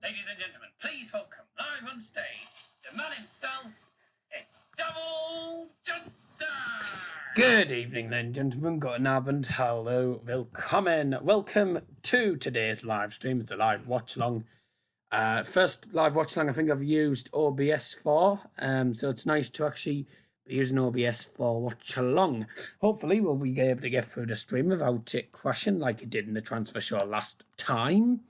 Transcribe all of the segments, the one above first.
Ladies and gentlemen, please welcome live on stage the man himself. It's Double Johnson. Good evening, ladies and gentlemen. Guten Abend. Hello, willkommen. Welcome to today's live stream. It's the live watch along. First live watch along I think I've used OBS for. So it's nice to actually be using OBS for watch along. Hopefully, we'll be able to get through the stream without it crashing like it did in the transfer show last time.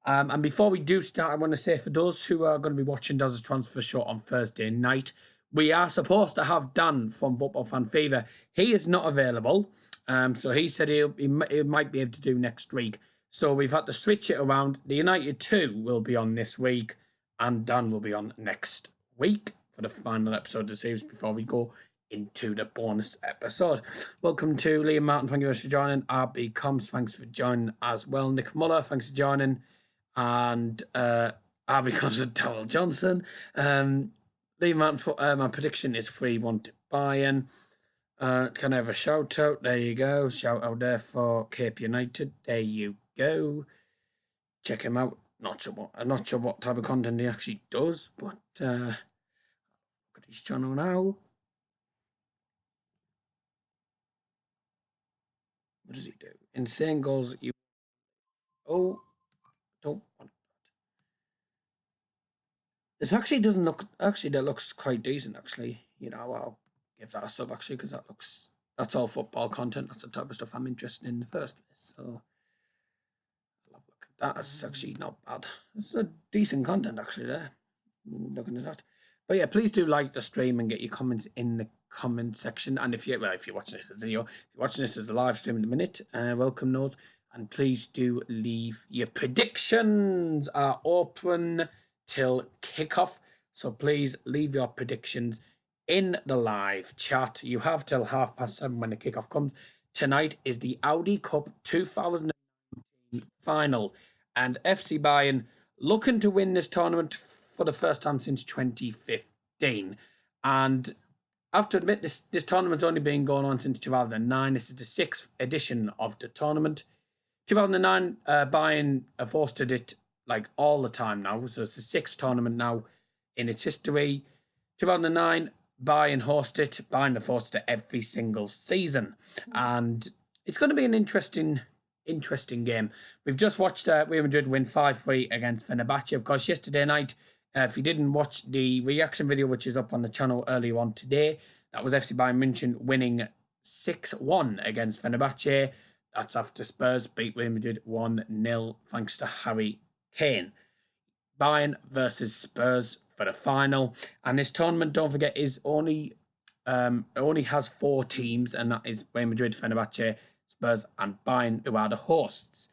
And before we do start, I want to say for those who are going to be watching Daz's transfer show on Thursday night, we are supposed to have Dan from Football Fan Fever. He is not available. So he said he might be able to do next week. So we've had to switch it around. The United 2 will be on this week, and Dan will be on next week for the final episode of the series before we go into the bonus episode. Welcome to Liam Martin. Thank you very much for joining. RB Combs, thanks for joining as well. Nick Muller, thanks for joining. And RB Combs and Double Johnson. Liam Martin, my prediction is 3-1 to Bayern. Can I have a shout out? There you go. Shout out there for Cape United. There you go. Check him out. I'm not sure what type of content he actually does, but look at his channel now. What does he do? Insane goals. Don't want that. This actually doesn't look. Actually, that looks quite decent. Actually, I'll give that a sub actually because that's all football content. That's the type of stuff I'm interested in the first place. So I'll have a look at that. It's actually not bad. It's a decent content actually there. Looking at that, but yeah, please do like the stream and get your comments in the comment section. And if you're watching this as a video, if you're watching this as a live stream in a minute, welcome those. And please do leave your predictions are open till kickoff. So please leave your predictions in the live chat. You have till 7:30 when the kickoff comes. Tonight is the Audi Cup 2019 final. And FC Bayern looking to win this tournament for the first time since 2015. And I have to admit, this tournament's only been going on since 2009. This is the 6th edition of the tournament. 2009, Bayern have hosted it like all the time now. So it's the 6th tournament now in its history. 2009, Bayern hosted it. Bayern have hosted it every single season. And it's going to be an interesting game. We've just watched Real Madrid win 5-3 against Fenerbahce. Of course, yesterday night, if you didn't watch the reaction video, which is up on the channel earlier on today, that was FC Bayern München winning 6-1 against Fenerbahce. That's after Spurs beat Real Madrid 1-0 thanks to Harry Kane. Bayern versus Spurs for the final. And this tournament, don't forget, is only has 4 teams, and that is Real Madrid, Fenerbahce, Spurs, and Bayern, who are the hosts.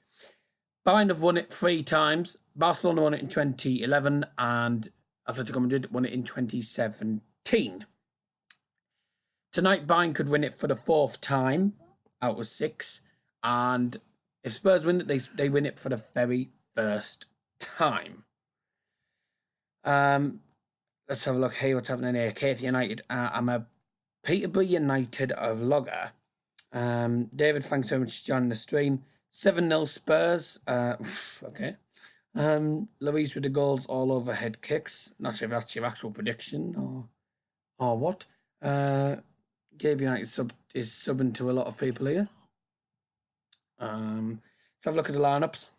Bayern have won it 3 times. Barcelona won it in 2011, and Atletico Madrid won it in 2017. Tonight, Bayern could win it for the 4th time out of 6. And if Spurs win it, they win it for the very first time. Let's have a look here. What's happening here? Cape United. I'm a Peterborough United vlogger. David, thanks so much for joining the stream. 7-0 Spurs. Okay. Louise with the goals all over head kicks. Not sure if that's your actual prediction or what. Cape United is subbing to a lot of people here. Let's have a look at the lineups.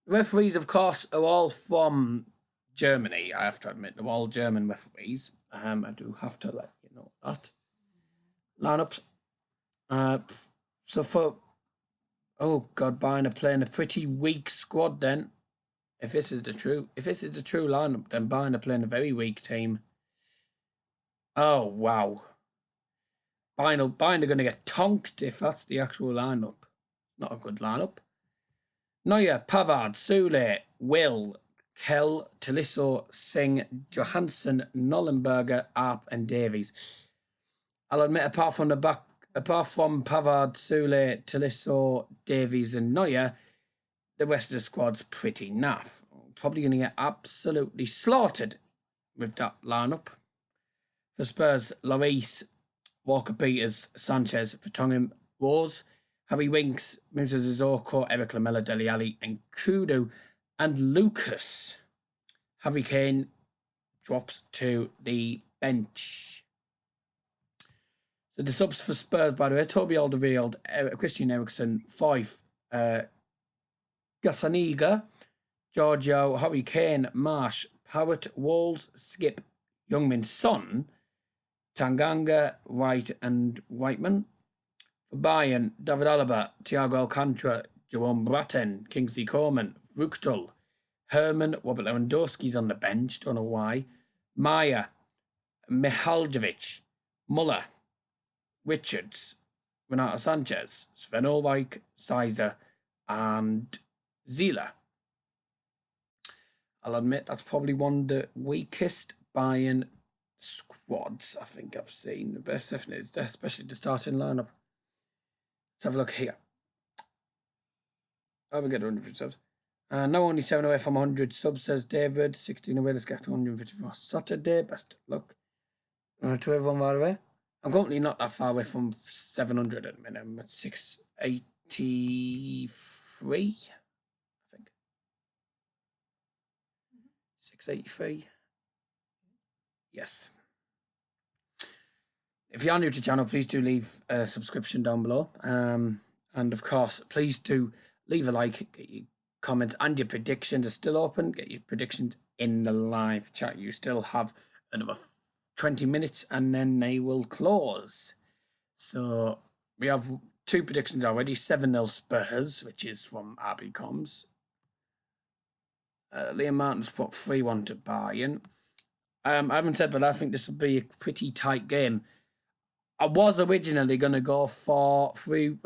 The referees, of course, are all from Germany. I have to admit, they're all German referees. I do have to let you know that. Lineups. So for Bayern are playing a pretty weak squad. Then, if this is the true lineup, then Bayern are playing a very weak team. Oh wow. Bayern are going to get tonked if that's the actual lineup. Not a good lineup. Neuer, Pavard, Sule, Will, Kell, Tolisso, Singh, Johansson, Nollenberger, Arp, and Davies. I'll admit, apart from Pavard, Sule, Tolisso, Davies, and Neuer, the rest of the squad's pretty naff. Probably going to get absolutely slaughtered with that lineup. For Spurs, Lloris, Walker-Peters, Sanchez, Vertonghen, Rose, Harry Winks, Moussa Sissoko, Eric Lamela, Dele Alli, and Kudu. And Lucas, Harry Kane, drops to the bench. So the subs for Spurs, by the way, Toby Alderweireld, Christian Eriksen, Fife, Gazzaniga, Giorgio, Harry Kane, Marsh, Parrott, Walls, Skip, Youngmin, Son, Tanganga, White and Whiteman. For Bayern, David Alaba, Thiago Alcantara, Jerome Boateng, Kingsley Coman, Ruchtel, Herman, Robert Lewandowski's on the bench, don't know why. Maya, Mihaljevic, Muller, Richards, Renato Sanchez, Sven Ulreich, Sizer, and Zila. I'll admit that's probably one of the weakest Bayern squads I think I've seen, especially the starting lineup. Let's have a look here. Oh, we get 100 subs. Now only 7 away from 100 subs, says David. 16 away, let's get to 154 Saturday. Best of luck to everyone, by the way. I'm currently not that far away from 700 at the minute. I'm at 683, I think. 683. Yes. If you're new to the channel, please do leave a subscription down below. And of course, please do leave a like, get your comments and your predictions are still open. Get your predictions in the live chat. You still have another 20 minutes and then they will close. So we have 2 predictions already. 7-0 Spurs, which is from RB Comms. Liam Martin's put 3-1 to Bayern. I haven't said, but I think this will be a pretty tight game. I was originally going to go for 3-2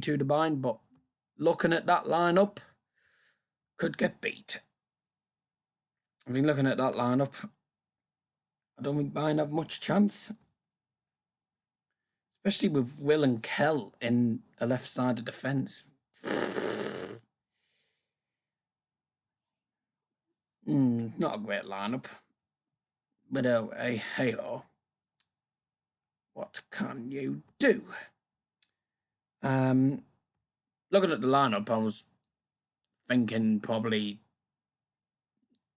to Bayern, but looking at that lineup, could get beat. I've been looking at that lineup. I don't think Bayern have much chance. Especially with Will and Kell in the left side of defence. Not a great lineup. But hey-ho. What can you do? Looking at the lineup, I was thinking probably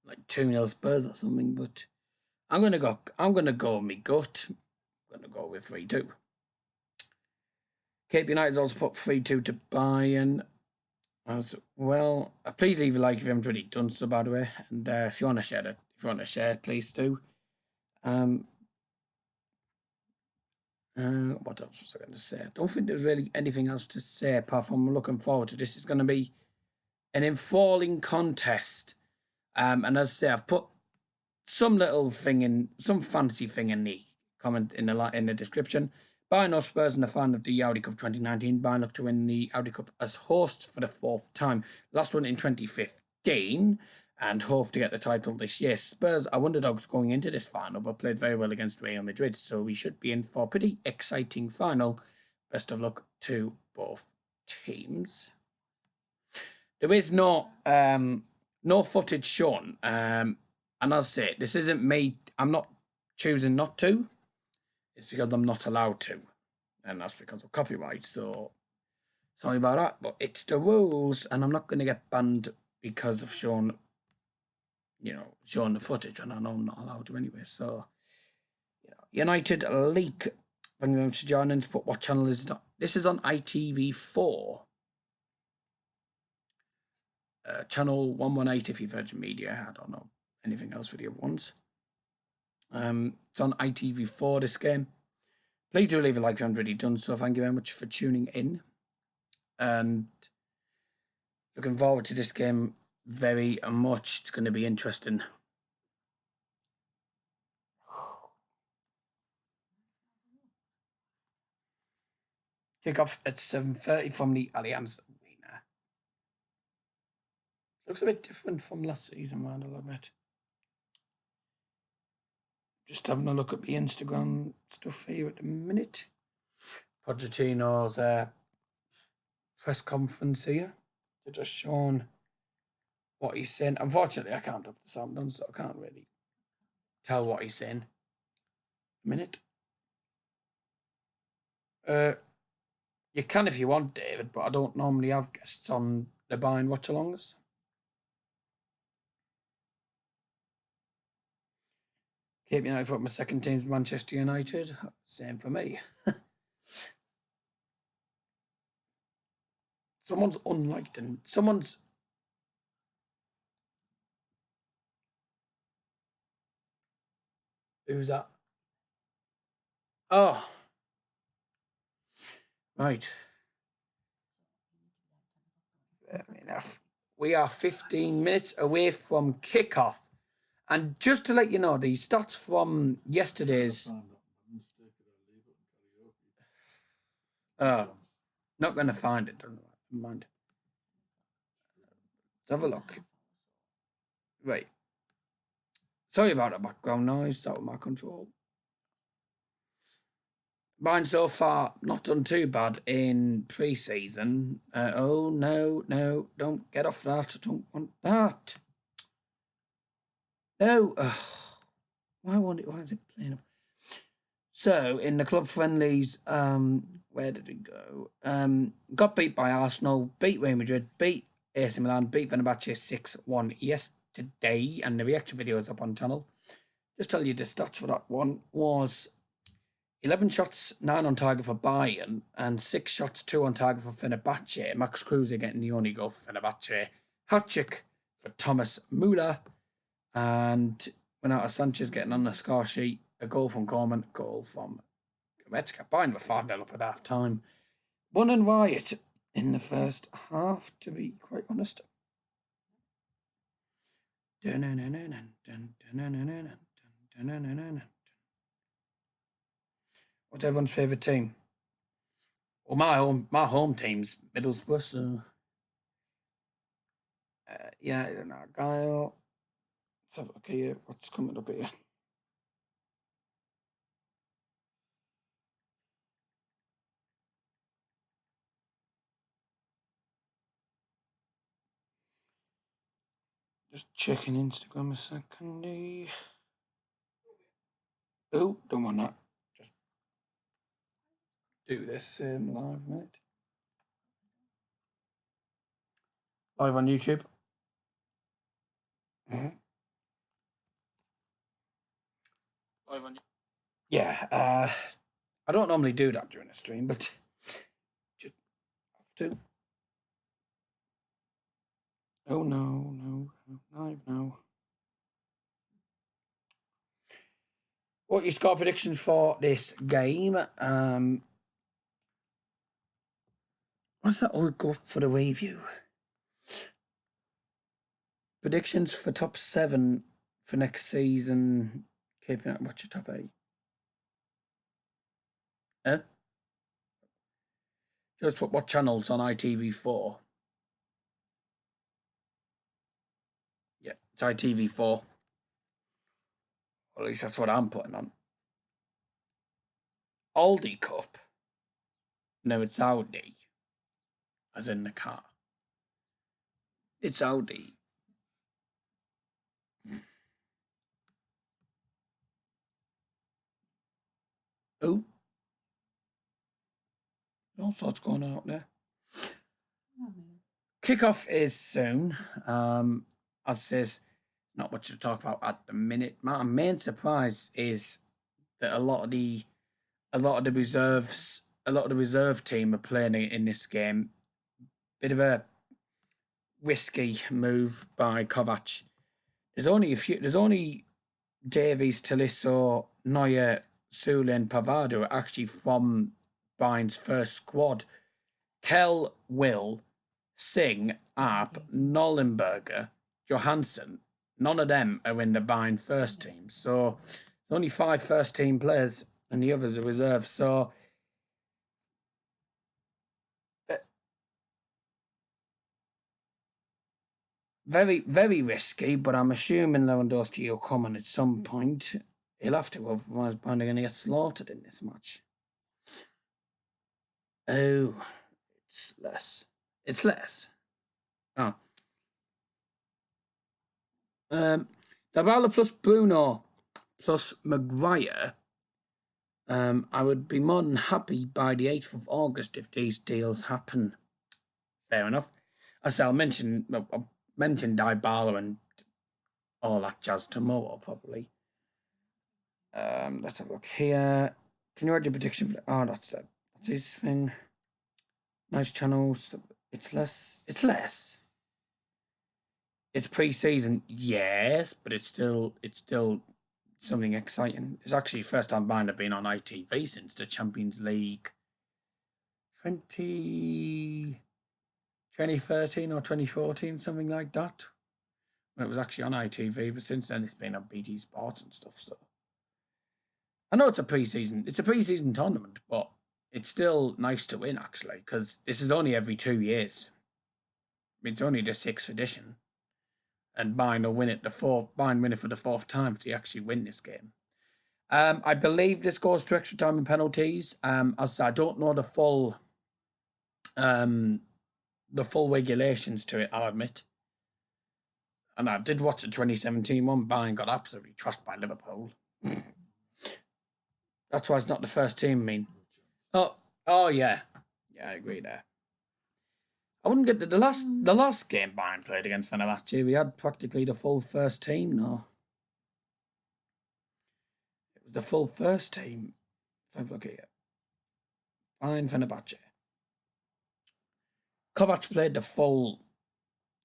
like 2-0 Spurs or something, but I'm gonna go with my gut. I'm gonna go with 3-2. Cape United's also put 3-2 to Bayern as well. Please leave a like if you haven't already done so, by the way. And if you want to share it, please do. What else was I going to say? I don't think there's really anything else to say apart from looking forward to this. It's going to be an enthralling contest. And as I say, I've put some fancy thing in the comment in the description. Bayern or Spurs in the final of the Audi Cup 2019. Bayern look to win the Audi Cup as hosts for the 4th time. Last one in 2015. And hope to get the title this year. Spurs are underdogs going into this final, but played very well against Real Madrid, so we should be in for a pretty exciting final. Best of luck to both teams. There is no footage shown, and I'll say this isn't me. I'm not choosing not to. It's because I'm not allowed to, and that's because of copyright. So sorry about that, but it's the rules, and I'm not going to get banned because of showing the footage, and I know I'm not allowed to anyway. So, United leak. Thank you for joining us. But what channel is it on? This is on ITV4. Channel 118 if you've Virgin Media. I don't know anything else for the other ones. It's on ITV4, this game. Please do leave a like if you haven't already done so. Thank you very much for tuning in. And looking forward to this game very much. It's going to be interesting. Kick-off at 7:30 from the Allianz Arena. Looks a bit different from last season, man, a little bit. Just having a look at the Instagram stuff here at the minute. Pochettino's press conference here. They're just showing what he's saying. Unfortunately, I can't have the sound on, so I can't really tell what he's saying. A minute. You can if you want, David, but I don't normally have guests on the Bayern Watchalongs. Cape United for my second team's Manchester United. Same for me. Someone's unliked and someone's... Who's that? Oh. Right. Fair enough. We are 15 minutes away from kickoff. And just to let you know, the stats from yesterday's... Not going to find it. Don't mind. Let's have a look. Right. Sorry about the background noise. It's out of my control. Mine so far not done too bad in pre-season. Oh, no. Don't get off that. I don't want that. No. Why is it playing up? So, in the club friendlies, where did we go? Got beat by Arsenal, beat Real Madrid, beat AC Milan, beat Fenerbahce 6-1 yesterday, and the reaction video is up on the channel. Just tell you the stats for that one was 11 shots, 9 on target for Bayern, and 6 shots, 2 on target for Fenerbahce. Max Kruse getting the only goal for Fenerbahce. Hat-trick for Thomas Müller, and Renato Sanchez getting on the score sheet. A goal from Coleman, goal from Goretzka. Bayern were 5-0 up at half time. Won and riot in the first half, to be quite honest. What's everyone's favourite team? Well, my home team's Middlesbrough, so... yeah, I don't know, Guile. Let's have a look here. What's coming up here? Just checking Instagram a second. Oh, don't want that. Just do this live, mate. Live on YouTube. Live on. Yeah. I don't normally do that during a stream, but just have to. Oh no, live now. What are your score predictions for this game? What's that? Oh, go for the review. Predictions for top 7 for next season. Keeping up, what's your top 8? Just put what channels on ITV4. Yeah, it's ITV4. Or at least that's what I'm putting on. Audi Cup. No, it's Audi. As in the car. It's Audi. Oh. All sorts going on up there. Kickoff is soon. As says, not much to talk about at the minute. My main surprise is that a lot of the reserve team are playing in this game. Bit of a risky move by Kovac. There's only Davies, Tolisso, Neuer, Sule, and Pavard are actually from Bayern's first squad. Kell, Will, Singh, Arp, Nollenberger, Johansson, none of them are in the Bayern first team. So there's only 5 first team players and the others are reserves. So very, very risky, but I'm assuming Lewandowski will come on at some point. He'll have to, otherwise Bayern are going to get slaughtered in this match. Oh, it's less. It's less. Oh. Dybala plus Bruno plus Maguire. I would be more than happy by the 8th of August if these deals happen. Fair enough. As I'll mention Dybala and all that jazz tomorrow, probably. Let's have a look here. Can you write your prediction for that's his thing. Nice channels. It's less. It's pre-season, yes, but it's still something exciting. It's actually the first time Bayern have been on ITV since the Champions League 2013 or 2014, something like that. When it was actually on ITV, but since then it's been on BT Sports and stuff. So I know it's a pre-season tournament, but it's still nice to win actually, because this is only every 2 years. It's only the 6th edition, and Bayern will win it Bayern win it for the 4th time if they actually win this game. I believe this goes to extra time and penalties. As I don't know the full regulations to it, I'll admit. And I did watch the 2017 one. Bayern got absolutely trashed by Liverpool. That's why it's not the first team. I mean, oh yeah, I agree there. I wouldn't get the last game Bayern played against Fenerbahce. We had practically the full first team. No, it was the full first team. If I look at it, Bayern Fenerbahce. Kovac played the full.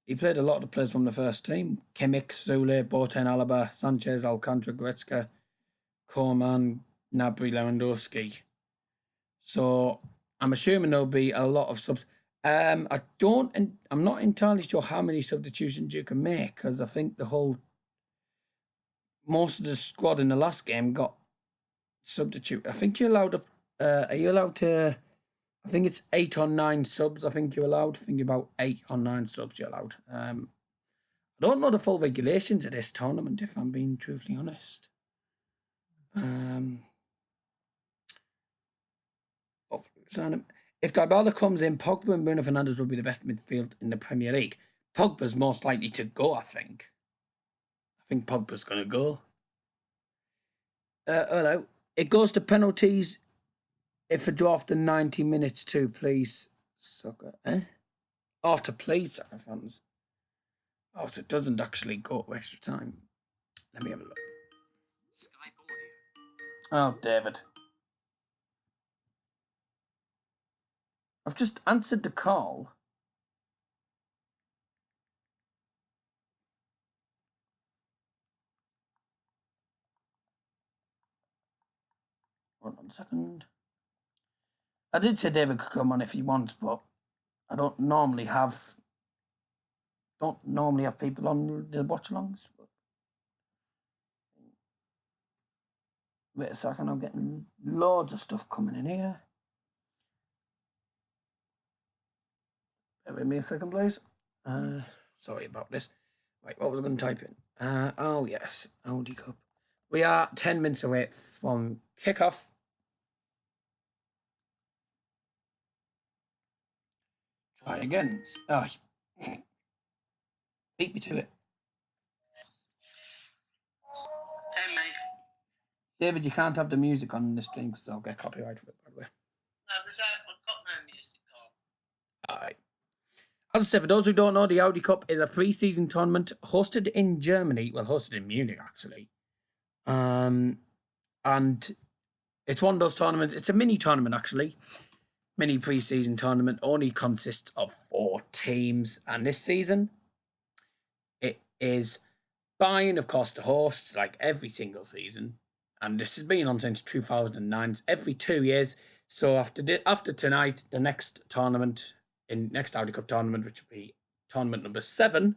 He played a lot of the players from the first team: Kimmich, Zule, Boateng, Alaba, Sanchez, Alcantara, Goretzka, Koeman, Gnabry, Lewandowski. So I'm assuming there'll be a lot of subs. I'm not entirely sure how many substitutions you can make, because I think most of the squad in the last game got substitute. I think you're allowed are you allowed to? I think it's 8 or 9 subs. I think you're allowed. I think about 8 or 9 subs you're allowed. I don't know the full regulations of this tournament, if I'm being truthfully honest. If Dybala comes in, Pogba and Bruno Fernandes will be the best midfield in the Premier League. Pogba's most likely to go, I think. I think Pogba's going to go. Hello. It goes to penalties if a draw after 90 minutes too, please. Soccer. Oh, to play soccer fans. Oh, so it doesn't actually go to extra time. Let me have a look. Skype audio. Oh, David. I've just answered the call. Hold on a second. I did say David could come on if he wants, but I don't normally have people on the watch-alongs. Wait a second, I'm getting loads of stuff coming in here. Bear with me a second, please. Sorry about this. Right, what was I going to type in? Oh yes, Audi Cup. We are 10 minutes away from kickoff. Try again. Oh, beat me to it. Hey, mate. David, you can't have the music on the stream because I'll get copyright for it, by the way. No, because I've got no music on. Alright. As I said, for those who don't know, the Audi Cup is a pre-season tournament hosted in Germany. Well, hosted in Munich, actually. And it's one of those tournaments. It's a mini tournament, actually. Mini pre-season tournament. Only consists of 4 teams. And this season, it is Bayern, of course, the hosts, like every single season. And this has been on since 2009. It's every 2 years. So after tonight, the next tournament, next Audi Cup tournament, which will be tournament number 7,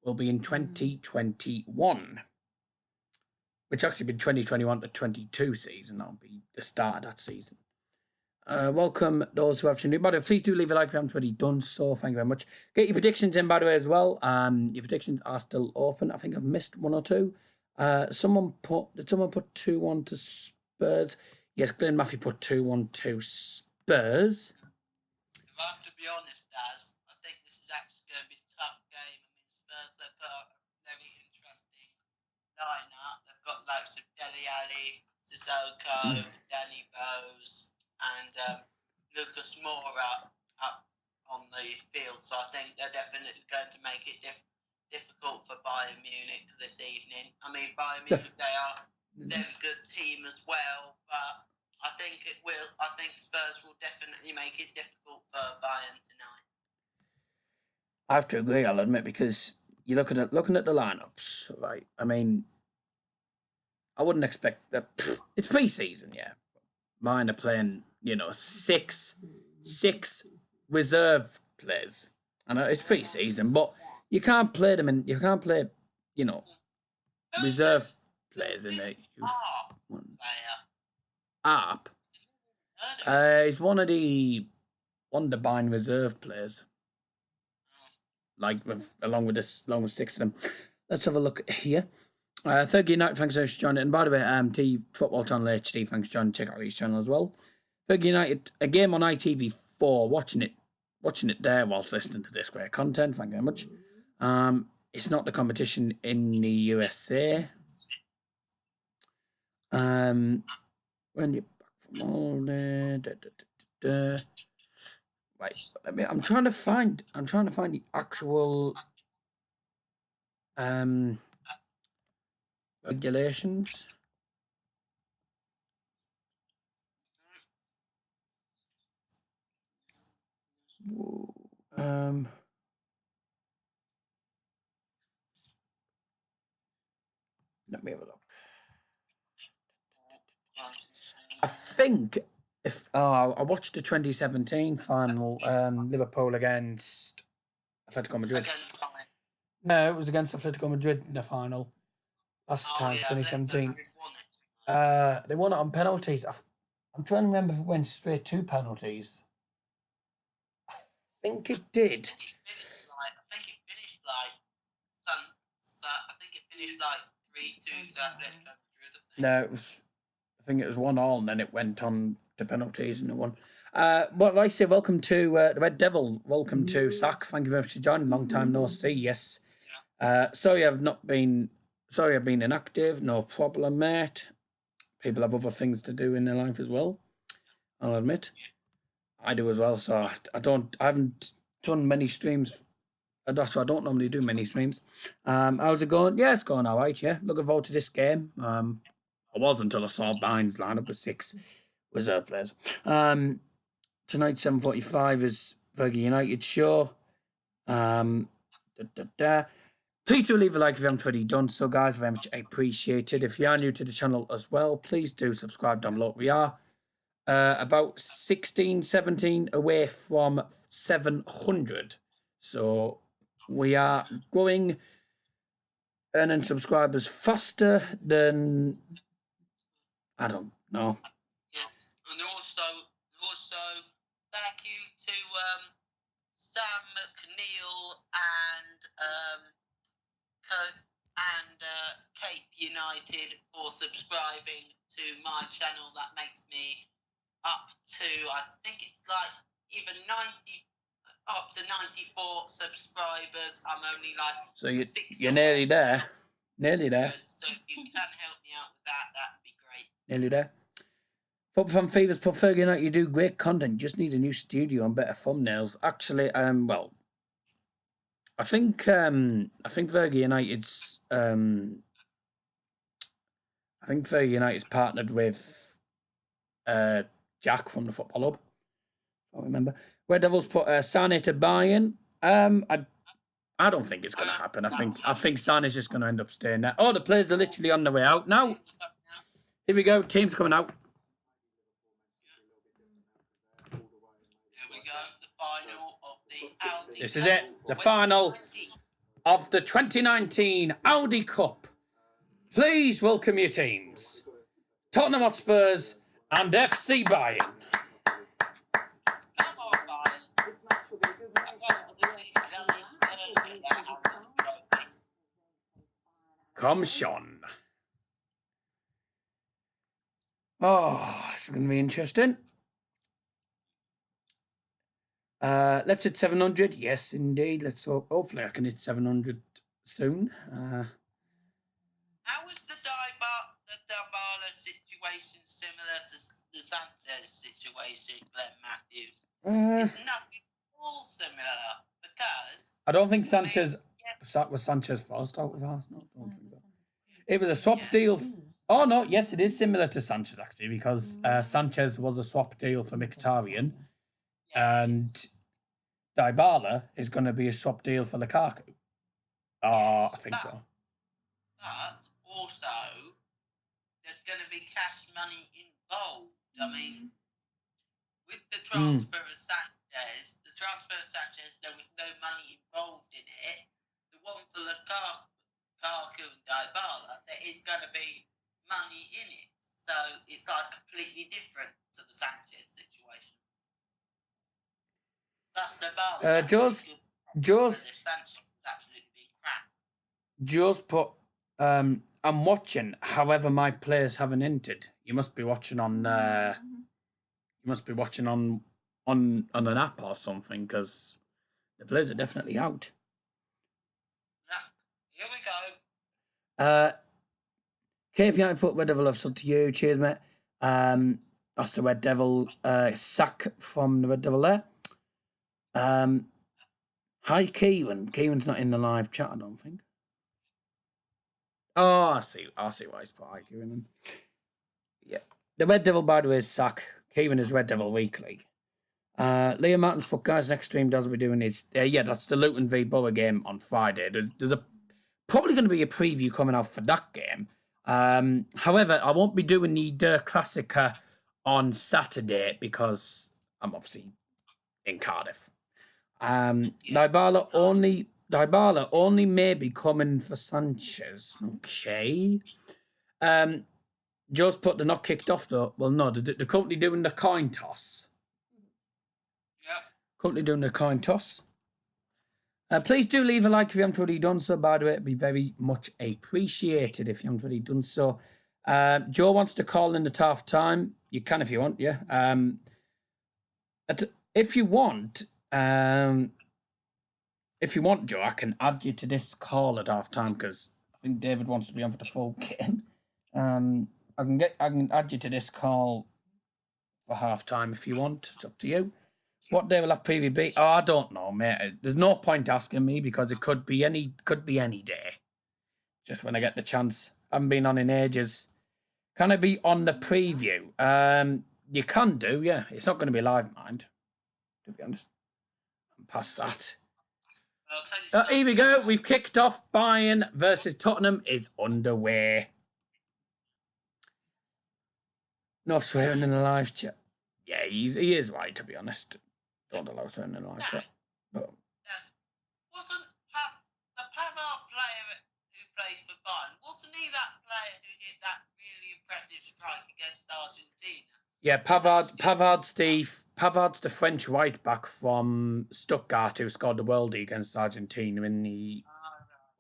will be in 2021. Which actually be 2021 to 22 season. That'll be the start of that season. Welcome those who have tuned in. By the way, please do leave a like if you haven't already done so. Thank you very much. Get your predictions in, by the way, as well. Your predictions are still open. I think I've missed 1 or 2. Did someone put 2-1 to Spurs? Yes, Glenn Maffey put 2-1 to Spurs. If I have to be honest, Daz, I think this is actually going to be a tough game. I mean, Spurs, they put up a very interesting lineup. They've got like some Dele Alli, Sissoko, Danny Bose, and Lucas Moura up on the field. So I think they're definitely going to make it difficult for Bayern Munich this evening. I mean, Bayern Munich, they are they're a good team as well, but I think it will. I think Spurs will definitely make it difficult for Bayern tonight. I have to agree, I'll admit, because you're looking at the lineups, right? I mean, I wouldn't expect that. It's pre-season, yeah. Mine are playing, six reserve players. I know it's pre-season, but you can't play them in. You can't play, reserve players in the youth one. Arp. He's one of the Bayern reserve players. Along with six of them. Let's have a look here. Fergie United, thanks so much for joining. And by the way, T Football Channel HD, thanks for joining. Check out his channel as well. Fergie United, a game on ITV4, watching it there whilst listening to this great content. Thank you very much. It's not the competition in the USA. When you're back from all the right, I'm trying to find the actual regulations. Let me have a look. I think I watched the 2017 final, Liverpool against Atletico Madrid. No, it was against Atletico Madrid in the final. Last time, 2017. They won it on penalties. I'm trying to remember if it went straight to penalties. I think it did. I think it finished like 3-2 to Atletico Madrid. No, I think it was 1-1, and then it went on to penalties and it won. Well, like I say, welcome to the Red Devil. Welcome to Sack. Thank you very much for joining. Long time no see. Yes. Sorry I've been inactive. No problem, mate. People have other things to do in their life as well. I'll admit. I do as well. So I haven't done many streams. That's why I don't normally do many streams. How's it going? Yeah, it's going all right. Yeah, looking forward to this game. I was until I saw Bayern's lineup with 6 reserve players. Tonight, 7:45 is Fergie United show. Please do leave a like if you haven't already done so, guys. Very much appreciated. If you are new to the channel as well, please do subscribe down below. We are about 16, 17 away from 700. So we are growing, earning subscribers faster than, I don't know. Yes, and also thank you to Sam McNeil and Cape United for subscribing to my channel. That makes me up to, I think it's like even 94 subscribers. I'm only like, so you're nearly there. Nearly there. So if you can help me out with that, that'd be great. Nearly there. Football Fan Fevers, put Fergie United, you do great content. Just need a new studio and better thumbnails. Actually, well, I think Fergie United's partnered with Jack from the Football Hub. I remember. Red Devils put Sane to Bayern. I don't think it's going to happen. I think Sane's just going to end up staying there. Oh, the players are literally on their way out now. Here we go. Team's coming out. Here we go. The final of the Audi. This is it. The final of the 2019 Audi Cup. Please welcome your teams. Tottenham Hotspurs and FC Bayern. Come on, Bayern. I want to see Johnny Spurs get that Audi trophy. Come, Sean. Oh, it's going to be interesting. Let's hit 700. Yes, indeed. Let's hope. Hopefully, I can hit 700 soon. How is the Dybala situation similar to the Sanchez situation, Glenn Matthews? It's nothing at all similar because I don't think Sanchez was Sanchez forced out of Arsenal. I don't think so. It was a swap deal. Oh no, yes, it is similar to Sanchez actually because Sanchez was a swap deal for Mkhitaryan, and Dybala is going to be a swap deal for Lukaku. I think so. But also, there's going to be cash money involved. I mean, with the transfer of Sanchez, there was no money involved in it. The one for Lukaku and Dybala, there is going to be money in it. So it's like completely different to the Sanchez situation. Plus, Dybala Sanchez absolutely been crap. Just put I'm watching. However, my players haven't entered. You must be watching on. On an app or something because the players are definitely out. Yeah, here we go. KPI put Red Devil love sub to you. Cheers, mate. That's the Red Devil sack from the Red Devil there. Hi, Keewan. Keewan's not in the live chat, I don't think. Oh, I see why he's put hi, Keewan. Yeah. The Red Devil, by the way, is sack. Keewan is Red Devil Weekly. Liam Martin's put, guys, next stream does be doing is that's the Luton v Borough game on Friday. There's probably going to be a preview coming out for that game. However, I won't be doing the Der Klassiker on Saturday because I'm obviously in Cardiff. Dybala only may be coming for Sanchez. Okay. Joe's put, they're not kicked off though. Well, no, they're currently doing the coin toss. Yep. Currently doing the coin toss. Please do leave a like if you haven't already done so, by the way. It'd be very much appreciated if you haven't already done so. Joe wants to call in at half time. You can if you want, yeah. If you want, Joe, I can add you to this call at half time because I think David wants to be on for the full game. I can add you to this call for half time if you want. It's up to you. What day will that preview be? Oh, I don't know, mate. There's no point asking me because it could be any day. Just when I get the chance. I haven't been on in ages. Can I be on the preview? You can do, yeah. It's not going to be live, mind. To be honest, I'm past that. Here we go. We've kicked off. Bayern versus Tottenham is underway. No swearing in the live chat. Yeah, he is right, to be honest. Don't allow swearing in the live chat. But... Yes. Wasn't the Pavard player who plays for Bayern, wasn't he that player who hit that really impressive strike against Argentina? Yeah, Pavard's the French right back from Stuttgart who scored the worldie against Argentina in the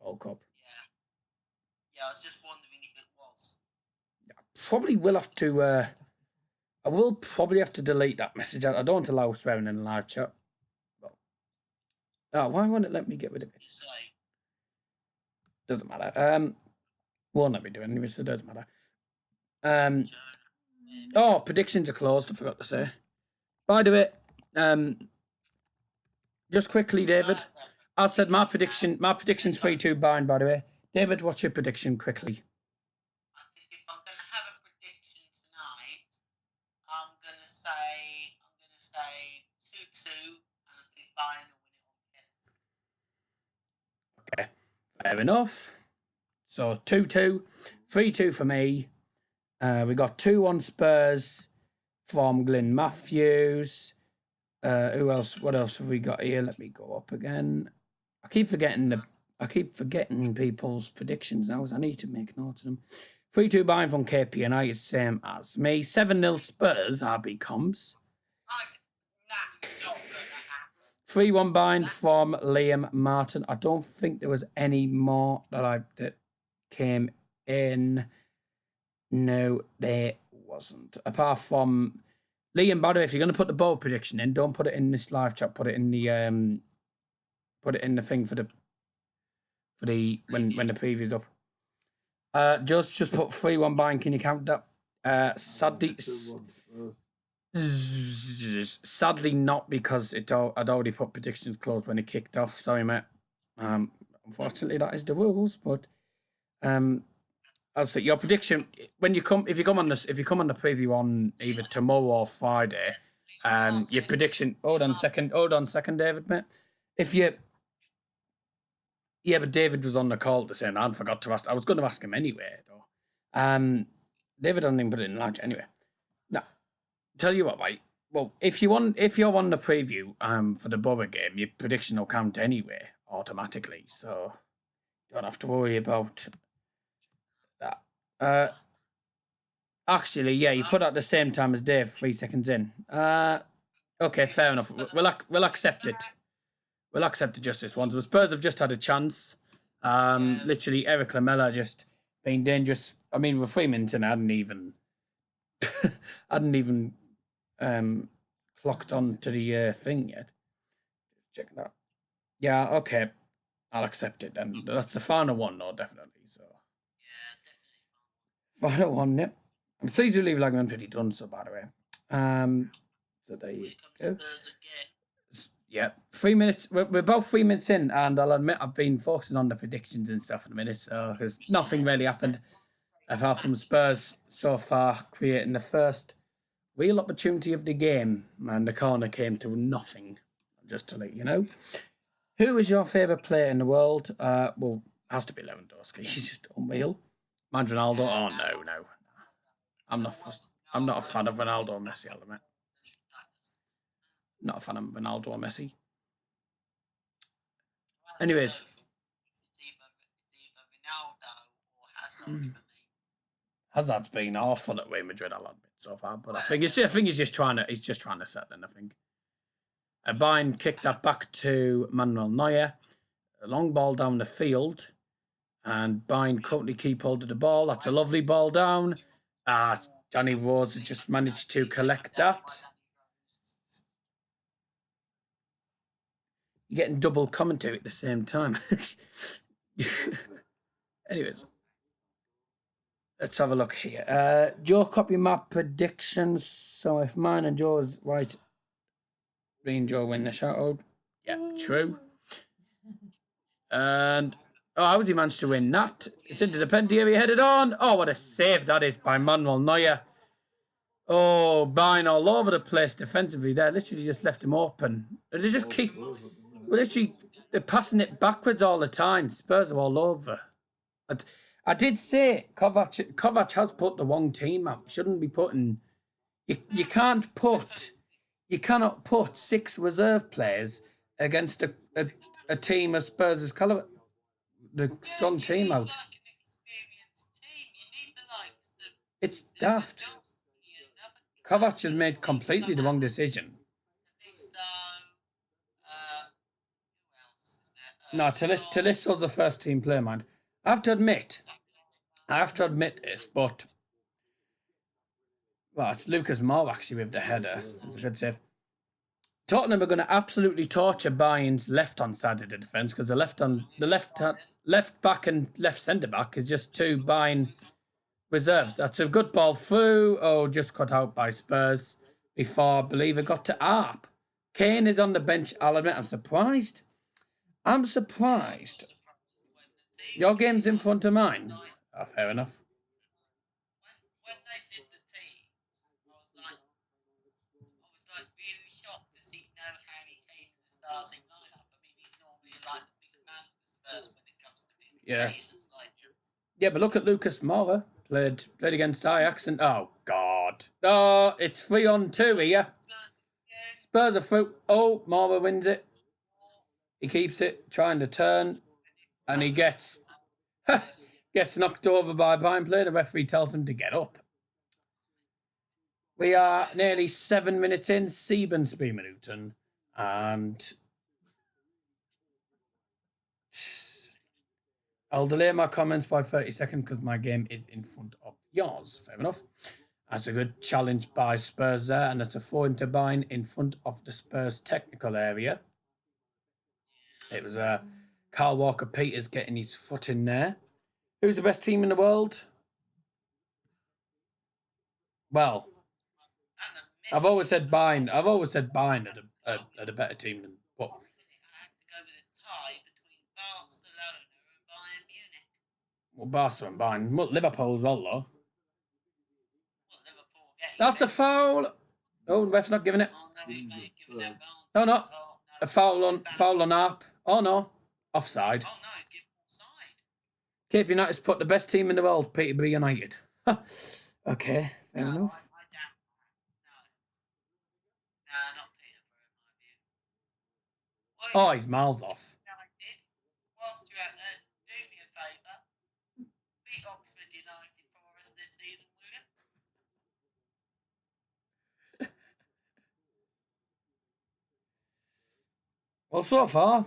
World Cup. Yeah, I was just wondering if it was. Probably will have to. I will probably have to delete that message. I don't allow swearing in the live chat. Oh, why won't it let me get rid of it? Doesn't matter. Won't let me do it anyway, so it doesn't matter. Predictions are closed. I forgot to say. By the way, just quickly, David. I said my prediction's 3-2 Bayern. By the way, David, what's your prediction quickly? I think if I'm going to have a prediction tonight, I'm going to say 2-2, and I think Bayern will win it on penalty. Okay, fair enough. So 2-2, 3-2 for me. We got 2-1 Spurs from Glyn Matthews. Who else? What else have we got here? Let me go up again. I keep forgetting people's predictions now, as I need to make notes of them. 3-2 Bayern from KP and I is same as me. 7-0 Spurs, RB Comms. That's not going to happen. 3-1 Bayern from Liam Martin. I don't think there was any more that came in. No, there wasn't. Apart from Liam, by the way, if you're going to put the bold prediction in, don't put it in this live chat. Put it in the thing for the when the preview's up. Just put 3-1 Bayern. Can you count that? Sadly not, because I'd already put predictions closed when it kicked off. Sorry, mate. Unfortunately, that is the rules. But I'll say your prediction when you come if you come on the preview on either tomorrow or Friday, your prediction. Hold on a second, David, mate. If you Yeah, but David was on the call to say, and I forgot to ask. I was going to ask him anyway, though. David doesn't even put it in lounge anyway. Now, tell you what, right? Well, if you're on the preview for the Borough game, your prediction will count anyway automatically, so you don't have to worry about that. Actually, yeah, you put at the same time as Dave, 3 seconds in. Okay, fair enough. We'll accept it. We'll accept the justice ones. The Spurs have just had a chance. Literally, Eric Lamela just being dangerous. I mean, with 3 minutes in, I hadn't even clocked on to the thing yet. Check it out. Yeah, okay. I'll accept it then. That's the final one, though, definitely. So. Yeah, definitely. Final one, yep. I'm pleased you leave like I'm pretty done, so by the way. So there you go. Yeah, 3 minutes. We're about 3 minutes in, and I'll admit I've been focusing on the predictions and stuff in a minute, so because nothing really happened apart from Spurs so far creating the first real opportunity of the game, and the corner came to nothing. Just to let you know, who is your favourite player in the world? Well, it has to be Lewandowski. He's just unreal. Man, Ronaldo. Oh no. I'm not a fan of Ronaldo or Messi, I'll admit. Not a fan of Ronaldo or Messi. Anyways. Hazard's been awful at Real Madrid, I'll admit, so far. But I think he's just trying to settle in, I think. Bayern kicked that back to Manuel Neuer. A long ball down the field. And Bayern currently keep hold of the ball. That's a lovely ball down. Danny Rose has just managed to collect that. You're getting double commentary at the same time. Anyways, let's have a look here. Joe, copy my predictions. So if mine and yours right, me and Joe win the shout-out. Yeah, true. And how has he managed to win that? It's into the penalty area, headed on. Oh, what a save that is by Manuel Neuer. Oh, Bayern all over the place defensively there. Literally just left him open. They just keep... They're passing it backwards all the time. Spurs are all over. I did say Kovac has put the wrong team out. Shouldn't be putting... You cannot put 6 reserve players against a team of Spurs' caliber. The strong team out. It's daft. Kovac has made completely the wrong decision. No, Talisso's the first team player, man. I have to admit this, but well, it's Lucas Moore actually with the header. It's a good save. Tottenham are going to absolutely torture Bayern's left on side of the defence because the left back and left centre back is just 2 Bayern reserves. That's a good ball through. Oh, just cut out by Spurs before I believe it got to Arp. Kane is on the bench. I'll admit I'm surprised. Your game's in front of mine. Oh, fair enough. When they did the team, I was really shocked to see Harry Kane in the starting lineup. I mean, he's normally like the big man for Spurs when it comes to big cases like this. Yeah, but look at Lucas Moura. Played against Ajax and oh god. Oh, it's 3-on-2 here. Spurs are through. Oh, Moura wins it. He keeps it, trying to turn, and he gets knocked over by a Bayern player. The referee tells him to get up. We are nearly 7 minutes in, 7 spelminuten, and I'll delay my comments by 30 seconds because my game is in front of yours. Fair enough. That's a good challenge by Spurs there, and it's a 4 into Bayern in front of the Spurs technical area. It was Carl Walker-Peters getting his foot in there. Who's the best team in the world? Well, I've always said Bayern. Are a better team than. But I had to go with a tie between Barcelona and Bayern Munich. Well, Barca and Bayern. Well, Liverpool as well, though. Well, Liverpool getting That's a better. foul. Oh, the ref's not giving it. Oh, no, he may give an advantage. No, no. Oh, A no, foul on Arp. Oh, no. Offside. Oh, no, he's giving offside. Cape United's put the best team in the world, Peterborough United. Okay, fair No, enough. I doubt that. No. Nah, not Peterborough, in my view. Oh, he's miles off. United, whilst you're out there, do me a favour. Beat Oxford United for us this season, will you? Well, so far,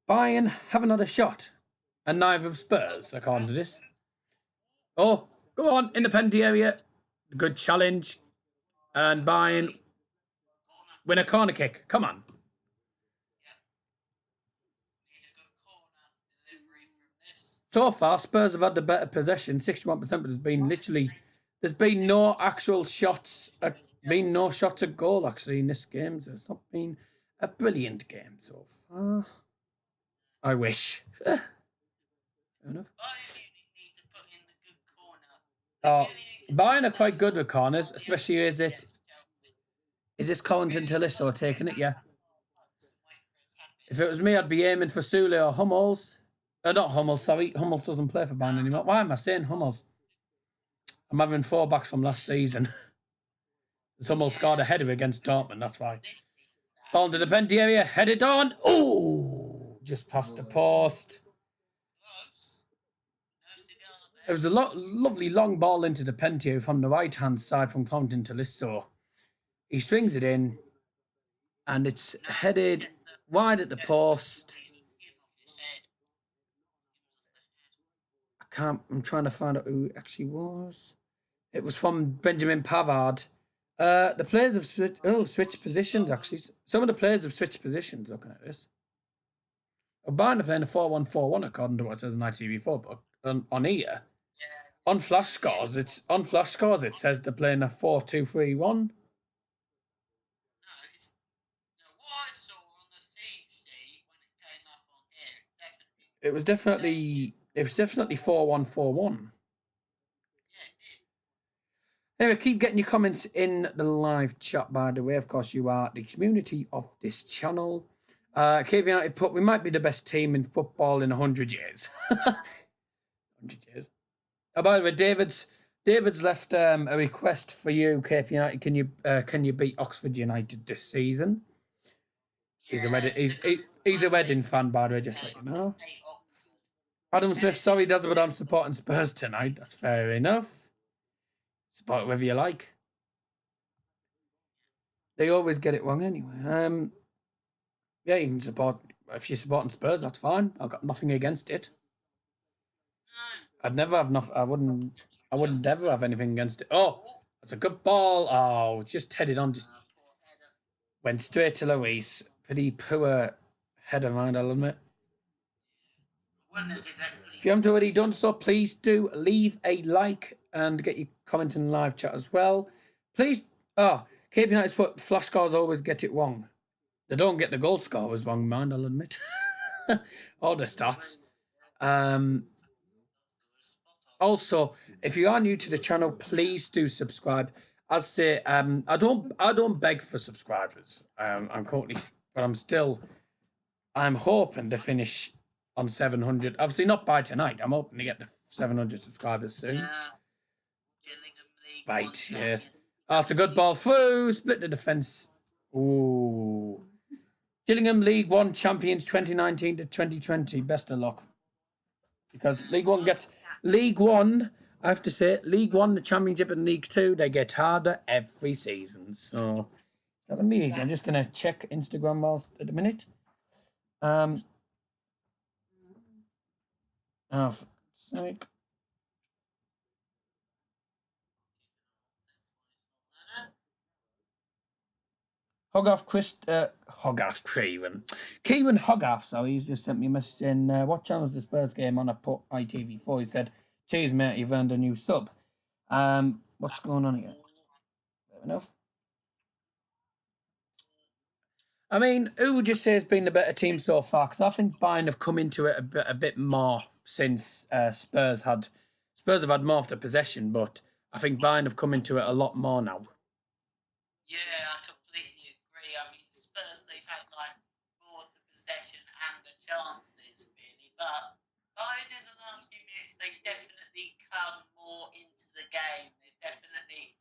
Bayern haven't had a shot, and neither have Spurs, according to this. Oh, go on, in the penalty area. Good challenge. And Bayern win a corner kick. Come on. Need a good corner delivery from this. So far, Spurs have had the better possession, 61%, but there's been no actual shots, been no shots at goal, actually, in this game, so it's not been a brilliant game so far. I wish. Fair enough. Bayern Munich need to put in the good corner. Bayern are quite good with corners, especially is this Collington Talisso taking it? Yeah. If it was me, I'd be aiming for Sule or Hummels. Not Hummels, sorry. Hummels doesn't play for Bayern anymore. Why am I saying Hummels? I'm having 4 backs from last season. Hummels scored a header against Dortmund, that's why. Ball into the penalty area, headed on. Oh, just past the post. It was a lovely long ball into the penalty area from the right-hand side from Compton to Lisso. He swings it in, and it's headed wide at the post. I'm trying to find out who it actually was. It was from Benjamin Pavard. The players have switched positions, actually. Some of the players have switched positions, looking at this. Bayern are playing a 4-1-4-1, according to what it says on ITV4, but on here, on flash scores, it says they're playing a 4-2-3-1. It was definitely 4-1-4-1. Anyway, keep getting your comments in the live chat, by the way. Of course, you are the community of this channel. KB United put, we might be the best team in football in 100 years. 100 years. By the way, David's left a request for you, KP United. Can you beat Oxford United this season? He's a Reading fan, by the way, just let you know. Adam Smith, sorry, Daz, but I'm supporting Spurs tonight. That's fair enough. Support whether you like. They always get it wrong anyway. Yeah, you can support. If you're supporting Spurs, that's fine. I've got nothing against it. I'd never have nothing. I wouldn't ever have anything against it. Oh, that's a good ball. Oh, just headed on. Just went straight to Luis. Pretty poor header, mind, I'll admit. If you haven't already done so, please do leave a like and get your comment in the live chat as well. Please, Cape United's put flash scores always get it wrong. They don't get the goal scorers wrong, mind, I'll admit. All the stats. Also, if you are new to the channel, please do subscribe. As I say, I don't beg for subscribers. I'm currently, but I'm hoping to finish on 700. Obviously not by tonight. I'm hoping to get to 700 subscribers soon. Right, yes. After good ball through, split the defence. Ooh. Gillingham League 1 champions 2019 to 2020. Best of luck. Because League 1, I have to say, League 1, the Championship, and League 2, they get harder every season. So, it's not going to be easy. I'm just going to check Instagram whilst at the minute. Oh, for sake. Kieran Hogarth, sorry, he's just sent me a message saying, what channel's the Spurs game on? I put ITV4. He said, cheers, mate, you've earned a new sub. What's going on here? Fair enough. I mean, who would you say has been the better team so far? Because I think Bayern have come into it a bit more since Spurs have had more of the possession, but I think Bayern have come into it a lot more now. Yeah, I completely agree. I mean, Spurs, they've had like both the possession and the chances, really. But Bayern in the last few minutes, they definitely come more into the game. They definitely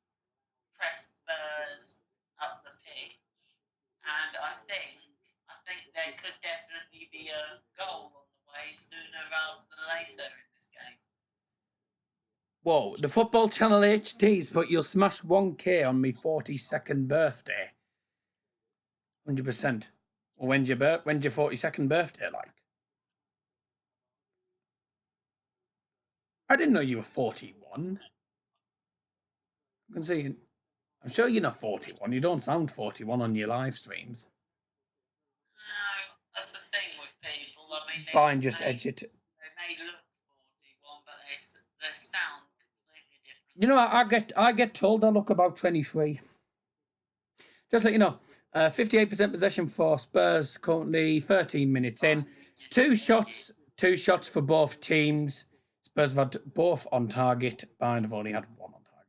pressed Spurs up the pitch. And I think there could definitely be a goal on the way sooner rather than later in this game. Whoa, the Football Channel HDs, but you'll smash 1K on me 42nd birthday. 100%. Well, when's your 42nd birthday like? I didn't know you were 41. I can see. I'm sure you're not 41. You don't sound 41 on your live streams. No, that's the thing with people. I mean, Fine, just edge it. They may look 41, but they sound completely different. You know, I get told I look about 23. Just let you know, 58% possession for Spurs currently, 13 minutes in. Two shots for both teams. Spurs have had both on target. Bayern have only had one on target.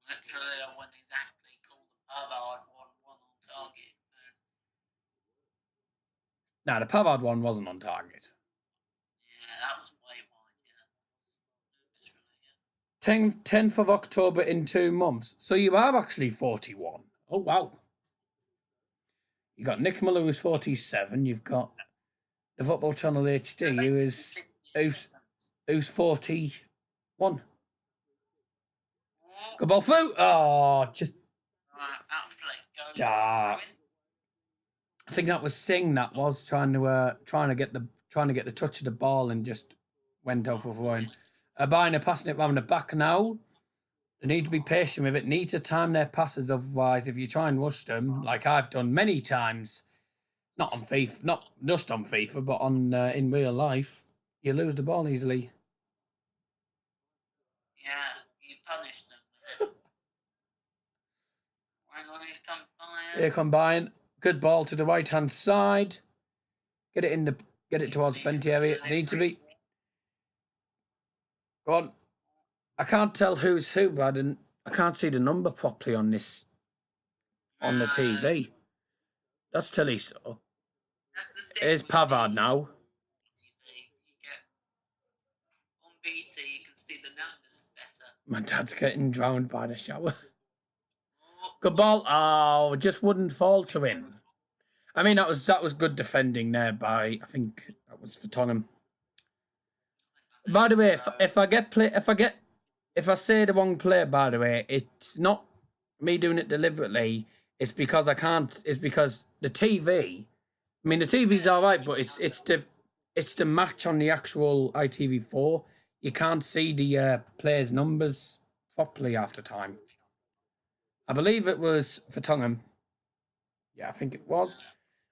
Literally, I wouldn't exactly call the Pavard one on target. Nah, the Pavard one wasn't on target. Yeah, that was way wide, yeah. 10th of October in 2 months. So you are actually 41. Oh, wow. You got Nick Muller, who's 47. You've got the Football Channel HD, who's 41. Good ball through. Oh, just... I think that was Singh that was trying to get the touch of the ball and just went off of one. Bayern are passing it round the back now. They need to be patient with it. Need to time their passes, otherwise, if you try and rush them, like I've done many times, not on FIFA, not just on FIFA, but on in real life, you lose the ball easily. Yeah, you punish them. Here come Bayern. Good ball to the right hand side. Get it towards penalty area. Need to be. Go on. I can't tell who's who, but I can't see the number properly on this on the TV. That's Taliso. Here's Pavard now. On BT, you can see the numbers better. My dad's getting drowned by the shower. Good ball. Oh, just wouldn't fall to him. I mean, that was good defending there by, I think that was for Tottenham. By the way, if I say the wrong player, by the way, it's not me doing it deliberately. It's because I can't. It's because the TV. I mean, the TV's all right, but it's the match on the actual ITV4. You can't see the players' numbers properly after time. I believe it was for Tottenham. Yeah, I think it was.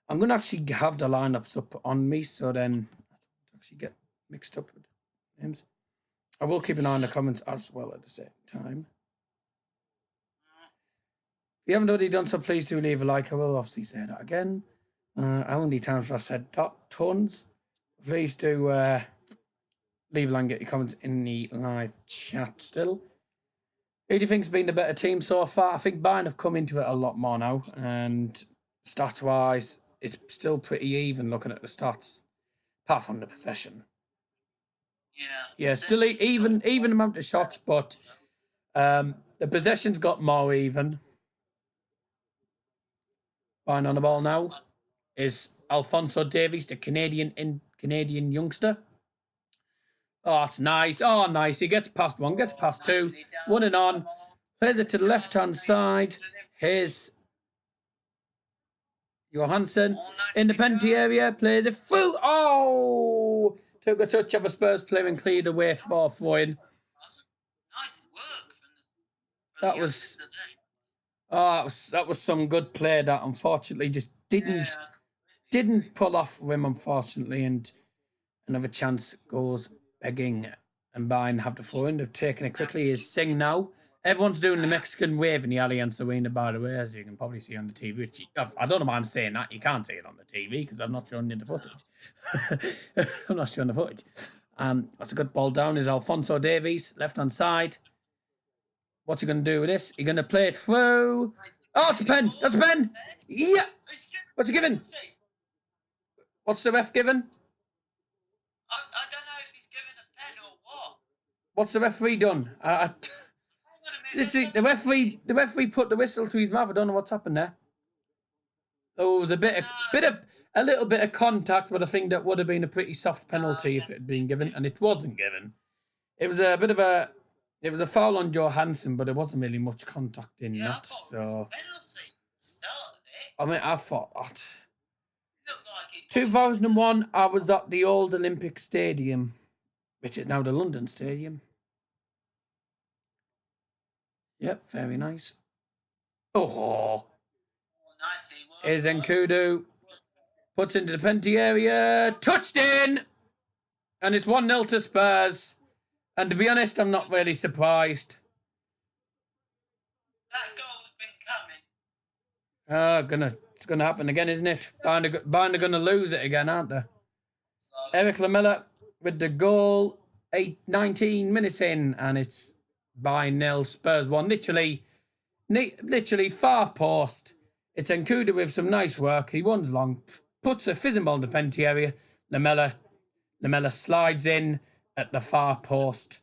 I'm going to actually have the lineups up on me, so then I don't actually get mixed up with names. I will keep an eye on the comments as well at the same time. If you haven't already done so, please do leave a like. I will obviously say that again. How many times have I said tons? Please do leave a like and get your comments in the live chat still. Who do you think's been the better team so far? I think Bayern have come into it a lot more now, and stats-wise, it's still pretty even looking at the stats, apart from the possession. Yeah, still even amount of shots, but the possession's got more even. Bayern on the ball now is Alphonso Davies, the Canadian youngster. Oh, that's nice. Oh, nice. He gets past one, gets past two. One and on. Plays it to the left-hand side. Here's Johansson in the penalty area. Plays it through. Oh! Took a touch of a Spurs player and cleared away for throwing. Nice work That was some good play that unfortunately just didn't pull off for him, unfortunately, and another chance goes begging, and Bayern have the throw in. They've taken it quickly. Is Singh now. Everyone's doing the Mexican wave in the Allianz Arena, by the way, as you can probably see on the TV. Which I don't know why I'm saying that. You can't see it on the TV because I'm not showing you the footage. I'm not showing the footage. That's a good ball down. Is Alphonso Davies, left-hand side. What's he going to do with this? He's going to play it through. Oh, it's a pen. That's a pen. Yeah. What's he given? What's the ref given? I don't know if he's given a pen or what. What's the referee done? Literally, the referee put the whistle to his mouth. I don't know what's happened there. Oh, it was a little bit of contact, but I think that would have been a pretty soft penalty if it had been given, and it wasn't given. It was a bit of a, it was a foul on Johansson, but there wasn't really much contact in that. So, penalty at the start of it. I mean, I thought that. Looked like it. 2001, I was at the old Olympic Stadium, which is now the London Stadium. Yep, very nice. Oh, Nicely worked. here's Nkudu. Puts into the penalty area. Touched in! And it's 1-0 to Spurs. And to be honest, I'm not really surprised. That goal's been coming. It's gonna happen again, isn't it? Bayern are gonna lose it again, aren't they? Eric Lamela with the goal. 19 minutes in, and it's Bayern 0, Spurs 1. Literally far post. It's Nkudu with some nice work. He runs long, puts a fizzing ball in the penalty area. Lamela slides in at the far post,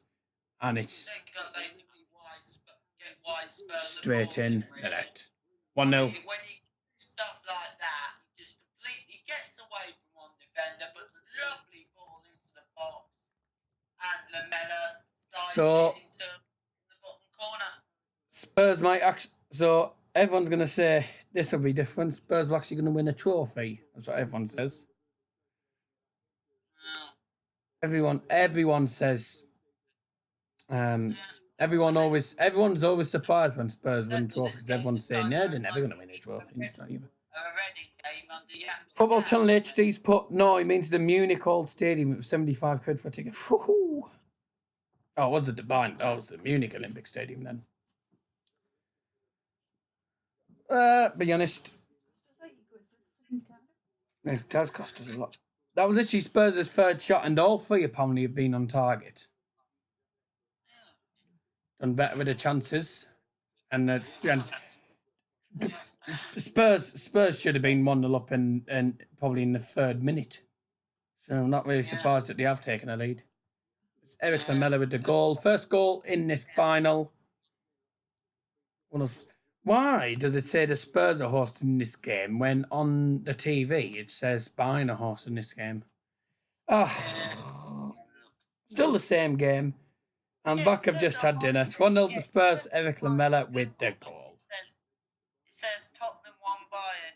and it's straight in the net. 1-0. When you do stuff like that, he just completely gets away from one defender, puts a lovely ball into the box, and Lamela slides it into the bottom corner. Spurs might actually. So everyone's going to say this will be different. Spurs are actually going to win a trophy. That's what everyone says. Everyone says. Everyone's always surprised when Spurs win trophies. Because everyone's saying, no, they're never going to win a trophy. It's not even. Football Channel HD's put, no, it means the Munich Old Stadium. It was 75 quid for a ticket. Woo-hoo. Oh, was it the Bayern? Oh, it was the Munich Olympic Stadium then. Be honest. It does cost us a lot. That was literally Spurs' third shot, and all three apparently have been on target. Done better with the chances. And Spurs should have been 1-0 up and probably in the third minute. So I'm not really surprised that they have taken a lead. It's Eric Lamela with the goal. First goal in this final. Why does it say the Spurs are hosting this game when on the TV it says Bayern are hosting this game? Still the same game. And back have just had dinner. 1-0 to Spurs, Eric Lamela with the goal. It says Tottenham 1, Bayern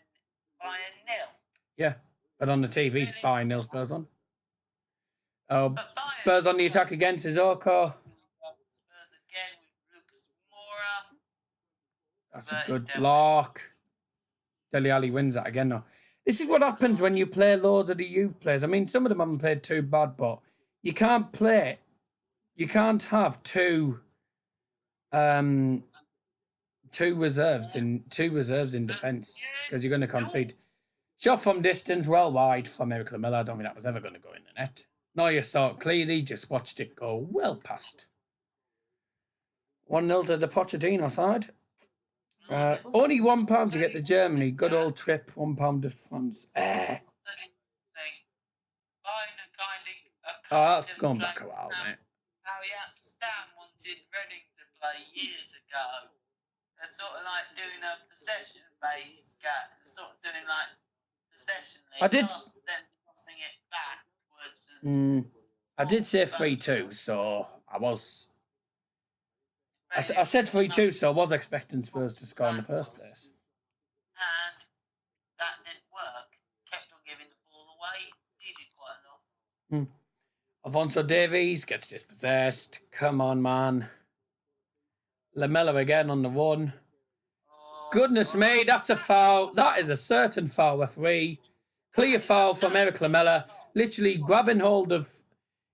0. Yeah, but on the TV it's Bayern 0, Spurs on. Oh, Spurs on the attack again, Sissoko. Spurs again with Lucas Moura. That's a good block. Dele Alli wins that again though. This is what happens when you play loads of the youth players. I mean, some of them haven't played too bad, but you can't have two reserves in defence because you're going to concede. Shot from distance, well wide from Eric Lamela. I don't think that was ever going to go in the net. Neuer saw it clearly, just watched it go well past. 1-0 to the Pochettino side. Only £1 to get to Germany. Good old trip, £1 to France. That's gone back a while, mate. Harry Stan wanted Reading to play years ago. They're sort of like doing a possession-based game. Sort of doing like possession league. I did. Then passing it backwards. I did say 3-2, so I said 3-2, so I was expecting Spurs to score in the first place. And that didn't work. Kept on giving the ball away. He did quite a lot. Alphonso Davies gets dispossessed. Come on, man. Lamela again on the one. Goodness me, that's a foul. That is a certain foul, referee. Clear foul from Eric Lamela. Literally grabbing hold of...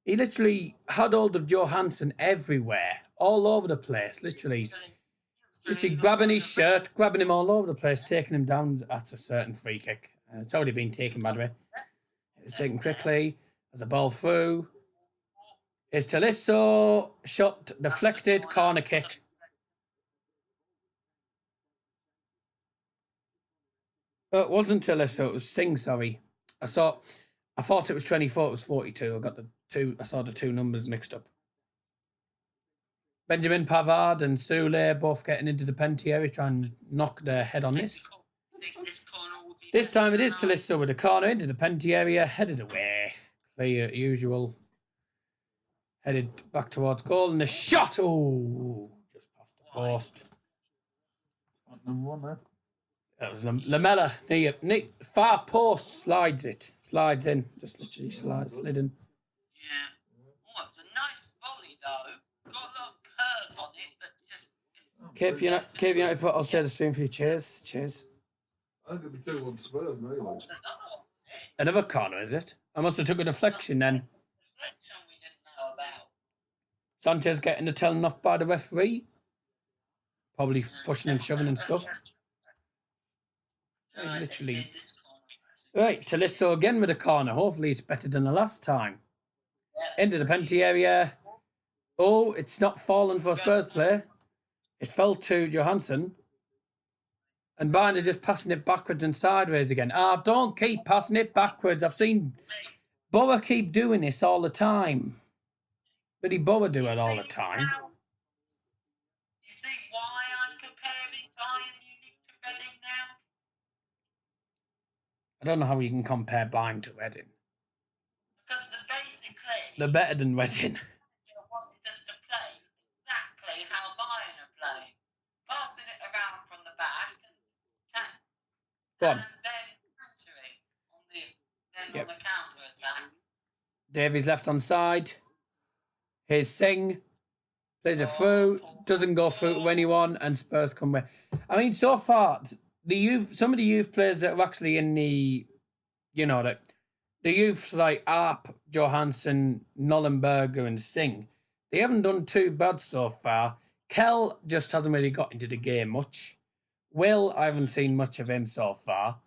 He literally had hold of Johansson everywhere all over the place. Literally grabbing his shirt, grabbing him all over the place, taking him down. That's a certain free kick. It's already been taken, by the way. It's taken quickly. There's a ball through. It's Tolisso. Shot deflected. Corner kick. It wasn't Tolisso. It was Singh. Sorry. I thought it was 24. It was 42. I got the two. I saw the two numbers mixed up. Benjamin Pavard and Soule both getting into the penalty area, trying to knock their head on this. This time it is Tolisso with a corner into the penalty area, headed away. Clear usual. Headed back towards goal, and the shot! Oh, just past the post. Number one there. That was Lamella. Nick, far post slides in. Just literally slid in. Yeah. Oh, it's a nice volley though. Got a lot of curve on it, but just. Cape United put. I'll share the stream for you. Cheers. I think it'll be 2-1 Spurs, maybe. Another corner, is it? I must have took a deflection then. Deflection we didn't know about. Sanchez getting the telling off by the referee. Probably pushing and shoving and stuff. He's literally... Right, Tolisso again with a corner. Hopefully it's better than the last time. Into the penalty area. Oh, it's not fallen for a Spurs player. It fell to Johansson. And Bayern are just passing it backwards and sideways again. Don't keep passing it backwards. I've seen Boa keep doing this all the time. But Boa do it all the time. You see why I'm comparing Bayern Munich to Reading now? I don't know how you can compare Bayern to Reading. Because basically... They're better than Reading. wanted us to play exactly how Bayern are playing. Passing it around from the back and then countering on the counter-attack. Davies left on side. Here's Singh. Plays it through. Doesn't go through to anyone. And Spurs come away. I mean, so far, some of the youth players that are actually in the, the youths like Arp, Johansson, Nollenberger and Singh, they haven't done too bad so far. Kell just hasn't really got into the game much. Will, I haven't seen much of him so far.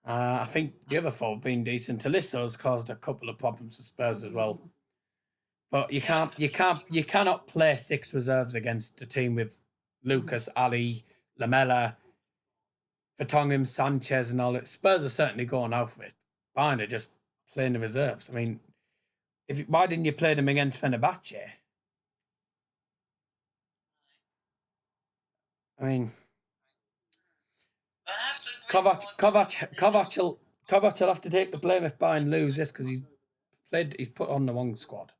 I think the other four have been decent. Talisso's caused a couple of problems for Spurs as well. But you cannot play six reserves against a team with Lucas, Ali, Lamella, Vertonghen, Sanchez, and all that. Spurs are certainly going out for it. Bayern are just playing the reserves. I mean, why didn't you play them against Fenerbahce? I mean, Kovac will have to take the blame if Bayern lose this because he's put on the wrong squad.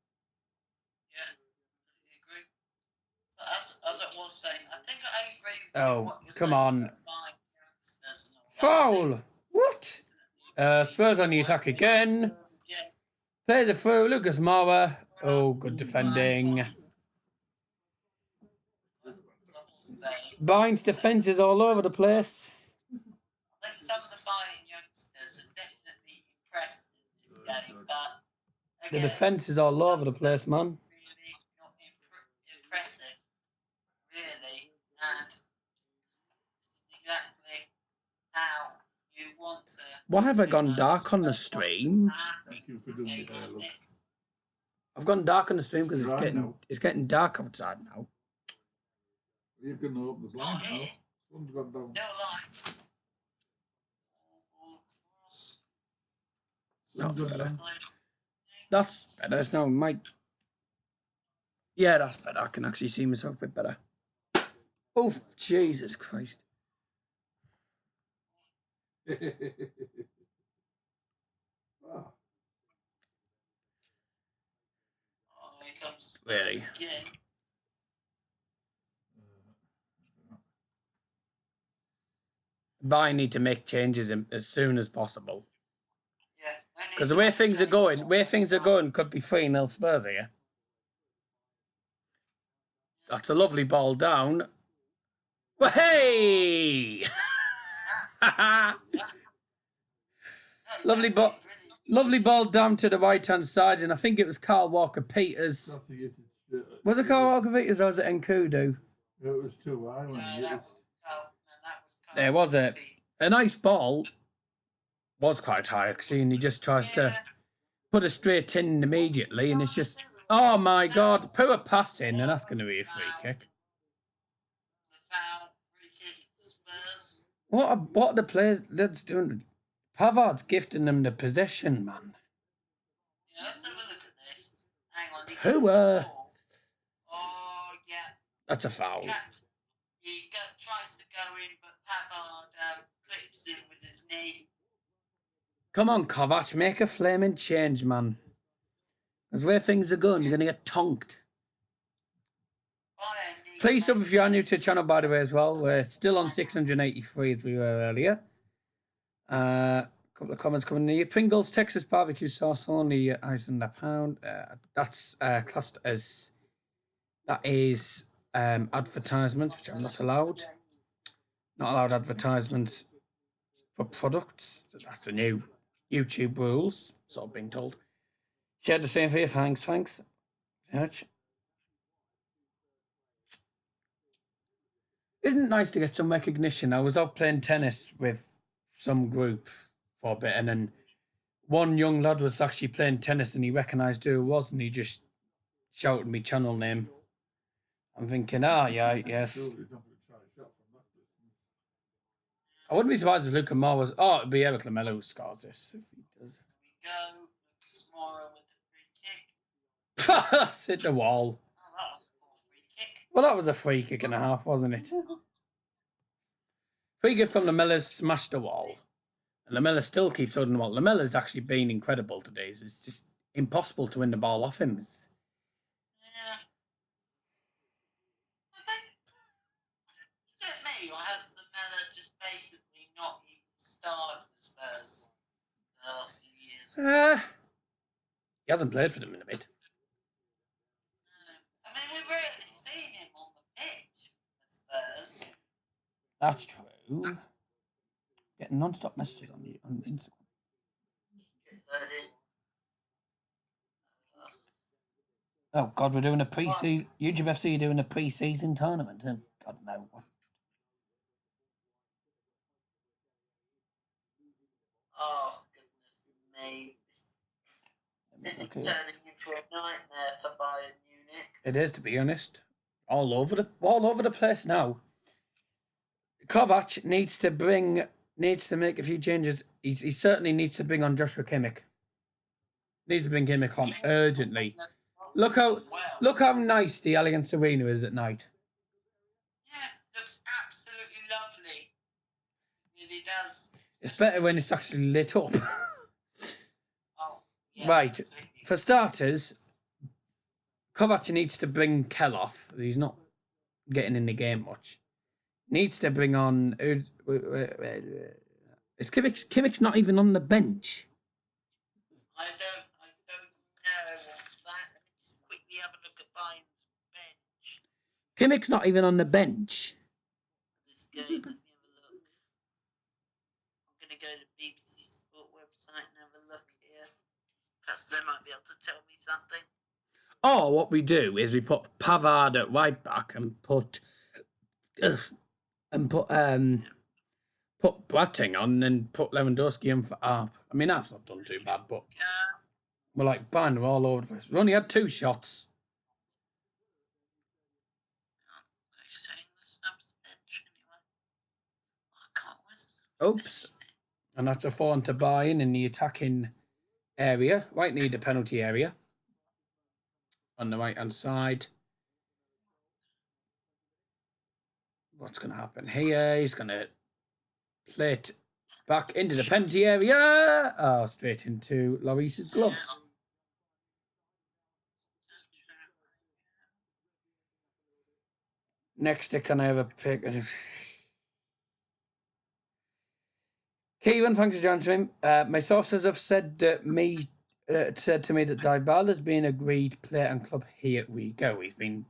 Yeah, I agree. But as I was saying, I think I agree with what you're come saying on. Foul! What? Spurs on the attack again. Play the through, Lucas Moura. Oh, good defending. Bayern's defence is all over the place. I think some of the Bayern youngsters are definitely impressed in this game, but again, The defence is all over the place, man. it's really not impressive, really, and this is exactly how you want to. Why have I gone dark on the stream? Thank you for doing it, look. I've gone dark on the stream because Right now. it's getting dark outside now. You can open the blinds now. One's gone down. Still alive. That's better. That's better. It's now my... Yeah, that's better. I can actually see myself a bit better. Oh, Jesus Christ. Ah, Here comes Really? again. Bayern need to make changes as soon as possible. Yeah, Because the way things are going could be 3-0 Spurs here. That's a lovely ball down. Well, hey! Lovely ball down to the right-hand side, and I think it was Carl Walker-Peters. that's the Was it Carl Alcavitas or was it Nkudu? It was too high when No, he hit that it. was Carl. No, that was Carl. There was it. A nice ball. Was quite high actually, and he just tries to put a straight in immediately, and it's just, oh my god, put a pass in, and that's going to be a free kick. What are the players that's doing? Pavard's gifting them the possession, man. Yeah, let's have a look at this. Hang on. Who, Oh, yeah. That's a foul. He tries to go in, but Pavard clips him with his knee. Come on, Kovac, make a flaming change, man. Because where things are going, you're going to get tonked. Please sub if you are new to the channel, by the way, as well. We're still on 683 as we were earlier. Couple of comments coming in here. Pringles, Texas barbecue sauce, only ice and a pound. That's classed as, that is advertisements, which I'm not allowed. Not allowed advertisements for products. That's the new YouTube rules, sort of being told. Share the same for you. Thanks. Much. Isn't it nice to get some recognition? I was out playing tennis with some group for a bit, and then one young lad was actually playing tennis, and he recognised who it was, and he just shouted me channel name. I'm thinking, yeah, yes. I wouldn't be surprised if Luca Moore was. Oh, it'd be Eric Lamela who scores this if he does. Here we go. Lucas Moura with the free kick. That's hit the wall. Oh, that was a poor free kick. Well, that was a free kick and a half, wasn't it? Free kick from Lamella's smashed the wall. And Lamela still keeps holding the ball. Lamella's actually been incredible today. It's just impossible to win the ball off him. Yeah. I think, is it me, or has Lamela just basically not even started for Spurs the last few years? He hasn't played for them in a bit. I mean, we've rarely seen him on the pitch for Spurs. That's true. Getting non-stop messages on Instagram. Oh God, we're doing a pre-season. YouTube FC doing a pre-season tournament. God no. Oh goodness me! This is turning into a nightmare for Bayern Munich. It is, to be honest. All over the place now. Kovac needs to make a few changes. He certainly needs to bring on Joshua Kimmich. Needs to bring Kimmich on urgently. Look how nice the Allianz Arena is at night. Yeah, looks absolutely lovely. It really does. It's better when it's actually lit up. Oh, yeah, Right. completely. For starters, Kovac needs to bring Kell off. He's not getting in the game much. Needs to bring on. Is Kimmich's not even on the bench? I don't know what's that. Let me just quickly have a look at Bayern's bench. Kimmich's not even on the bench. This game, let me have a look. I'm going to go to BBC Sport website and have a look here. Perhaps they might be able to tell me something. Or what we do is we put Pavard at right back and put Boateng on and put Lewandowski in for Arp. I mean, Arp's not done too bad, but we're like bang, we're all over the place. We only had 2 shots. They're saying the Snubs bench anyway. I can't. Where's the Oops. And that's a 4 to Bayern in the attacking area, right near the penalty area. On the right hand side. What's going to happen here? He's going to play it back into the penalty area. Oh, straight into Lloris's gloves. Next, can I have a pick? Kieran, thanks for joining me. My sources have said to me that Dybala's been agreed player and club. Here we go. He's been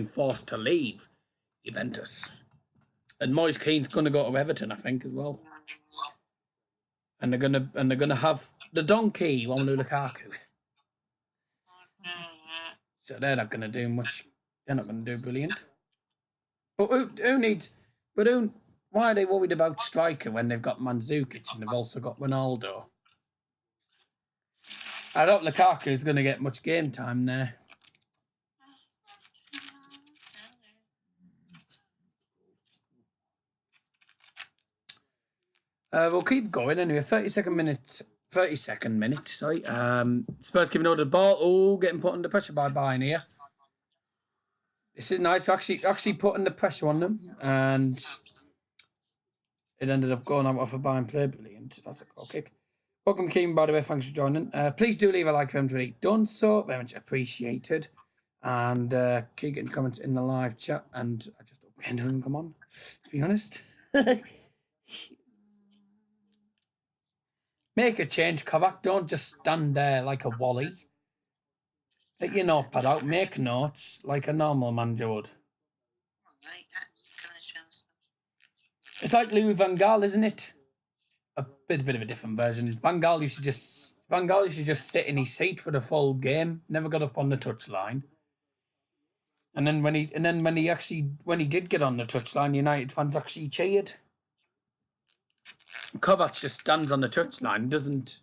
forced to leave Juventus, and Moise Keane's going to go to Everton, I think, as well. And they're gonna have the donkey, Romelu Lukaku. So they're not going to do much. They're not going to do brilliant. But who needs... But who... Why are they worried about striker when they've got Mandzukic and they've also got Ronaldo? I don't think Lukaku is going to get much game time there. We'll keep going anyway. 32nd minute, sorry. Spurs giving over the ball. Oh, getting put under pressure by Bayern here. This is nice. Actually putting the pressure on them, and it ended up going out off a Bayern play. Brilliant. That's a goal kick. Welcome, Keegan, by the way. Thanks for joining. Please do leave a like if you haven't already done so. Very much appreciated. And Keegan comments in the live chat, and I just hope Ken doesn't come on, to be honest. Make a change, Kovac. Don't just stand there like a wally. Let your notepad out. Make notes like a normal manager would. It's like Louis van Gaal, isn't it? A bit of a different version. Van Gaal used to just sit in his seat for the full game. Never got up on the touchline. And then when he did get on the touchline, United fans actually cheered. Kovac just stands on the touchline, doesn't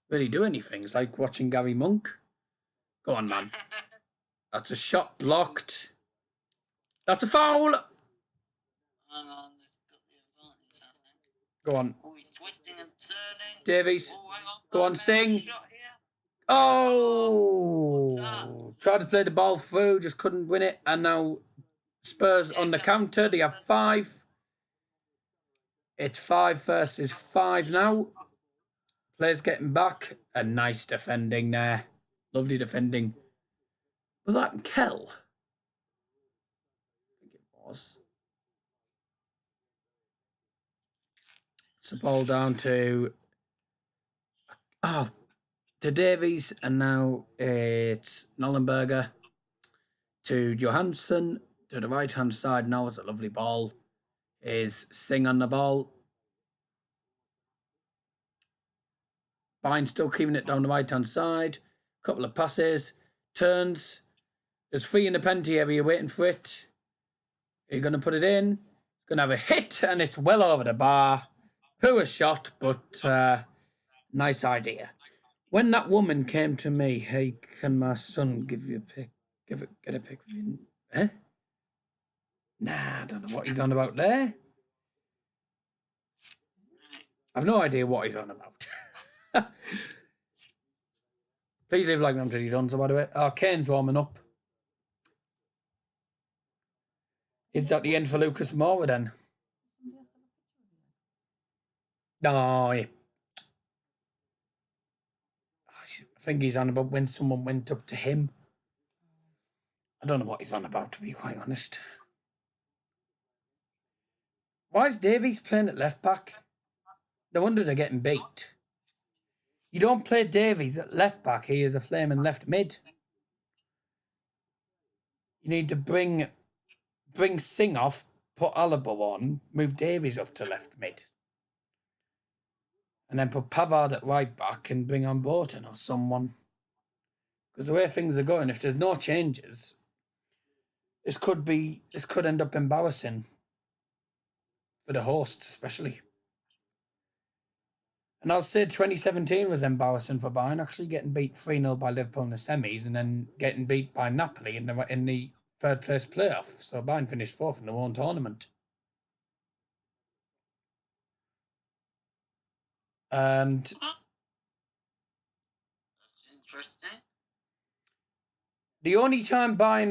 really do anything. It's like watching Gary Monk. Go on, man. That's a shot blocked. That's a foul. Hang on, it's got the advantage, I think. Go on. Oh, he's twisting and turning. Davies. Oh, hang on. Go on, sing. Oh! Tried to play the ball through, just couldn't win it. And now Spurs on the counter. They have 5. It's 5 versus 5 now. Players getting back. A nice defending there. Lovely defending. Was that Kell? I think it was. It's the ball down to Davies, and now it's Nollenberger to Johansson to the right hand side. Now it's a lovely ball. Is Singh on the ball. Bayern still keeping it down the right hand side. Couple of passes. Turns. There's 3 in the penalty area waiting for it. Are you going to put it in? Going to have a hit, and it's well over the bar. Poor shot, but nice idea. When that woman came to me, hey, can my son give you a pic? Get a pic with you? Eh? Nah, I don't know what he's on about there. I've no idea what he's on about. Please leave a like until you're done, so by the way. Oh, Kane's warming up. Is that the end for Lucas Moura then? No, yeah. I think he's on about when someone went up to him. I don't know what he's on about, to be quite honest. Why is Davies playing at left back? No wonder they're getting beat. You don't play Davies at left back. He is a flaming left mid. You need to bring Singh off, put Alaba on, move Davies up to left mid. And then put Pavard at right back and bring on Bolton or someone. Because the way things are going, if there's no changes, this could end up embarrassing. For the hosts, especially. And I'll say 2017 was embarrassing for Bayern, actually getting beat 3-0 by Liverpool in the semis and then getting beat by Napoli in the third place playoff. So Bayern finished 4th in their own tournament. And that's interesting. The only time Bayern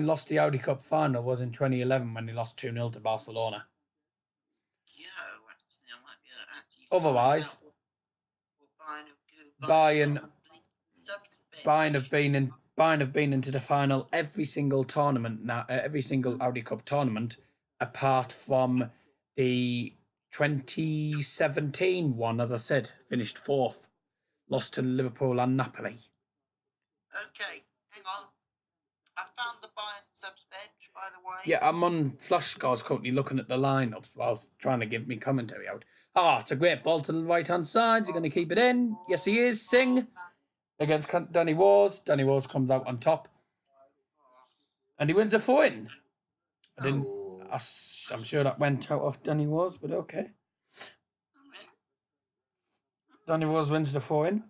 lost the Audi Cup final was in 2011 when they lost 2-0 to Barcelona. Yeah, actually, I might be actually. Otherwise, Bayern have been into the final every single tournament now, every single Audi Cup tournament, apart from the 2017 one. As I said, finished 4th, lost to Liverpool and Napoli. Okay, hang on. I found the Bayern subs bench, by the way. Yeah, I'm on Flash Scores currently looking at the lineup whilst trying to give me commentary out. It's a great ball to the right-hand side. He's going to keep it in. Yes, he is. Singh. against Danny Wars. Danny Wars comes out on top. And he wins a 4-in. I'm sure that went out of Danny Wars, but okay. Danny Wars wins the 4-in.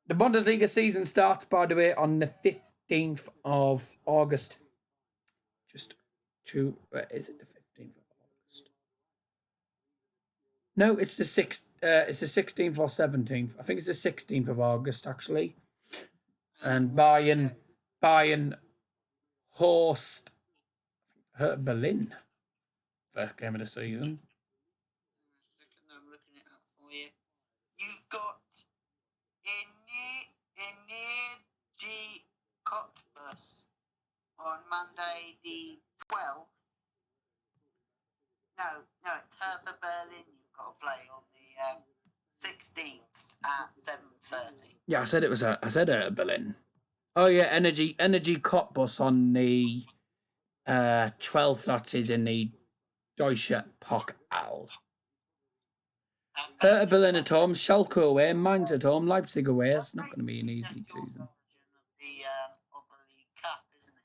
The Bundesliga season starts, by the way, on the 15th of August. Is it the 15th of August? No, it's the 6th. It's the 16th or 17th. I think it's the 16th of August, actually. And Bayern host Berlin. First game of the season. I'm looking it up for you. You've got Energy Cottbus on Monday the 12th. No, it's Hertha Berlin you've got to play on the 16th at 7:30. Yeah, I said Berlin. Oh yeah, Energy Cottbus on the 12th. That is in the Deutsche Pokal. Hertha Berlin at home, Schalke away, Mainz at home, Leipzig away. It's not going to be an easy season. Of the League Cup, isn't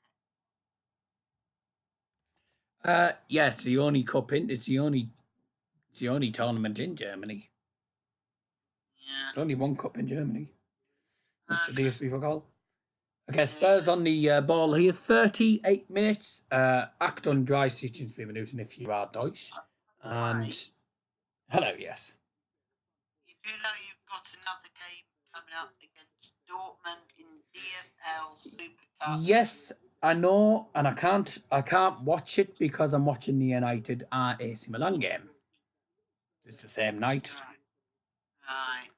it? Yeah, it's the only cup in. It's the only tournament in Germany. Yeah. There's only one cup in Germany. That's the DFB Pokal. Okay, Spurs on the ball here. 38 minutes. Achtung, 30 Minuten if you are Deutsch. And hello, yes. You do know you've got another game coming up against Dortmund in DFL Super Cup. Yes, I know, and I can't watch it because I'm watching the United AC Milan game. It's the same night. Right. I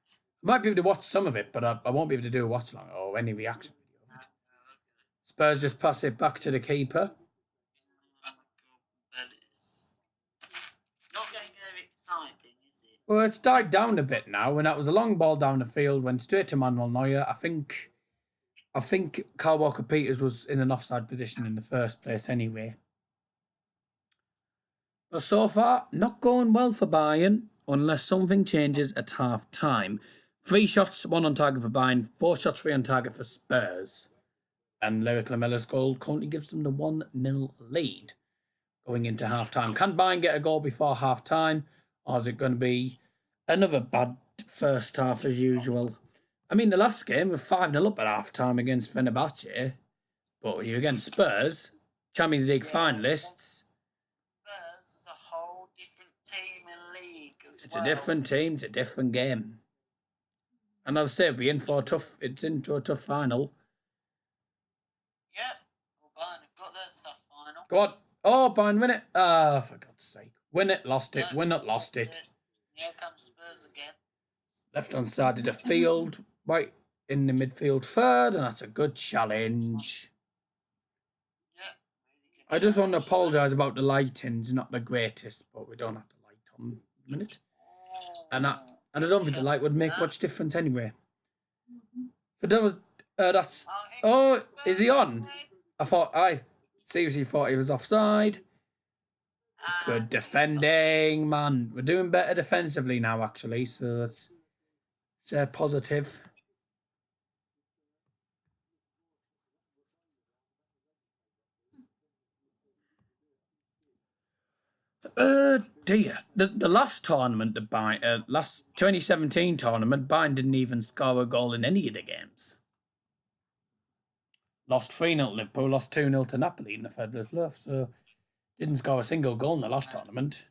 might be able to watch some of it, but I won't be able to do a watch along or any reaction video of it. Spurs just pass it back to the keeper. But it's not getting very exciting, is it? Well, it's died down a bit now, and that was a long ball down the field, went straight to Manuel Neuer. I think Kyle Walker-Peters was in an offside position in the first place anyway. But so far, not going well for Bayern, unless something changes at half-time. 3 shots, 1 on target for Bayern, 4 shots, 3 on target for Spurs. And Lyric Lamella's goal currently gives them the 1-0 lead going into half-time. Can Bayern get a goal before half-time, or is it going to be another bad first half as usual? I mean, the last game was 5-0 up at half-time against Fenerbahce, but you're against Spurs, Champions League finalists. Spurs is a whole different team in league as It's a different team, it's a different game. And as I say, it's into a tough final. Yep. Well, Bayern have got their tough final. Go on. Oh, Bayern, win it. For God's sake. Win it, lost it. Win it, lost it. Here comes Spurs again. Left-hand side of the field. Right in the midfield third, and that's a good challenge. Yep. Really I just want to apologise about the lightings, not the greatest, but we don't have the light on a minute. And I don't think the light would make much difference anyway. But that was that's. Oh, is he on? I seriously thought he was offside. Good defending, man. We're doing better defensively now, actually, so it's positive. Dear. The last tournament, last 2017 tournament, Bayern didn't even score a goal in any of the games. Lost 3-0 to Liverpool, lost 2-0 to Napoli in the third place, so didn't score a single goal in the last tournament.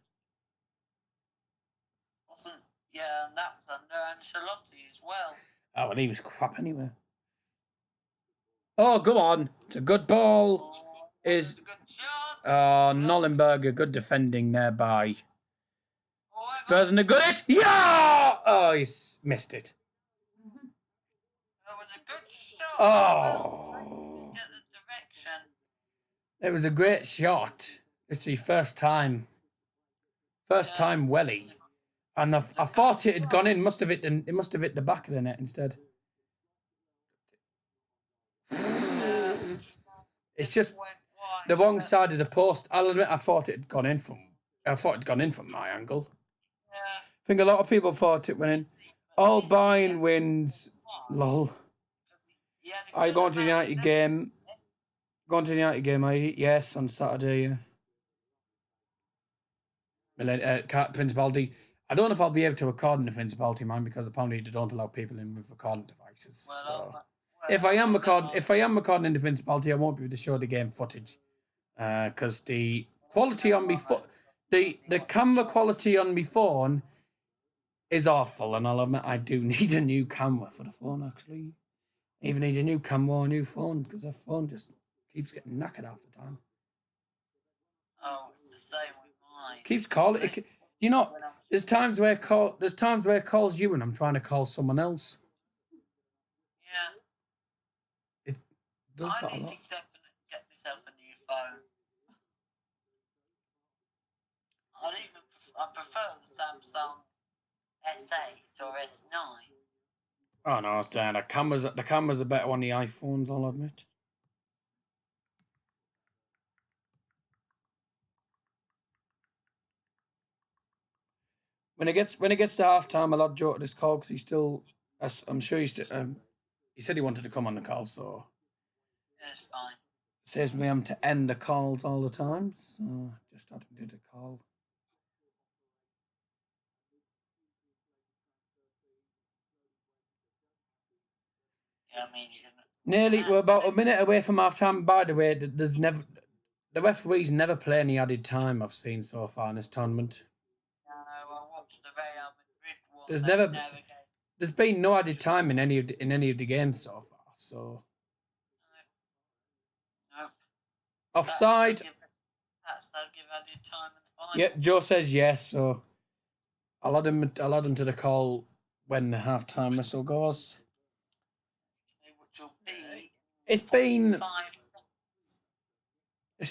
Yeah, and that was under Ancelotti as well. Oh, well, he was crap anyway. Oh, go on. It's a good ball. It's a good shot. Nollenberger, good defending there by Spurs, and a good hit. Yeah! Oh, he's missed it. That was a good shot. Oh. Get the direction. It was a great shot. It's the first time welly. And I thought it had gone in. It must have hit the back of the net instead. It's just the wrong side of the post. I'll admit I thought it had gone in from my angle. Yeah. I think a lot of people thought it went in. All Bayern wins. Lol. He had a Are you good going to the amount United of game? Going to the United game, are you? Yes, on Saturday, yeah. Principality. I don't know if I'll be able to record in the Principality, man, because apparently they don't allow people in with recording devices. So if I am recording in the Principality, I won't be able to show the game footage. Because the quality on the camera quality on my phone is awful, and I'll admit I do need a new camera for the phone. Actually, I even need a new camera or a new phone because the phone just keeps getting knackered half the time. Oh, it's the same with mine. Keeps calling. You know, there's times where it calls you and I'm trying to call someone else. Yeah. It does that a I need lot. to definitely get myself a new phone. I prefer the Samsung S8 or S9. Oh no, the cameras are better on the iPhones, I'll admit. When it gets to half time, I'll add Joe to this call because I'm sure he said he wanted to come on the call, so It's fine. saves me having to end the calls all the time. So just had to do the call. Yeah, I mean, We're about a minute away from half time. By the way, the referees never play any added time I've seen so far in this tournament. No, I watched the Real Madrid one. There's been no added time in any of the games so far. So no. Offside. That's no give added time in the final. Yeah, Joe says yes. So I'll add him to the call when the half time whistle goes. It's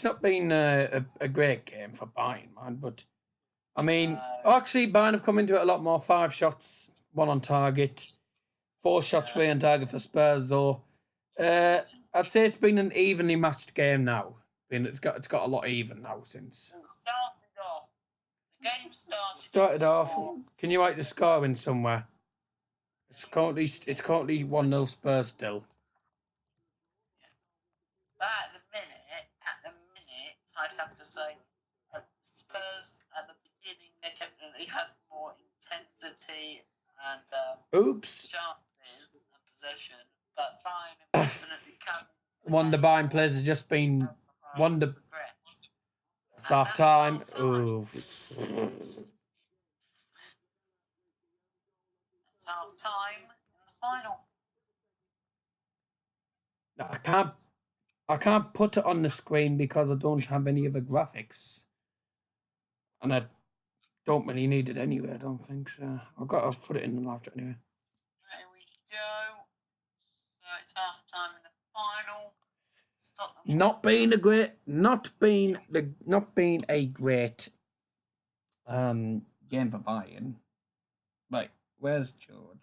not been a great game for Bayern, man. But I mean, actually, Bayern have come into it a lot more. 5 shots, 1 on target, 4 shots, 3 on target for Spurs. Though I'd say it's been an evenly matched game now. It's got a lot even now since. The game started off. Can you write the score in somewhere? It's currently 1-0 Spurs still. But at the minute, I'd have to say Spurs at the beginning they definitely had more intensity and sharpness and possession. But Bayern have definitely come. One of the Bayern players has just been It's half time. Ooh. It's half time in the final. I can't put it on the screen because I don't have any of the graphics, and I don't really need it anyway. I don't think so. I've got to put it in the live anyway. There we go. So it's half time in the final. Not being a great game for Bayern. Right, where's Joe? I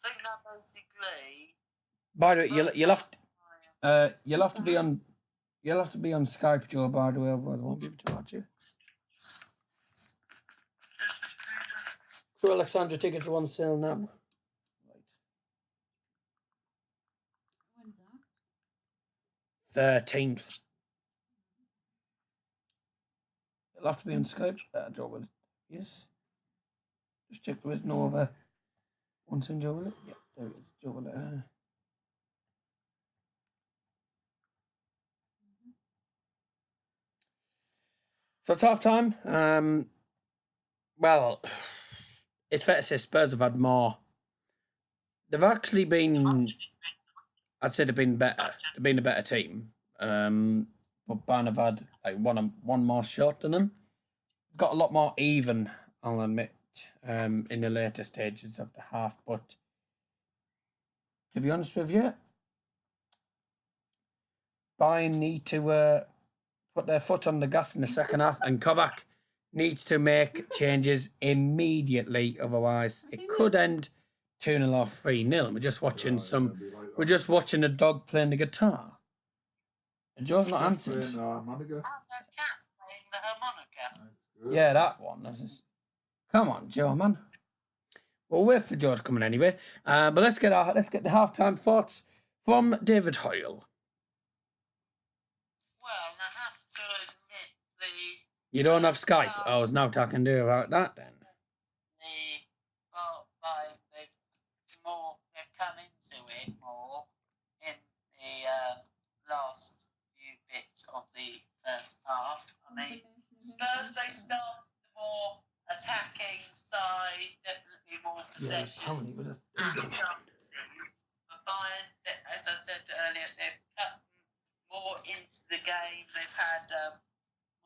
think that basically. By the way, you'll have to be on Skype, Joe. By the way, otherwise I won't be able to watch you. Crew Alexandra tickets are on sale now. When's that? 13th. You'll have to be on Skype. Joe will. Yes. Just check there is no other ones in Joe will it? Yeah, there it is. Joe will it. So it's half time. Well, it's fair to say Spurs have had more. They've actually been. I'd say they've been better. They've been a better team. But Bayern have had like one more shot than them. Got a lot more even, I'll admit, in the later stages of the half. But to be honest with you, Bayern need to put their foot on the gas in the second half, and Kovac needs to make changes immediately. Otherwise, it could end 2-0 or 3-0. We're just watching a dog playing the guitar. And Joe's not answered. The cat playing the harmonica. Yeah, that one. Come on, Joe, man. We'll wait for Joe to come in anyway. But let's get the halftime thoughts from David Hoyle. Well, I have to admit You don't have Skype. I was now talking to you about that then. They've come into it more in the last few bits of the first half. I mean, Spurs, they started the more attacking side, definitely more possession. How many was it? But Bayern, as I said earlier, they've cut more into the game. They've had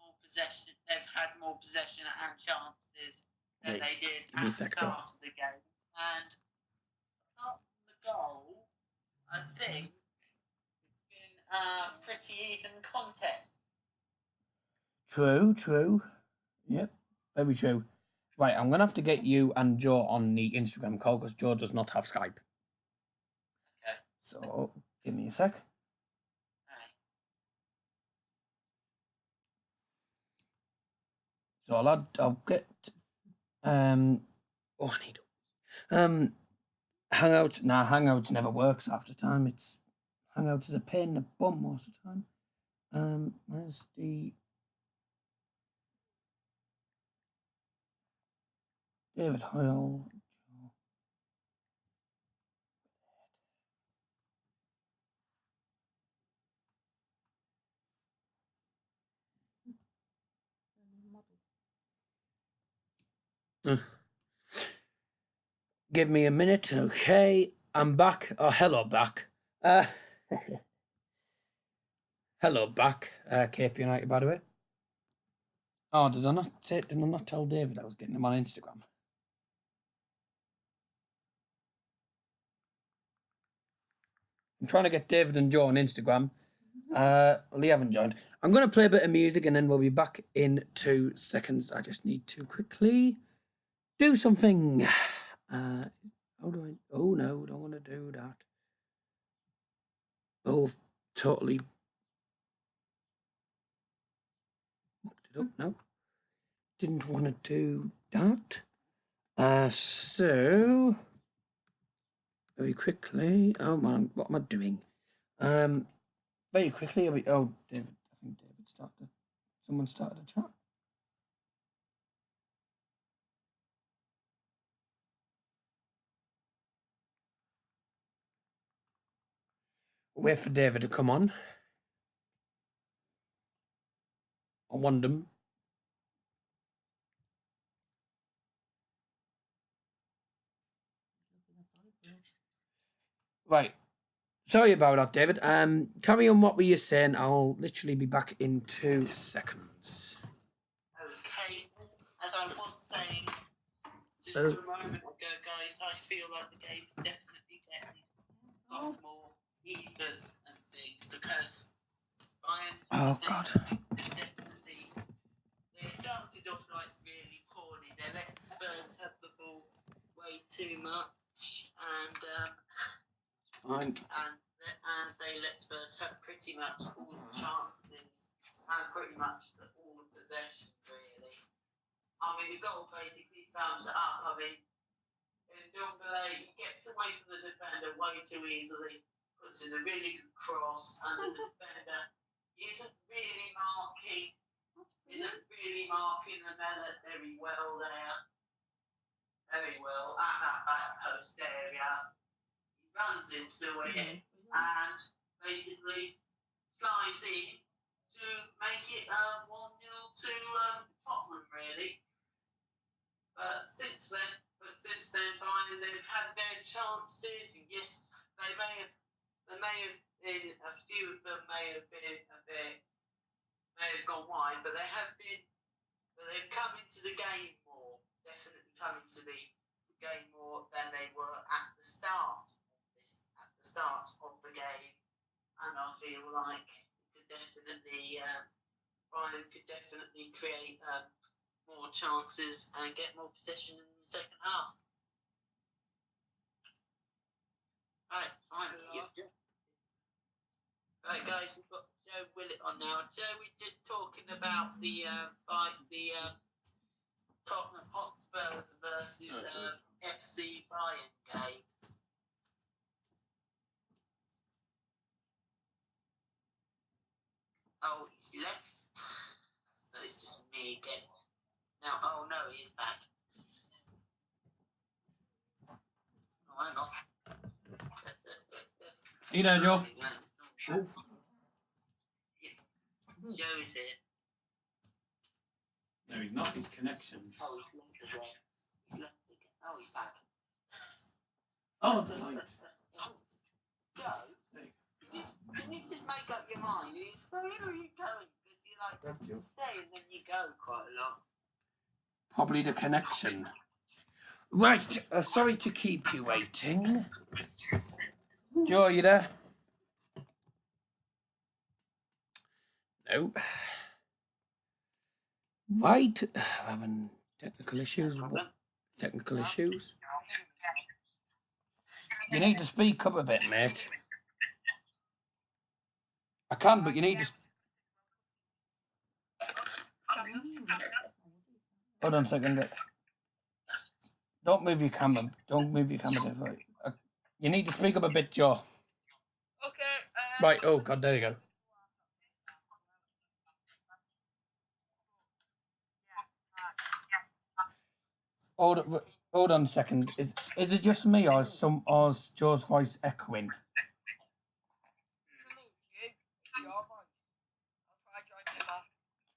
more possession. They've had more possession and chances than they did at the start of the game. And apart from the goal, I think it's been a pretty even contest. True. Yep, very true. Right, I'm going to have to get you and Joe on the Instagram call because Joe does not have Skype. Okay. So, give me a sec. So I'll get I need Hangouts. Nah, Hangouts never works after time. Hangouts is a pain in the bum most of the time. Where's the David Hoyle? Give me a minute, okay. I'm back. Oh, hello, back. Hello, back. KP United, by the way. Oh, did I not tell David I was getting him on Instagram? I'm trying to get David and Joe on Instagram. Well, they haven't joined. I'm going to play a bit of music and then we'll be back in 2 seconds. I just need to quickly do something. How do I... Oh, no, don't want to do that. Oh, I've totally mucked it up. No. Didn't want to do that. So... Very quickly... Oh, man, what am I doing? Very quickly... David. I think David started... Someone started a chat. Wait for David to come on. I want him. Right. Sorry about that, David. Carry on what were you saying? I'll literally be back in 2 seconds. Okay, as I was saying just a moment ago, guys, I feel like the game's definitely getting a lot more even and things because Bayern, they started off like really poorly. They let Spurs have the ball way too much, and they let Spurs have pretty much all the chances and pretty much all the possession, really. I mean, the goal basically sums it up. I mean, Ndombele gets away from the defender way too easily, puts in a really good cross, and the defender isn't really marking the Mella very well there. Very well at that back post area. He runs into it and basically slides in to make it 1-0 to Tottenham, really. But since then, Bayern, they've had their chances. Yes, there may have been a few of them may have gone wide, but they've come into the game more. Definitely come into the game more than they were at the start of the game, and I feel like Bayern could definitely create more chances and get more possession in the second half. Right, guys, we've got Joe Willett on now. Joe, we're just talking about the Tottenham Hotspurs versus FC Bayern game. Oh, he's left. So it's just me again. Now, oh no, he's back. Oh, hang on. You know, Joe. Oh, Joe is here. No, he's not. His connections. Oh, he's left again. He's left again. Oh, he's back. Oh, the light. Joe, can you just make up your mind? Are you staying or are you going? Because you thank you. stay and then you go quite a lot. Probably the connection. Right. Sorry to keep you waiting. Joe, are you there? No. Right. Having technical issues. Technical issues. You need to speak up a bit, mate. I can, but you need to. Hold on a second. Don't move your camera. Don't move your camera. You need to speak up a bit, Joe. Okay. Right. Oh God. There you go. Hold on a second. Is it just me or is Joe's voice echoing?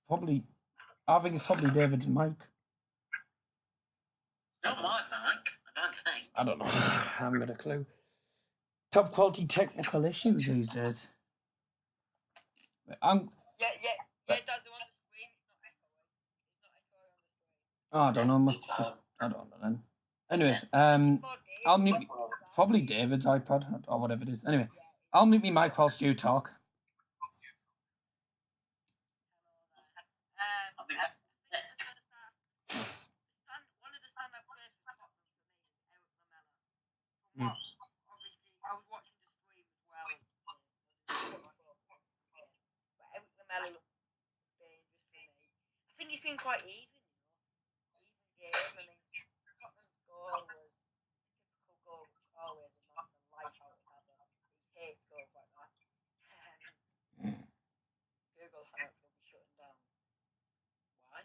Probably. I think it's probably David's mic. Not my mic, I don't think. I don't know. I haven't got a clue. Top quality technical issues these days. Yeah, it does. On the screen, it's not echoing. It's not echoing on the screen. Oh, I don't know. Must just. I don't know then. Anyways, I'll mute probably David's iPod or whatever it is. Anyway, I'll mute my mic whilst you talk. I'll be back. One of the stand-up players for Tottenham for me is Eric Lamela. Obviously, I was watching the stream as well. But Eric Lamela looks dangerous for me. I think he's been quite even, Even game. I mean, Tottenham's goal was a typical goal, which always is not the life out of that. He hates goals like that. Google Hangouts will be shutting down. Why?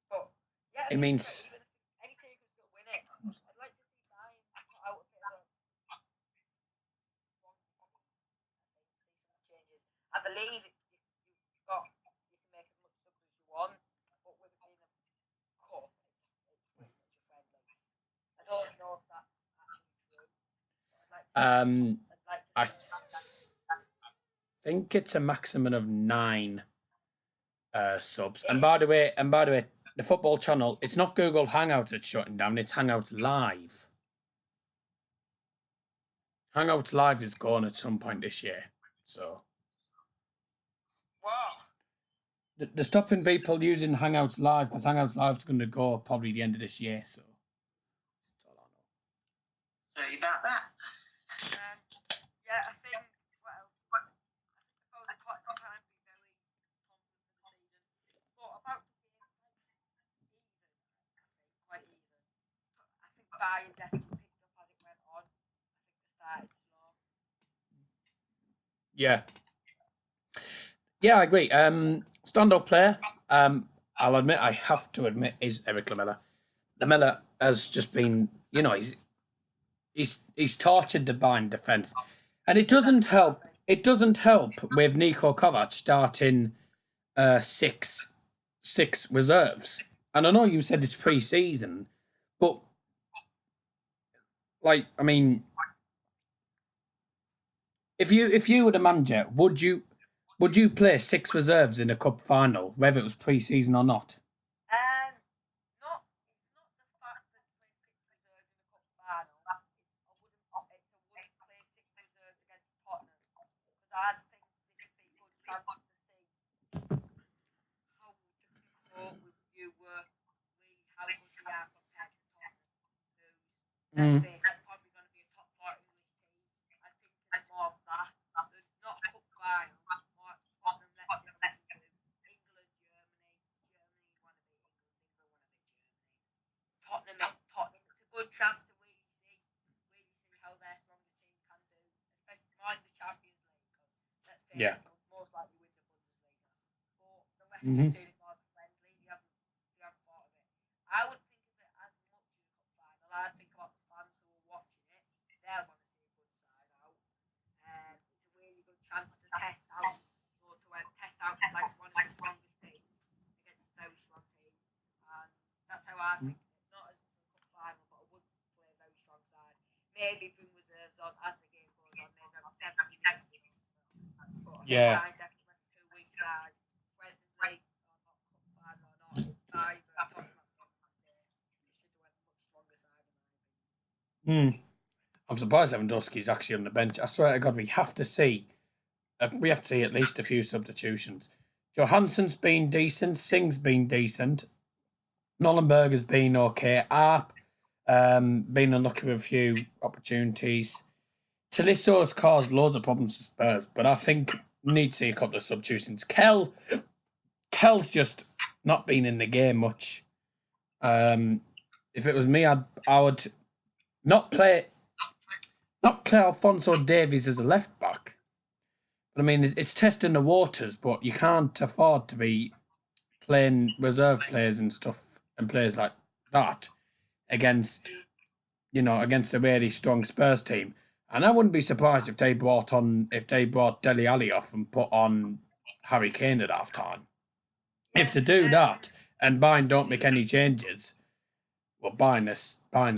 But yeah, It means. any team can still win it. I'd like to see Bayern put out a bit of a strong see some changes. I believe you can make as much subs as you want, but with it being a cup, it's pretty much a friendly. I don't know if that's actually true. I think it's a maximum of 9 subs. And by the way, the football channel, it's not Google Hangouts that's shutting down, it's Hangouts Live. Hangouts Live is gone at some point this year. So Wow. they're stopping people using Hangouts Live because Hangouts Live is going to go probably the end of this year. So that's all I know. Sorry about that. Yeah, I think, well, I suppose the Tottenham can be very confident for the season. But about the game, quite even. I think Bayern definitely picked up as it went on. I think they started slow. Yeah. Yeah, I agree. Stand-up player, I have to admit, is Eric Lamela. Lamela has just been, he's tortured the Bayern defence. And it doesn't help. It doesn't help with Niko Kovac starting 6 reserves. And I know you said it's pre-season, but if you were the manager, would you play 6 reserves in a cup final, whether it was pre-season or not? It's not the fact that they play 6 reserves in the cup final. I wouldn't play 6 reserves against Tottenham because I think this would be a good chance to see how they can cope with you really how good they are compared to Tottenham, who's probably going to be a top 4 English team. I think it's more of that. There's not a cup final. More Tottenham, let's see what they do. England, Germany want to beat England. England want to beat Germany. Tottenham, it's a good good chance to really see how their strongest team can do, especially mind the Champions League. Because let's face it, they'll most likely win the Bundesliga. But the rest of the more friendly. They haven't thought of it. I would think of it as much as a cup final. I think about the fans who are watching it. They'll want to see a good side out. It's a really good chance to test out like one of the strongest teams against a very strong team, and that's how I think of it. Not as a cup final, but I would play a very strong side. Maybe bring reserves on as the game goes on. Maybe have 7 minutes. But Yeah. I definitely went 2 weeks side. Whether it's late or not, cup final or not, it's either Tottenham or Monday. They should have went much stronger side in my opinion. I'm surprised Lewandowski's actually on the bench. I swear to God, we have to see at least a few substitutions. Johansson's been decent. Singh's been decent. Nollenberger's been okay. Arp, been unlucky with a few opportunities. Talisso's caused loads of problems for Spurs, but I think we need to see a couple of substitutions. Kell's just not been in the game much. If it was me, I would not play Alphonso Davies as a left back. But I mean, it's testing the waters, but you can't afford to be playing reserve players and stuff and players like that against a really strong Spurs team. And I wouldn't be surprised if they brought Dele Alli off and put on Harry Kane at half time. If to do that and Bayern don't make any changes, well, Bayern are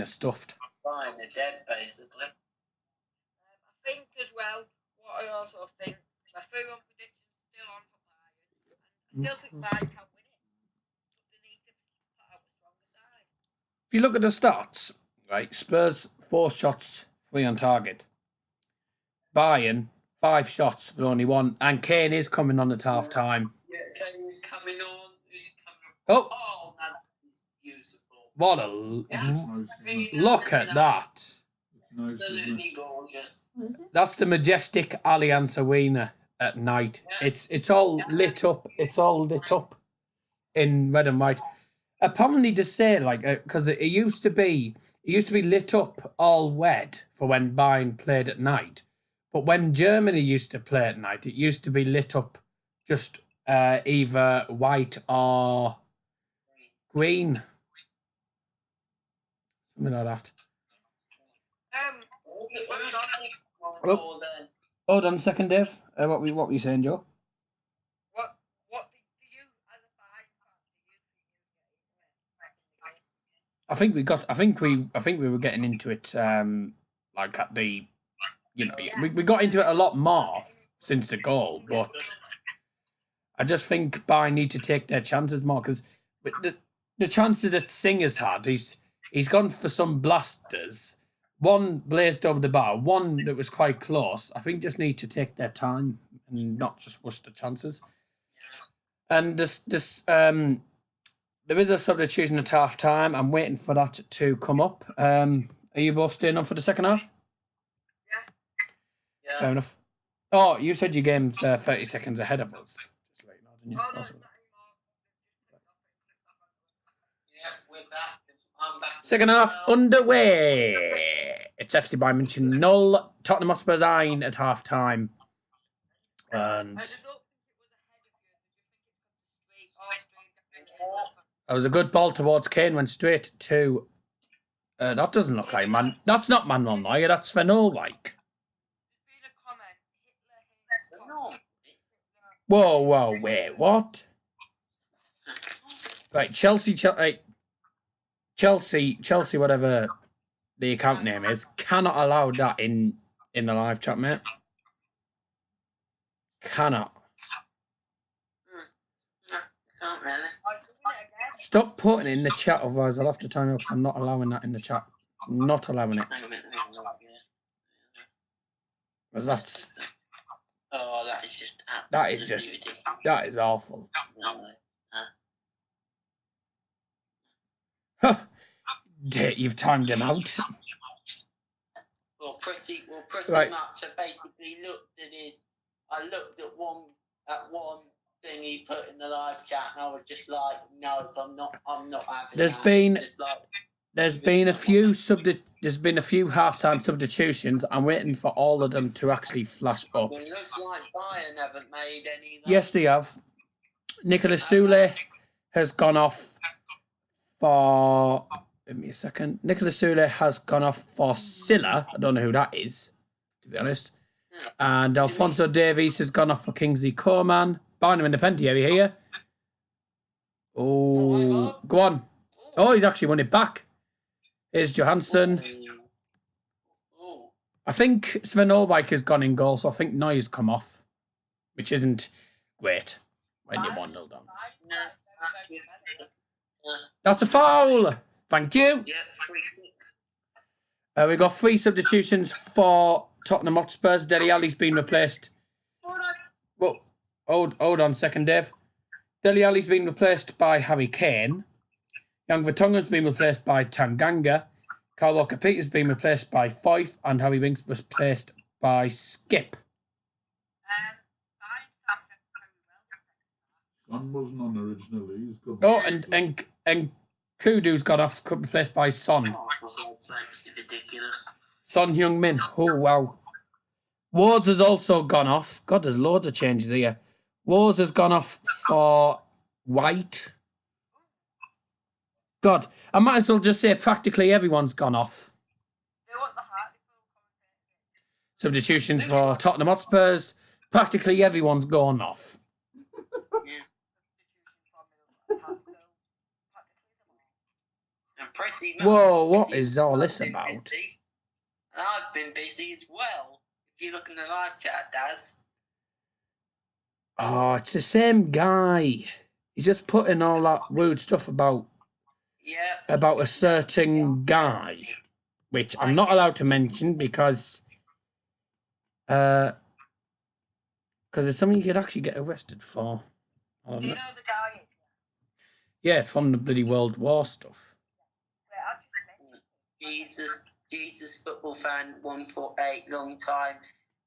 stuffed. Bayern are dead, basically. I think as well, what I also think, my 3-1 prediction's still on for Bayern. And I still think Bayern can win it. But they need to put out a stronger side. If you look at the stats, right, Spurs 4 shots, 3 on target. Bayern 5 shots, but only 1. And Kane is coming on at half time. Yeah, Kane is coming on. Who's coming on? Oh, Oh, that's beautiful. what look at that. It's nice, isn't it? Absolutely gorgeous. That's the majestic Allianz Arena at night. Yeah. It's all lit up. It's all lit up in red and white. Apparently, to say because it used to be lit up all red for when Bayern played at night, but when Germany used to play at night, it used to be lit up just either white or green, something like that. Oh. Hold on a second, Dave. What were you saying, Joe? What do you, as a Bayern fan, I think we were getting into it like at the we got into it a lot more since the goal, but I just think Bayern need to take their chances more because the chances that Singh has had, he's gone for some blasters. One blazed over the bar, one that was quite close. I think just need to take their time and not just rush the chances. And there is a substitution at half time. I'm waiting for that to come up. Are you both staying on for the second half? Yeah. Fair enough. Oh, you said your game's 30 seconds ahead of us. Just like that, didn't you? Oh, no, it's not anymore. Yeah, we're back. I'm back. Second half underway. It's FC Bayern München 0, Tottenham Hotspur 9 at half time. And I don't think it was ahead of you. it was a good ball towards Kane, went straight to. That doesn't look like man. That's not Manuel Neuer, that's Van Olwijk. Whoa, wait, what? Right, Chelsea, whatever the account name is, cannot allow that in the live chat, mate. Cannot. Can't really. Stop putting it in the chat, otherwise I'll have to time out because I'm not allowing that in the chat. Not allowing it. Hang on a minute. Because that's. Oh, that is just. That is just. That is awful. Huh. You've timed him out. Well, pretty Right. much. I basically I looked at one thing he put in the live chat, and I was just like, no, I'm not having There's that. been- It's just like, There's been a few halftime substitutions. I'm waiting for all of them to actually flash up. It looks like Bayern haven't made any. Yes, they have. Nicolas Soule has gone off for. Give me a second. Nicolas Soule has gone off for Silla. I don't know who that is, to be honest. And Alphonso Davies has gone off for Kingsley Coman. Barnum in the penalty area here. Oh, go on. Oh, he's actually won it back. Here's Johansson. I think Sven Ulreich has gone in goal, so I think Neuer's come off, which isn't great when you're 1-0 down. That's a foul. Thank you. We got 3 substitutions for Tottenham Hotspurs. Dele Alli's been replaced. Well, hold on a second, Dave. Dele Alli's been replaced by Harry Kane. Young Vertonghen's been replaced by Tanganga. Kyle Walker-Peters been replaced by Fife, and Harry Winks was replaced by Skip. Son wasn't on originally. He's got and Kudu's got off, replaced by Son. Ridiculous. Son Heung-min. Oh, wow. Wars has also gone off. God, there's loads of changes here. Wars has gone off for White. God, I might as well just say practically everyone's gone off. Substitutions for Tottenham Hotspurs. Practically everyone's gone off. Whoa, what is all this about? And I've been busy as well. If you look in the live chat, Daz. Oh, it's the same guy. He's just putting all that weird stuff about a certain guy, which I'm not allowed to mention because it's something you could actually get arrested for. Do you know the guy? Yeah, it's from the bloody World War stuff. Jesus, football fan, 148, long time.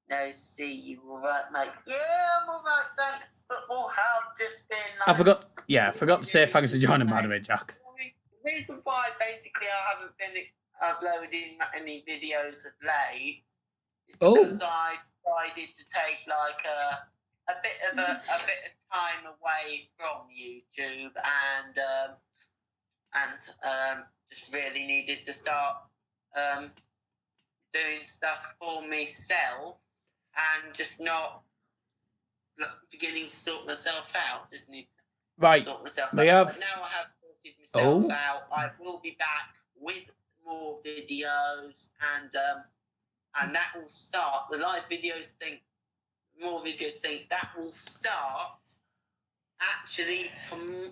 No, see you all right, mate. Yeah, I'm all right, thanks. Football have just been like... I forgot to say thanks for joining, by the way, Jack. The reason why, basically, I haven't been uploading any videos of late is because I decided to take, like, a bit of time away from YouTube and just really needed to start doing stuff for myself and just not beginning to sort myself out. Just need to sort myself out. But now I have sorted myself out. I will be back with more videos and that will start. The live videos thing, that will start actually tomorrow.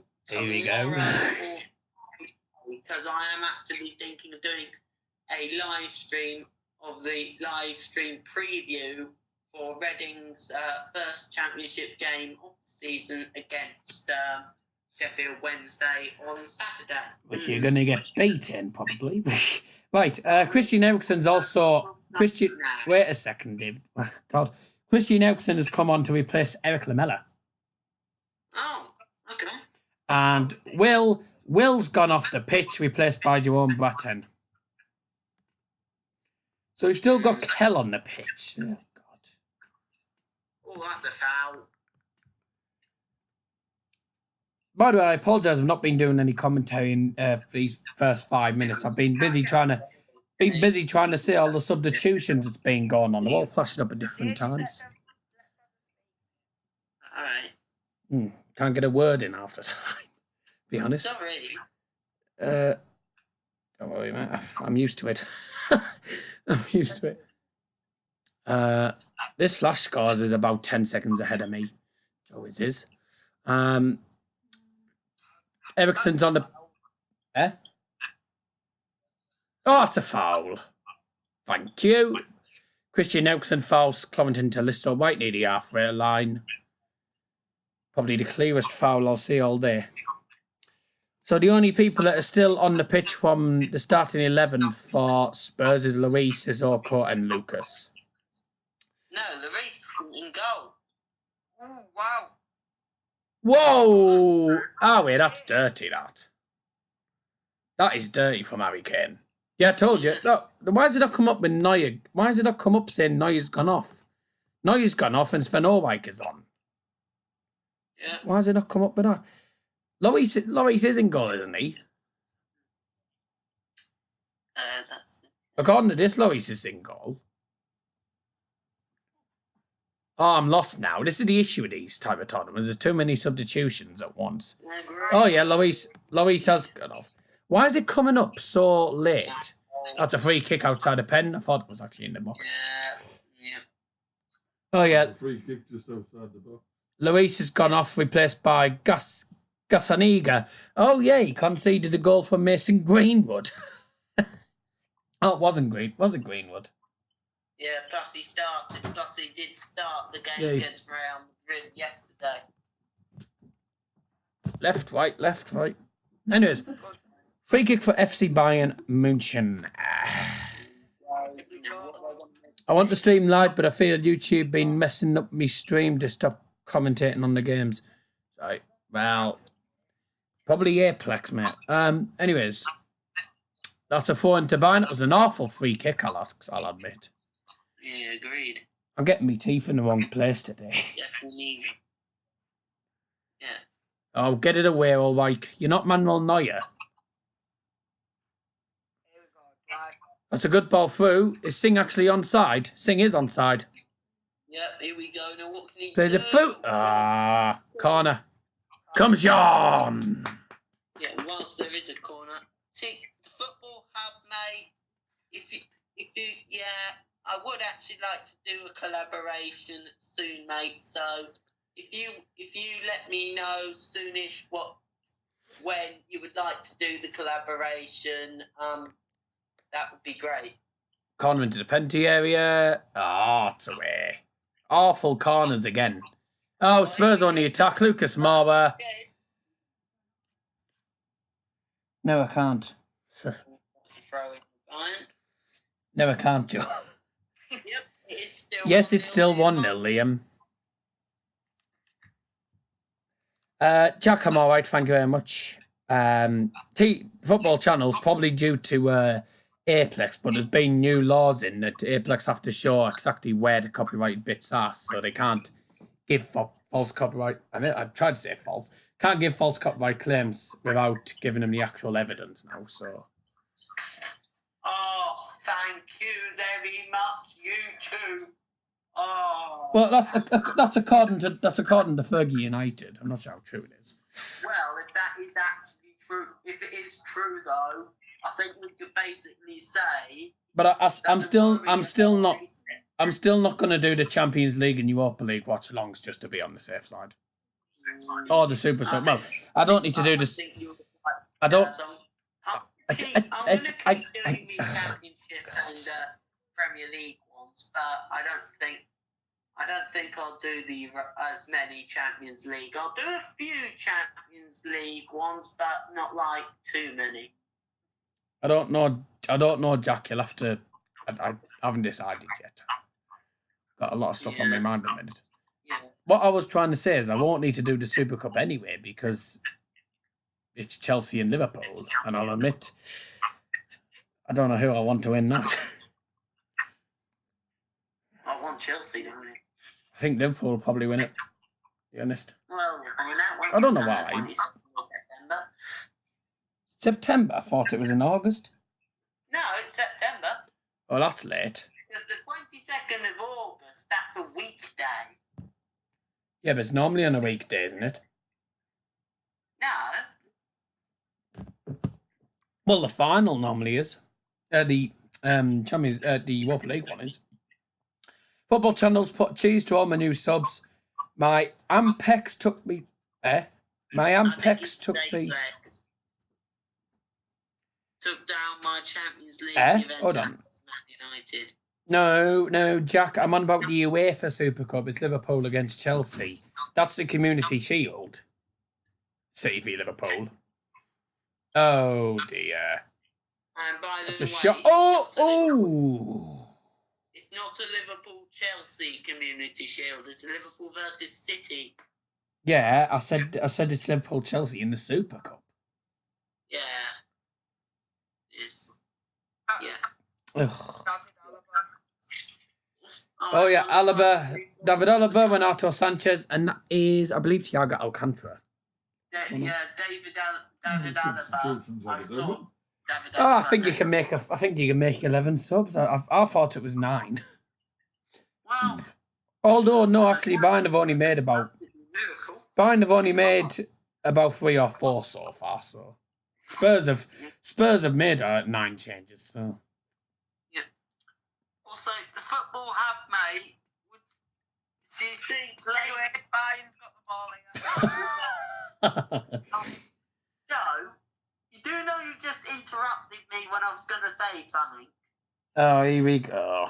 Because I am actually thinking of doing a live stream of the live stream preview for Reading's first championship game of the season against Sheffield Wednesday on Saturday. Which you're going to get beaten, probably. Right, Christian Eriksen's also... Wait a second, David. God. Christian Eriksen has come on to replace Eric Lamela. Oh, okay. And Will's gone off the pitch, replaced by Jerome Boateng. So we've still got Kell on the pitch. Oh, God. Oh, that's a foul. By the way, I apologise for not been doing any commentary for these first 5 minutes. I've been busy trying to see all the substitutions that's been going on. They're all flashing up at different times. All right. Can't get a word in half the time. Be honest. Sorry. Don't worry, mate. I'm used to it. I'm used to it. This flash scores is about 10 seconds ahead of me. It always is. Eriksen's on the... Oh, it's a foul. Thank you. Christian Eriksen fouls Covington to Lister White near the halfway line. Probably the clearest foul I'll see all day. So the only people that are still on the pitch from the starting 11 for Spurs is Luis, Sissoko and Lucas. No, Luis isn't in goal. Oh, wow. Whoa! Oh, wait, that's dirty, that. That is dirty from Harry Kane. Yeah, I told you. Look, why does it not come up with Neuer? Why does it not come up saying Neuer's gone off? Neuer's gone off and Sven Ulreich is on. Yeah. Why does it not come up with that? Lloris is in goal, isn't he? That's According to this, Lloris is in goal. Oh, I'm lost now. This is the issue with these type of tournaments. There's too many substitutions at once. Oh, yeah, Lloris has gone off. Why is it coming up so late? That's a free kick outside the pen. I thought it was actually in the box. Yeah. Oh, yeah. A free kick just outside the box. Lloris has gone off, replaced by Gazzaniga. Oh, yeah, he conceded a goal for Mason Greenwood. Oh, it wasn't Greenwood. Yeah, plus he did start the game against Real Madrid yesterday. Left, right. Anyways, free kick for FC Bayern München. I want to stream live, but I feel YouTube been messing up me stream to stop commentating on the games. Right, well, probably Aplex, mate. Anyways, that's a 4 into Bayern. It was an awful free kick, I'll admit. Yeah, agreed. I'm getting my teeth in the wrong place today. Yes, indeed. Yeah. Oh, get it away, all right. You're not Manuel Neuer. That's a good ball through. Is Singh actually onside? Singh is onside. Yep, here we go. Now what can he Plays do? a foot. Corner. Comes on. Yeah, whilst there is a corner. See, the football hub, mate, if you, I would actually like to do a collaboration soon, mate. So if you let me know soonish when you would like to do the collaboration, that would be great. Corner into the penalty area. It's away. Awful corners again. Oh, Spurs on the attack. Lucas Moura. No, I can't. That's a throw in Bayern. No, I can't, Joe. Yep, it is still. Yes, it's still 1-0, Liam. Jack, I'm all right. Thank you very much. Football channels probably due to Aplex, but there's been new laws in that Aplex have to show exactly where the copyrighted bits are, so they can't give false copyright. I tried to say false. Can't give false copyright claims without giving them the actual evidence now. So. Oh, thank you very much, you two. Oh. Well, that's according to Fergie United. I'm not sure how true it is. Well, if that is actually true, if it is true though, I think we could basically say. But I'm still not going to do the Champions League and Europa League watch-alongs just to be on the safe side. Or the Super Sub. Well, I don't need to do this. I don't. I'm going to keep doing the Championship and Premier League ones, but I don't think I'll do as many Champions League. I'll do a few Champions League ones, but not like too many. I don't know, Jack. You'll have to. I haven't decided yet. Got a lot of stuff on my mind at the minute. Yeah. What I was trying to say is I won't need to do the Super Cup anyway because it's Chelsea and Liverpool, and I'll admit I don't know who I want to win that. I want Chelsea to win it. I think Liverpool will probably win it, to be honest. Well, I don't know why. September. September? I thought it was in August. No, it's September. Oh, that's late. Because the 22nd of August, that's a weekday. Yeah, but it's normally on a weekday, isn't it? No. Well, the final normally is. The Champions, the Europa League one is. Football channels put cheese to all my new subs. My Ampex took me. My Ampex took me. Took down my Champions League Hold on. Man United. No, Jack. I'm on about the UEFA Super Cup. It's Liverpool against Chelsea. That's the Community Shield. City v Liverpool. Oh dear. And by the That's a way, shot. Oh. It's not a Liverpool-Chelsea Community Shield. It's Liverpool versus City. Yeah, I said it's Liverpool Chelsea in the Super Cup. Yeah. is. Yeah. Ugh. David Alaba. Oh, yeah, Alaba, David Alaba, Renato Sanchez, and that is, I believe, Thiago Alcantara. David Alaba. Children's I had saw it, David Alaba. Oh, I think you can make 11 subs. I thought it was 9. Well, Although, no, actually, Bayern have only made about miracle. 3 or 4 so far. So Spurs have made 9 changes. So Also, the football hub, mate. Do you think Anyway, Bayern's got the ball here. Joe, you do know you just interrupted me when I was going to say something. Oh, here we go.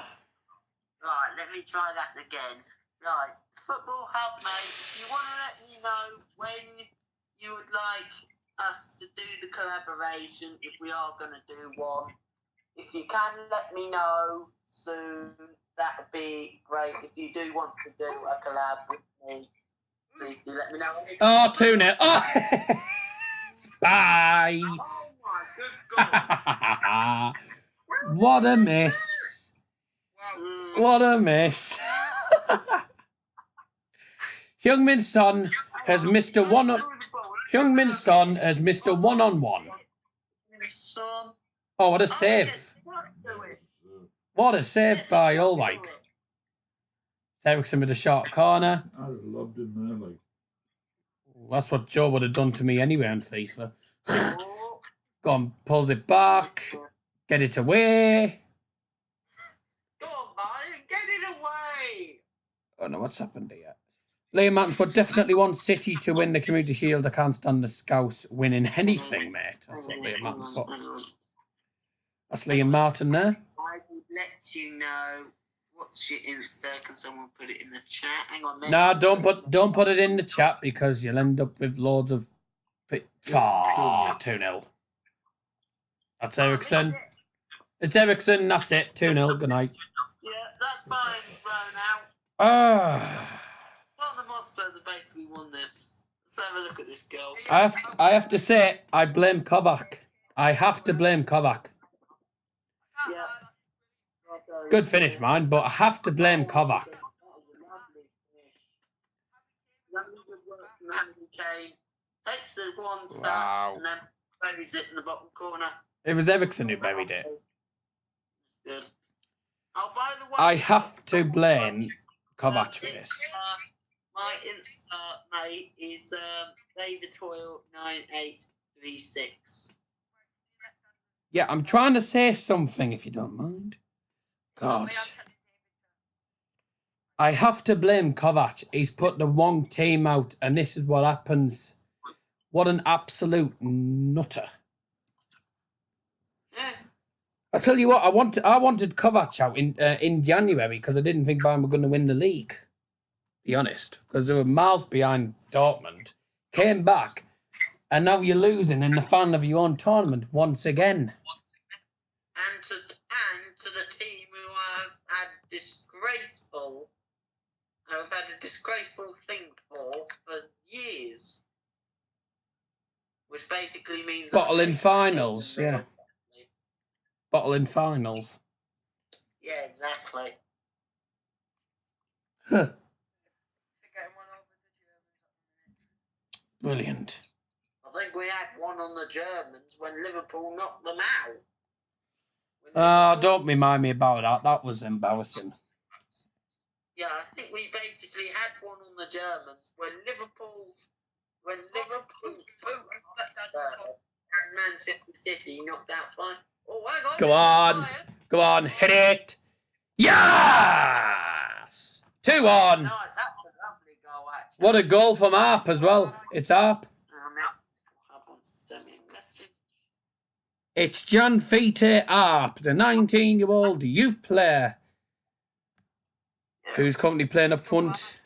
Right, let me try that again. Right, football hub, mate. If you want to let me know when you would like us to do the collaboration, if we are going to do one, if you can let me know soon, that would be great. If you do want to do a collab with me, please do let me know. Oh, 2-0. Oh. Bye. Oh my good God. What a miss. What a miss. Heung-min Son has missed a Heung-min Son has missed a one-on-one. Oh, what a save. What a save by All White. Ericsson with a short corner. I loved him there, like. That's what Joe would have done to me anyway on FIFA. Go on, pulls it back. Get it away. Go on, Bayern, get it away. Oh no, what's happened here? Liam Martin's definitely wants City to win the Community Shield. I can't stand the Scouts winning anything, mate. That's what Liam Martin's put. That's Liam Martin there. I would let you know what's your Insta. Can someone put it in the chat? Hang on. Nah, don't put it in the chat because you'll end up with loads of 2-0. That's Ericsson. It's Ericsson, that's it. 2-0, good night. Yeah, that's fine, Ron out. Tottenham Hotspurs have basically won this. Let's have a look at this goal. I have to say, I blame Kovac. I have to blame Kovac. Yeah. Good finish, man, but I have to blame Kovac. Lovely good work from Harry Kane. Takes the one touch and then buries it in the bottom corner. It was Ericsson who buried it. Good. Oh, by the way, I have to blame Kovac for this. My Insta, mate, is David Hoyle 9836. Yeah, I'm trying to say something, if you don't mind. God. I have to blame Kovac. He's put the wrong team out, and this is what happens. What an absolute nutter. Yeah. I tell you what, I wanted Kovac out in January because I didn't think Bayern were going to win the league. Be honest, because they were miles behind Dortmund. Came back, and now you're losing in the final of your own tournament once again. And to the team who have had a disgraceful thing for years, which basically means Bottle in finals, yeah. Bottle in finals. Yeah, exactly. Huh. Brilliant. I think we had one on the Germans when Liverpool knocked them out. Oh, don't remind me about that. That was embarrassing. Yeah, I think we basically had one on the Germans when Liverpool and Manchester City knocked out by. Oh, hang on. Go on, hit it. Yes! 2-1. No, that's a lovely goal, actually. What a goal from Arp as well. It's Arp. It's Jan Fite Arp, the 19-year-old youth player who's currently playing up front,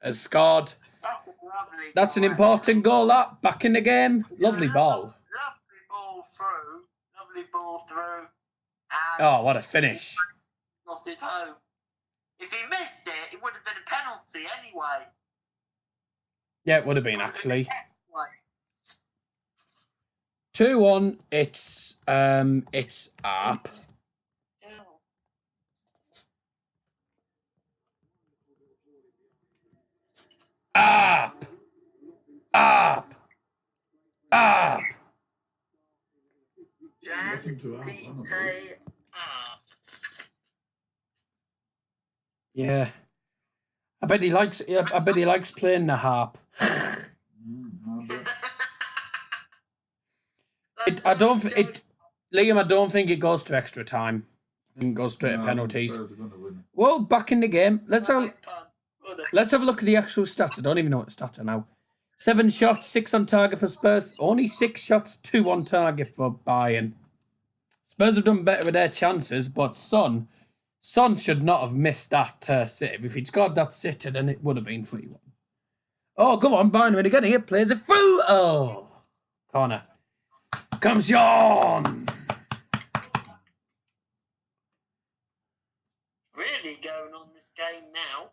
has scored. That's an important goal, that. Back in the game. Lovely ball. Lovely ball through. Oh, what a finish. Not his home. If he missed it, it would have been a penalty anyway. Yeah, it would have been, actually. 2-1. It's up. Up. Up. Up. Nothing to add, say up. Yeah. I bet he likes playing the harp. Liam, I don't think it goes to extra time. I think it goes straight to penalties. Well, back in the game. Let's have a look at the actual stats. I don't even know what the stats are now. 7 shots, 6 on target for Spurs. Only 6 shots, 2 on target for Bayern. Spurs have done better with their chances, but Son should not have missed that save. If he'd scored that sitter, then it would have been 3-1. Oh, come on, Bayern win again. Here, plays it through. Oh, corner. Comes Sean. Really going on this game now.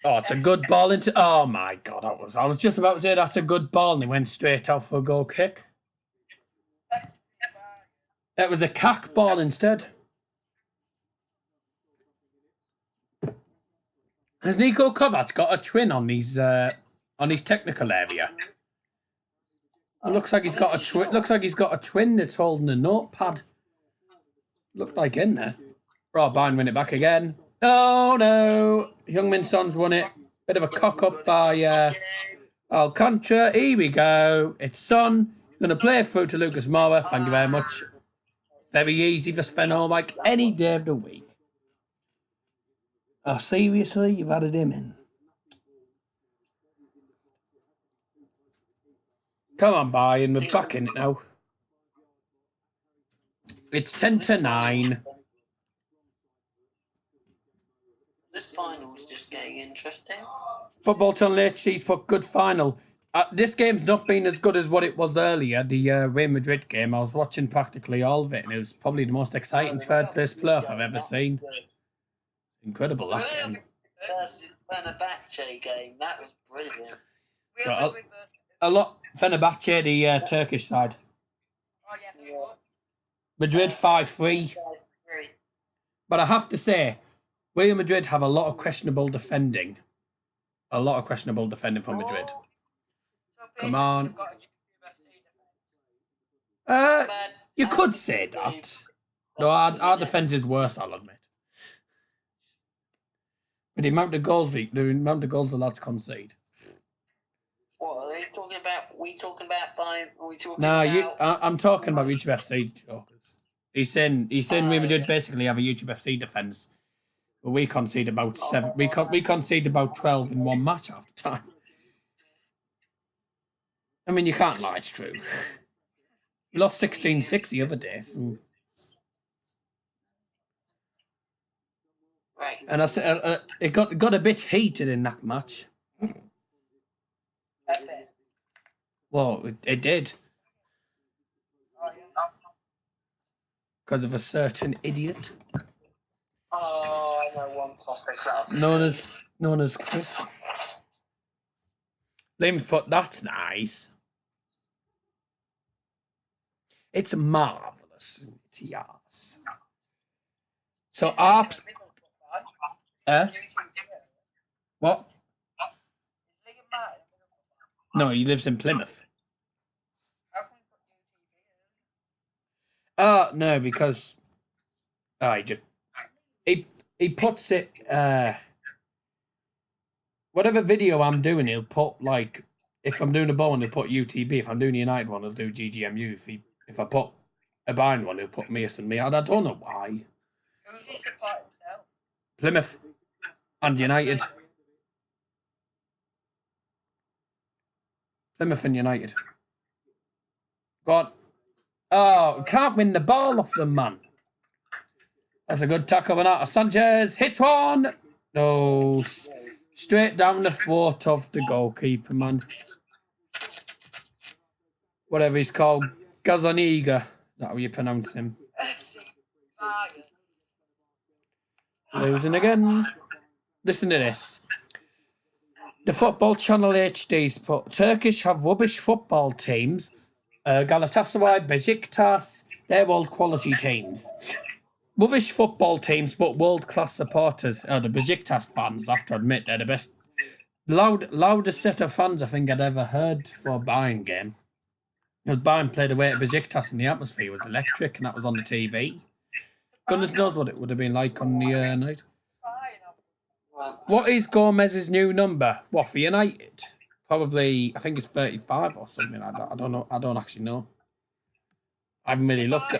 Oh, it's a good ball into. Oh my God, I was just about to say that's a good ball, and he went straight out for a goal kick. It was a cack ball instead. Has Nico Kovac got a twin on his technical area? It looks like he's got a twin. Looks like he's got a twin that's holding a notepad. Looked like in there. Oh, Bayern win it back again. Oh no! Heung-min Son's won it. Bit of a cock up by Alcantara. Here we go. It's Son. Going to play it through to Lucas Moura. Thank you very much. Very easy for Sven Ulreich any day of the week. Oh, seriously? You've added him in? Come on, Bayern. We're back in it now. It's 10-9. This final's just getting interesting. Football Channel HC's put good final. This game's not been as good as what it was earlier, the Real Madrid game. I was watching practically all of it, and it was probably the most exciting third-place playoff I've ever seen. Incredible, that game. Versus Fenerbahce game, that was brilliant. So, a lot. Fenerbahce, the Turkish side. Oh, yeah. Madrid 5-3. But I have to say, Real Madrid have a lot of questionable defending. A lot of questionable defending from Madrid. Come on. You could say that. No, our defence is worse, I'll admit. But the amount of goals the lads concede. What are they talking about? We talking about Bayern? Are we talking No, about... I'm talking about YouTube FC jokers. He's saying Real Madrid basically have a YouTube FC defence. But we concede about 7. We concede about 12 in one match half the time. I mean, you can't lie, it's true. We lost 16-6 the other day. So. Right. And it got a bit heated in that match. Well, it did. Because of a certain idiot. Oh, I know one topic. Known as Chris. Liam's put, that's nice. It's marvellous. Yes. So, Arps... What? No, he lives in Plymouth. No, because he puts it whatever video I'm doing, he'll put like if I'm doing a Bowen, he'll put UTB. If I'm doing a United one, he'll do GGMU. If I put a Bayern one, he'll put Mason me. I don't know why. Who's he support himself? Plymouth and United. Plymouth and United. Go on. Oh, can't win the ball off them, man. That's a good tackle. Renato Sanchez hits one. No, straight down the throat of the goalkeeper, man. Whatever he's called. Gazaniga. Is that how you pronounce him? Losing again. Listen to this. The Football Channel HD's put Turkish have rubbish football teams. Galatasaray, Besiktas, they're world quality teams. Rubbish football teams, but world class supporters. The Besiktas fans, I have to admit, they're the best. Loudest set of fans I think I'd ever heard for a Bayern game. Bayern played away at Besiktas and the atmosphere was electric and that was on the TV. Goodness knows what it would have been like on the night. What is Gomez's new number? What, for United? Probably, I think it's 35 or something. I don't know. I don't actually know. I haven't really looked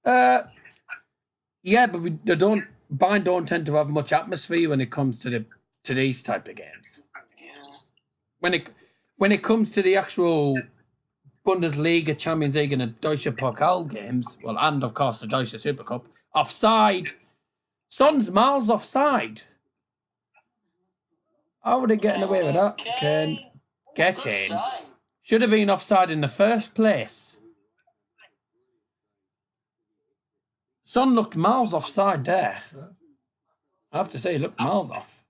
at. Yeah, but Bayern don't tend to have much atmosphere when it comes to these type of games. When it comes to the actual Bundesliga, Champions League, and the Deutsche Pokal games, well, and of course the Deutsche Super Cup, offside. Son's miles offside. How are they getting away with that? Can get in. Should have been offside in the first place. Son looked miles offside there. I have to say, he looked miles off.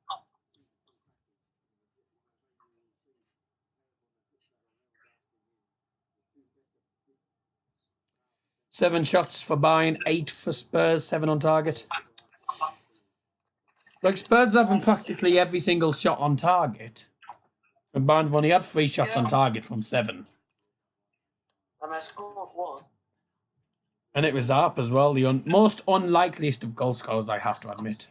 Seven shots for Bayern, 8 for Spurs, 7 on target. Like, Spurs having practically every single shot on target. And Bayern have only had 3 shots on target from 7. And I scored 1. And it was Arp as well, the most unlikeliest of goal scorers, I have to admit.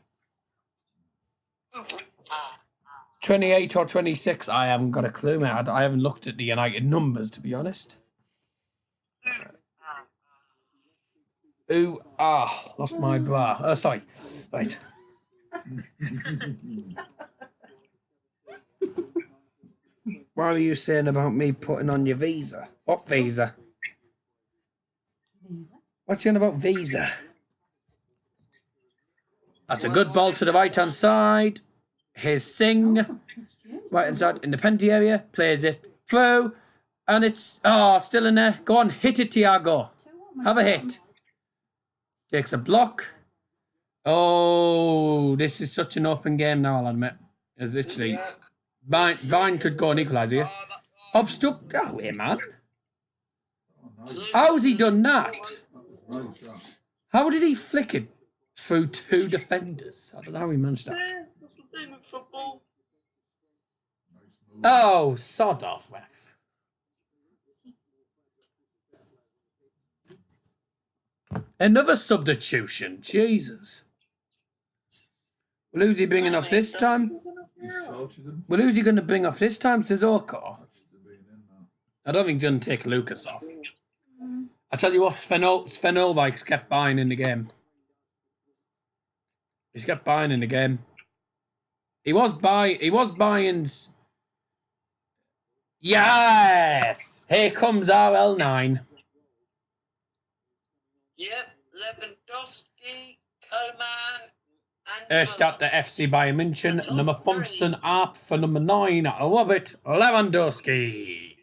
28 or 26, I haven't got a clue, mate. I haven't looked at the United numbers, to be honest. Lost my bra. Sorry. Right. What are you saying about me putting on your visa? What visa? What's you on about visa? That's a good ball to the right-hand side. Here's Singh. Right-hand side in the penalty area. Plays it through. And it's... still in there. Go on, hit it, Thiago. Have a hit. Takes a block. Oh, this is such an open game now, I'll admit. It's literally... Bayern could go and equalise here. Obstruct... Go away, man. How's he done that? How did he flick it through 2 defenders? I don't know how he managed that. That's the thing with football. Oh, sod off, ref. Another substitution. Jesus. Well, who's he bringing off this time? Well, who's he going to bring off this time? Sissoko. I don't think he's going to take Lucas off. I tell you what, Sven Ulrich's kept Bayern in the game. He's kept Bayern in the game. He was Bayern's... Yes! Here comes our L9. Yep, Lewandowski, Coman, and... Erstadt, the FC Bayern München. Nummer 15 up for number 9, Robert Lewandowski.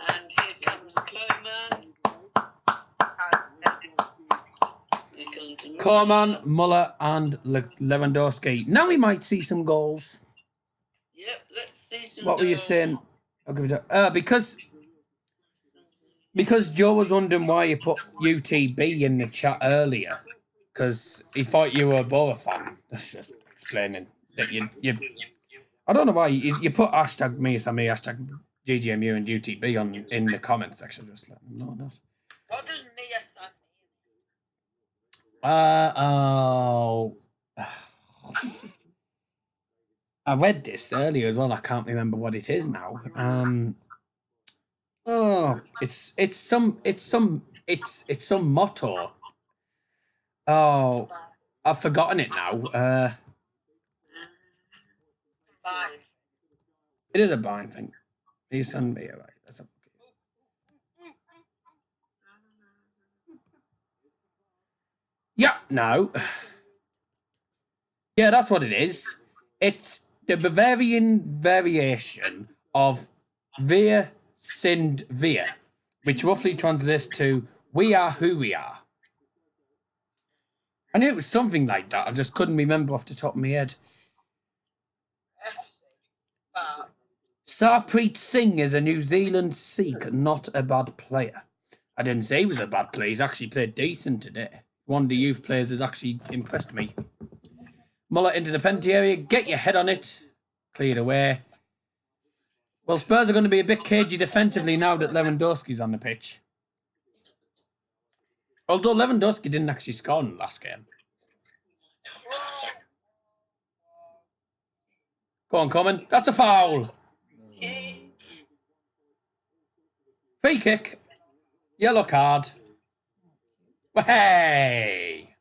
And here comes Coman. Koeman, Muller, and Lewandowski. Now we might see some goals. Yep, let's see some What were you goals. saying? I'll give it because Joe was wondering why you put UTB in the chat earlier. Because he thought you were a Borough fan. That's just explaining that you I don't know why you put hashtag me, hashtag GGMU and UTB in the comment section. Just let them know that. What does Mia stand I read this earlier as well. I can't remember what it is now. It's some motto. Oh, I've forgotten it now. Bye. It is a Bayern thing. He's on me, right? That's okay. Yeah, no. Yeah, that's what it is. It's the Bavarian variation of Wir sind wir, which roughly translates to we are who we are. I knew it was something like that. I just couldn't remember off the top of my head. But Sarpreet Singh is a New Zealand Sikh, not a bad player. I didn't say he was a bad player. He's actually played decent today. One of the youth players has actually impressed me. Muller into the penalty area. Get your head on it. Cleared away. Well, Spurs are going to be a bit cagey defensively now that Lewandowski's on the pitch. Although Lewandowski didn't actually score in the last game. Go on, Coleman. That's a foul. Free kick. Yellow card. Hey.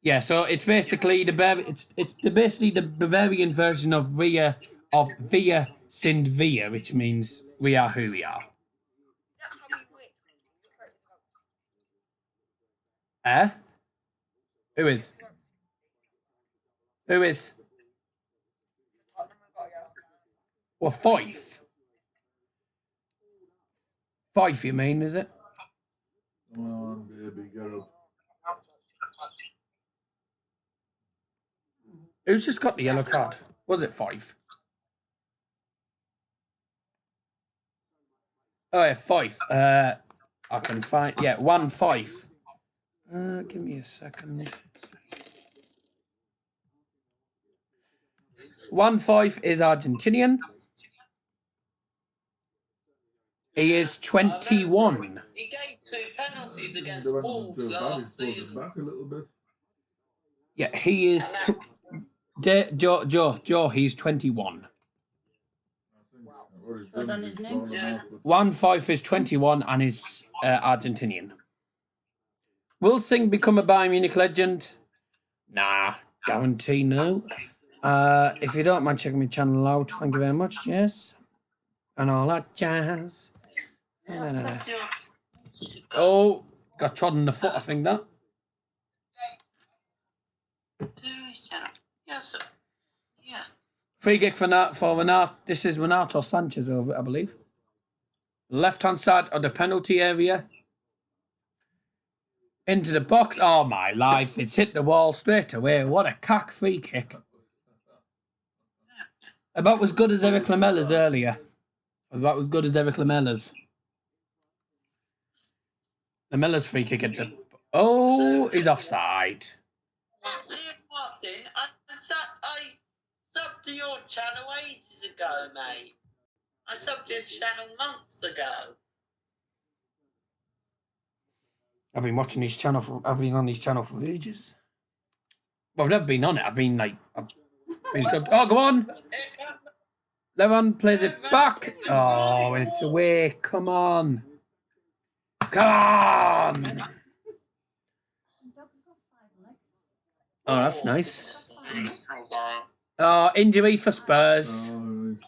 Yeah, so it's basically basically the Bavarian version of Via sind wir, which means we are who we are. Who is? Who is? Well, Fife. Fife, you mean, is it? Come on, baby, get up. Who's just got the yellow card? Was it Fife? Oh, yeah, Fife. I can find... Yeah, 1-5. Give me a second. 1-5 is Argentinian. He is 21. He gave 2 penalties against They went Wolves into a last body, pulled season. it back a little bit. Yeah, he is... Joe, he's 21. What he's done is he's fallen Yeah. off with 1-5 is 21 and is Argentinian. Will Singh become a Bayern Munich legend? Nah, guarantee no. If you don't mind checking my channel out, thank you very much, yes. And all that jazz. Oh, got trodden in the foot, I think that. Yes, sir. Yeah. Free kick for Renato. This is Renato Sanchez over it, I believe. Left-hand side of the penalty area. Into the box. Oh, my life. It's hit the wall straight away. What a cock free kick. About as good as Eric Lamella's earlier. About as good as Eric Lamella's. Lamella's free kick at the... Oh, he's offside. Martin, I subbed to your channel ages ago, mate. I subbed to your channel months ago. I've been watching his channel I've been on his channel for ages. Well, I've never been on it. I've been subbed. Oh, go on. Levan plays it back. Oh, it's away. Come on. Come on. Oh, that's nice. Oh, injury for Spurs. right.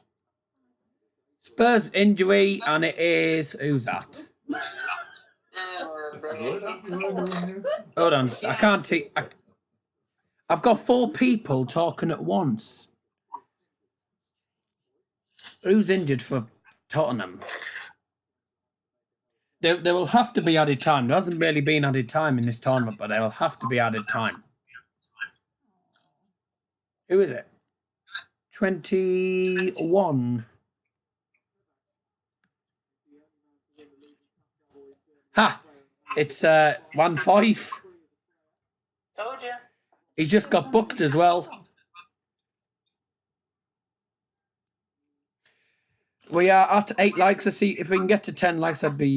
Spurs injury, and it is... Who's that? Hold on. I can't take... I've got 4 people talking at once. Who's injured for Tottenham? There will have to be added time. There hasn't really been added time in this tournament, but there will have to be added time. Who is it? 21. Ha! It's 1-5. Told you. He's just got booked as well. We are at 8 likes. Let's see if we can get to 10 likes. That'd be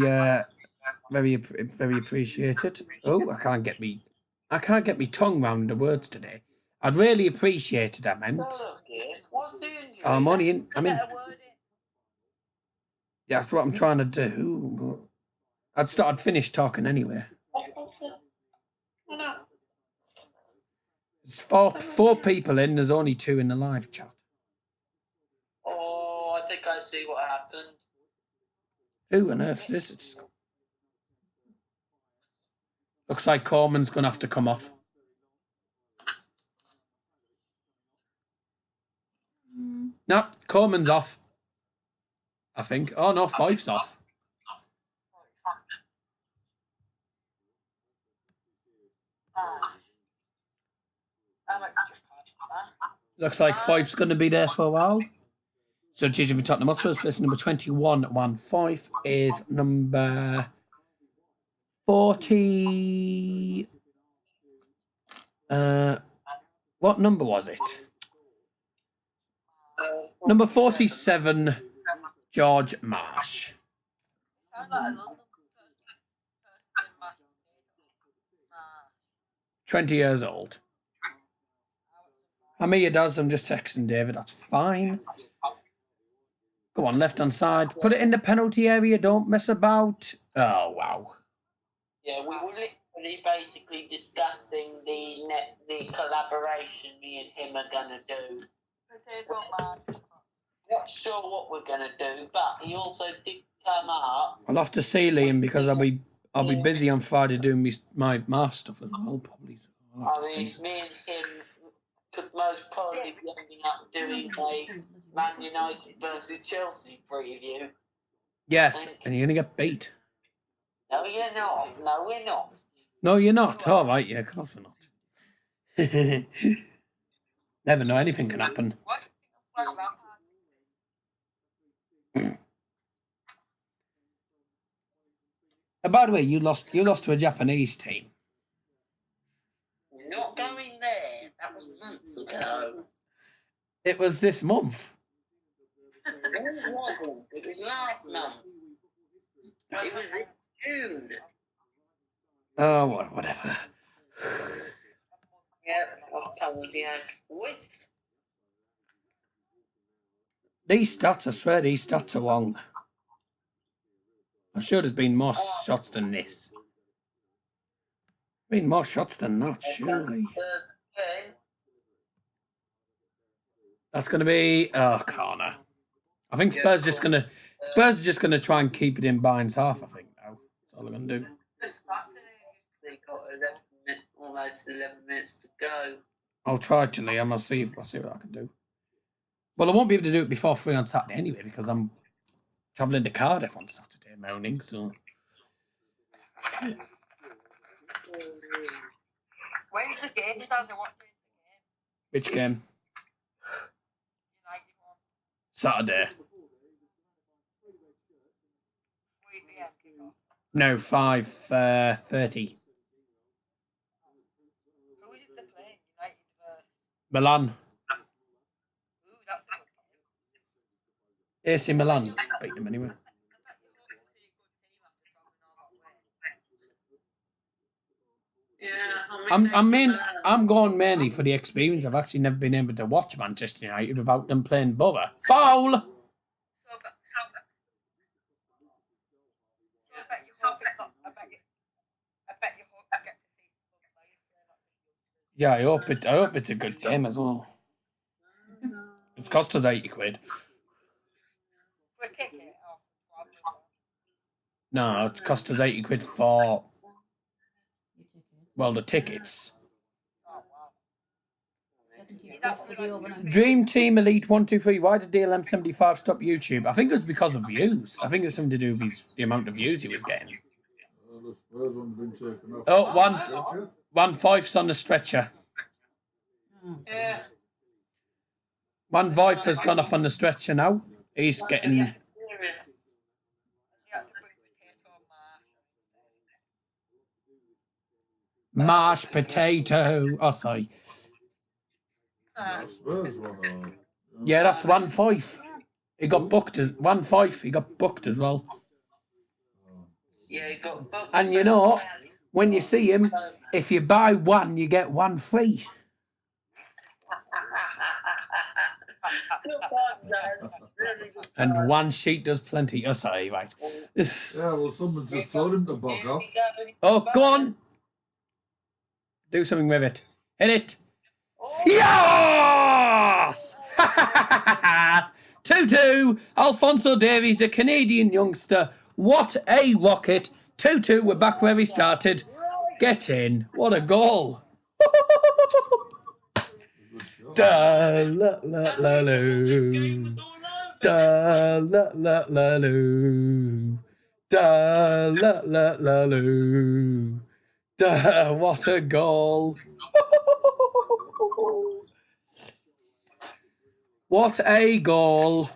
very appreciated. Oh, I can't get me tongue round the words today. I'd really appreciate it. I meant. What's the injury? I'm only in. I mean, better word it. yeah, that's what I'm trying to do. I'd finish talking anyway. No. It's four people in. There's only 2 in the live chat. Oh, I think I see what happened. Who on earth is this? Looks like Coleman's going to have to come off. No, Coleman's off. I think. Oh, no, Fife's off. Looks like Fife's going to be there for a while. So changing for Tottenham Hotspur, person number 21, Fife is number 40. What number was it? Number 47, George Marsh. Sounds like a London person in my 20 years old. Amia does. I'm just texting David. That's fine. Go on, left-hand side. Put it in the penalty area. Don't mess about. Oh, wow. Yeah, we were literally basically discussing the collaboration me and him are going to do. potato man. Not sure what we're going to do, but he also did come up. I'll have to see Liam because I'll be busy on Friday doing my stuff as well, probably. So I'll have to see. Me and him could most probably be ending up doing a Man United versus Chelsea preview. Yes, and you're going to get beat. No, you're not. No, we're not. No, you're not. All right, yeah, of course we're not. Never know, anything can happen. What? Like that. By the way, you lost to a Japanese team. We're not going there. That was months ago. It was this month. No, it wasn't. It was last month. It was in June. Oh, whatever. Yeah, I've told you. With These stats, I swear, these stats are wrong. I'm sure there's been more shots than this. Been more shots than that, surely. That's going to be corner. I think Spurs are just gonna try and keep it in Bayern's half. I think now that's all they're going to do. they got 11 almost 11 minutes to go. I'll try to, Liam. I'll see what I can do. Well, I won't be able to do it before 3 on Saturday anyway because I'm travelling to Cardiff on Saturday morning. So. Where's the game? Does it? What day is the game? Which game? United one. Saturday. 3 p.m. kickoff. No, 5:30. Who is it they're playing? United versus. Milan. Ooh, that's a good game. AC Milan beat them anyway. Yeah, I'm going mainly for the experience. I've actually never been able to watch Manchester United without them playing Borough. Foul! I bet you hope it's not. I bet you hope you get to see some players. Yeah, I hope it's a good game as well. It's cost us £80. We're kicking it off. No, it's cost us £80 for the tickets. Oh wow. Dream Team Elite 123. Why did DLM75 stop YouTube? I think it was because of views. I think it was something to do with the amount of views he was getting. The Spurs one's been taken off. Oh, one Fife's on the stretcher. Yeah. One Vife has gone off on the stretcher now. He's getting Serious. You have to bring potato mashed potato. Oh, sorry. Spurs one. Yeah, that's one Fife. He got booked as one Fife. He got booked as well. Yeah, he got booked. And you know, when you see him, if you buy one, you get one free. Good one, guys. Really good And one. one sheet does plenty. Oh, sorry, right. Yeah, well, someone's just told him to bug off. Oh, go on. Do something with it. Hit it. Yes! 2-2. Alphonso Davies, the Canadian youngster. What a rocket. 2-2. We're back where we started. Get in. What a goal. Da la la la loo. Da la la la loo. Da la la la loo. Da, what a goal. What a goal.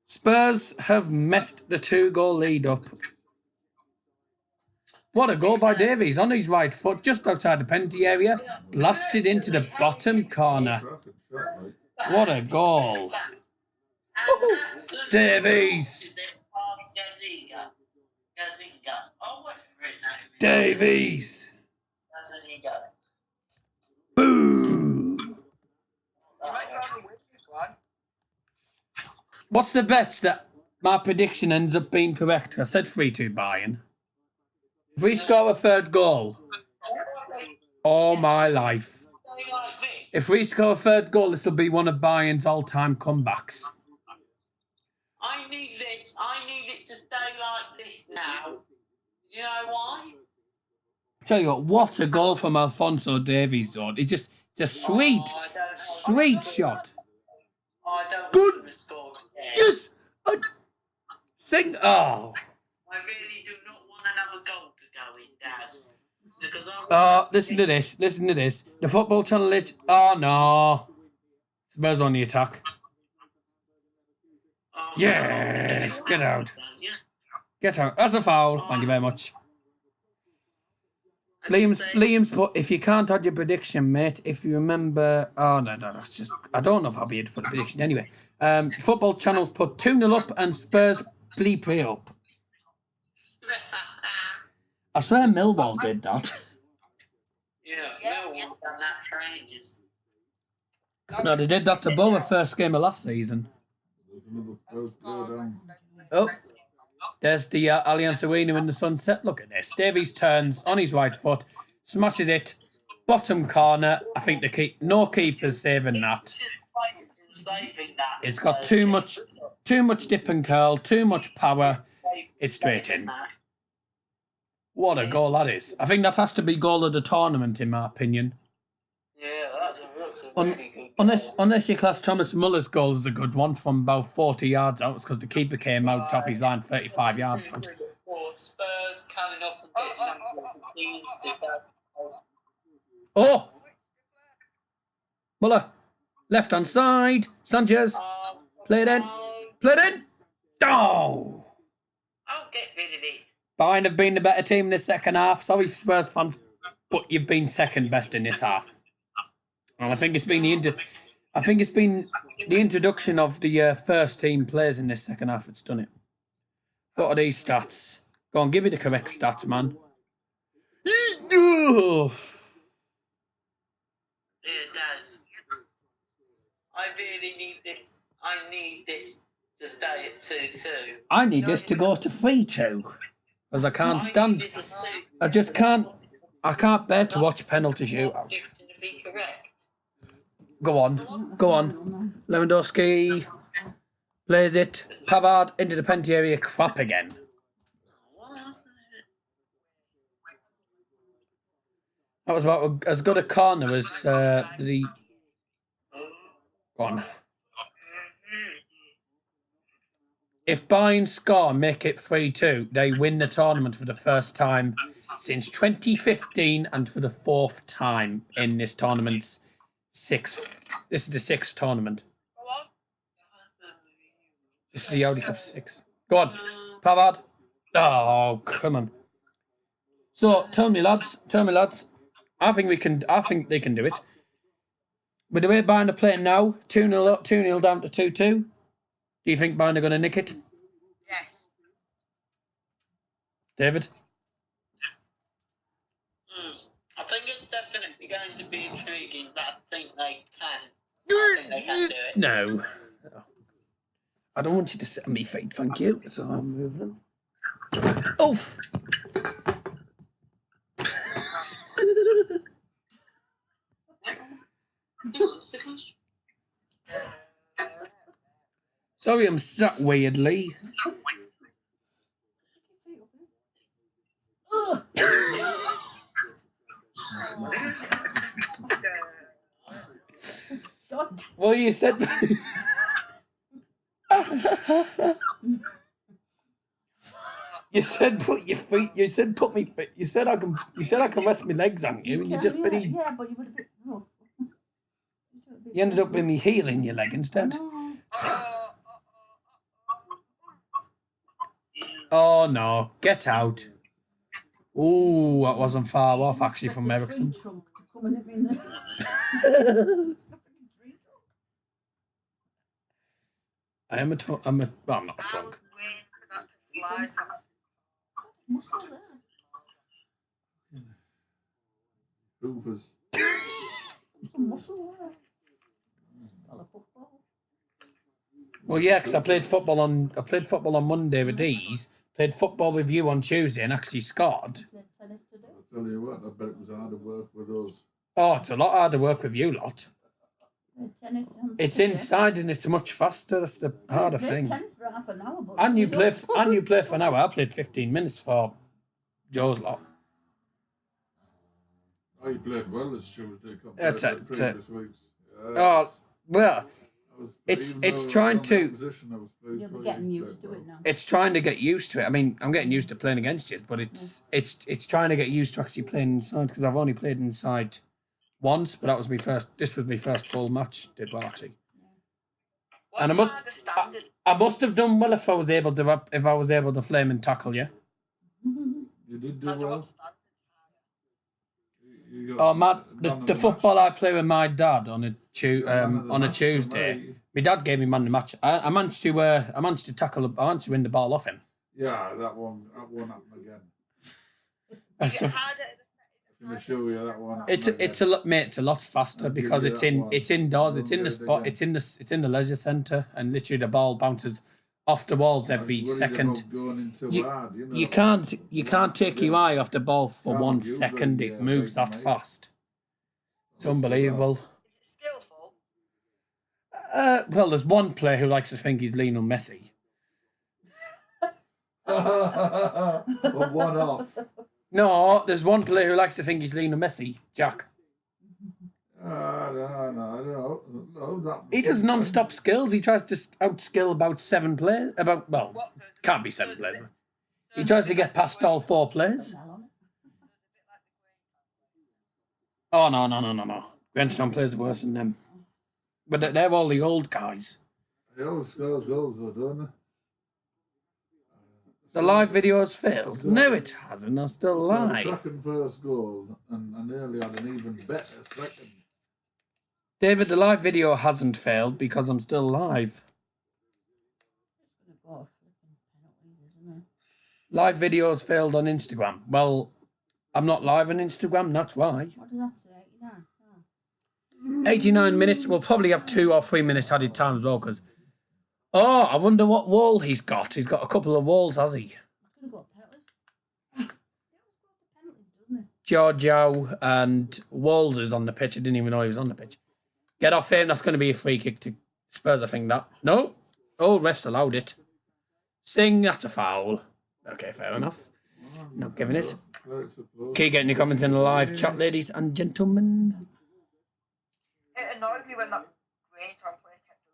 Spurs have messed the 2-goal lead up. What a goal by Davies on his right foot, just outside the penalty area. Blasted into the bottom corner. What a goal. Woo-hoo. Davies. Davies. Boo. What's the bets that my prediction ends up being correct? I said 3-2 Bayern. If we score a third goal, all my life. If we score a third goal, this will be one of Bayern's all-time comebacks. I need this. I need it to stay like this now. You know why? Tell you what a goal from Alphonso Davies, though. It's just a sweet shot. I don't Good. want to score again. Yes. I think. Oh. I really do not want another goal to go in, Daz. Because Listen to this. Listen to this. The football channel. Oh no. Spurs on the attack. Yes. Get out. Get out. That's a foul. Thank you very much. Liam's put, if you can't add your prediction, mate, if you remember... Oh, no, that's just... I don't know if I'll be able to put a prediction anyway. Football channels put 2-0 up and Spurs bleep it up. I swear Millwall did that. Yeah, Millwall done that for ages. No, they did that to Borough first game of last season. Oh, there's the Allianz Arena in the sunset. Look at this. Davies turns on his right foot, smashes it, bottom corner. I think no keeper's saving that. It's got too much dip and curl, too much power. It's straight in. What a goal that is. I think that has to be goal of the tournament, in my opinion. Yeah, that's a really good goal. Unless you class Thomas Muller's goal as the good one from about 40 yards out, because the keeper came out off his line 35 yards out. Spurs canning off and get Oh! Muller, left hand side. Sanchez, play it in. Play it in. Oh! I'll get rid of it. Bayern have been the better team in the second half. Sorry, Spurs fans, but you've been second best in this half. And I think it's been the introduction of the first team players in this second half that's done it. What are these stats? Go on, give me the correct stats, man. Yeah, it does. I really need this. I need this to stay at 2-2. I need this to go to 3-2. Because I can't stand. I just can't. I can't bear to watch penalty shootout. To be correct. Go on. Lewandowski plays it. Pavard into the penalty area. Crap again. That was about as good a corner as the. Go on. If Bayern score and make it 3-2, they win the tournament for the first time since 2015 and for the fourth time in this tournament's sixth. This is the sixth tournament. This is the Audi Cup 6. Go on, Pavard. Oh, come on. So, tell me, lads. I think they can do it. With the way Bayern are playing now, 2-0 up, 2-0 down to 2-2. Do you think Bayern are going to nick it? Yes. David? I think it's definitely going to be intriguing, but I think they can. I think they can do it. No. I don't want you to sit on me feet, thank you. So I'm moving. Oof! Sorry, I'm sat weirdly. Well, you said. You said put your feet. You said put me. You said I can. You said I can rest my legs on you, and you just been. Yeah, but you would have been rough. You ended up with me heel in your leg instead. Oh no, get out. Ooh, that wasn't far off actually from Ericsson. I'm not drunk. Hoovers. Well, yeah, because I played football on Monday with D's, played football with you on Tuesday, and actually scored. I'll tell you what, I bet it was harder work with us. Oh, it's a lot harder work with you lot. It's inside and it's much faster. That's the harder thing. And you play for an hour. I played 15 minutes for Joe's lot. Oh, you played well this Tuesday That's compared it. to previous weeks. Yeah. Oh well, It's trying to. You're getting used to it now. It's trying to get used to it. I mean, I'm getting used to playing against you, but it's trying to get used to actually playing inside because I've only played inside once, but that was my first. This was my first full match. Did well actually, and I must have done well if I was able to flame and tackle you. You did do well. Oh, Matt, the football I play with my dad on a Tuesday. My dad gave me man of the match. I managed to tackle. I managed to win the ball off him. Yeah, that won't happen again. So, I can assure you that one. it's a lot, mate. It's a lot faster because it's indoors. It's in the spot. It's in the leisure centre, and literally the ball bounces off the walls every second. You can't take your eye off the ball for 1 second. It moves that fast. It's unbelievable. Is it skillful? Well, there's one player who likes to think he's Lionel Messi. But one off. No, there's one player who likes to think he's Lionel Messi, Jack. No. He does non-stop skills. He tries to outskill about 7 players. Can't be 7 players. He tries to get past all 4 players. Oh, no. Grandson plays worse than them. But they're all the old guys. He always scores goals though, don't he? The live video's failed. No, it hasn't. I'm still live. Cracking first goal and nearly had an even better second. David, the live video hasn't failed because I'm still live. Live videos failed on Instagram. Well, I'm not live on Instagram, that's why. What does that say? 89 minutes. We'll probably have 2 or 3 minutes added time as well because... Oh, I wonder what wall he's got. He's got a couple of walls, has he? Giorgio and Walls is on the pitch. I didn't even know he was on the pitch. Get off him. That's going to be a free kick to Spurs, I think that. No. Oh, refs allowed it. Sing, that's a foul. Okay, fair enough. Not giving it. Keep getting your comments in the live chat, ladies and gentlemen. It annoyed me when that Green Tom player kept the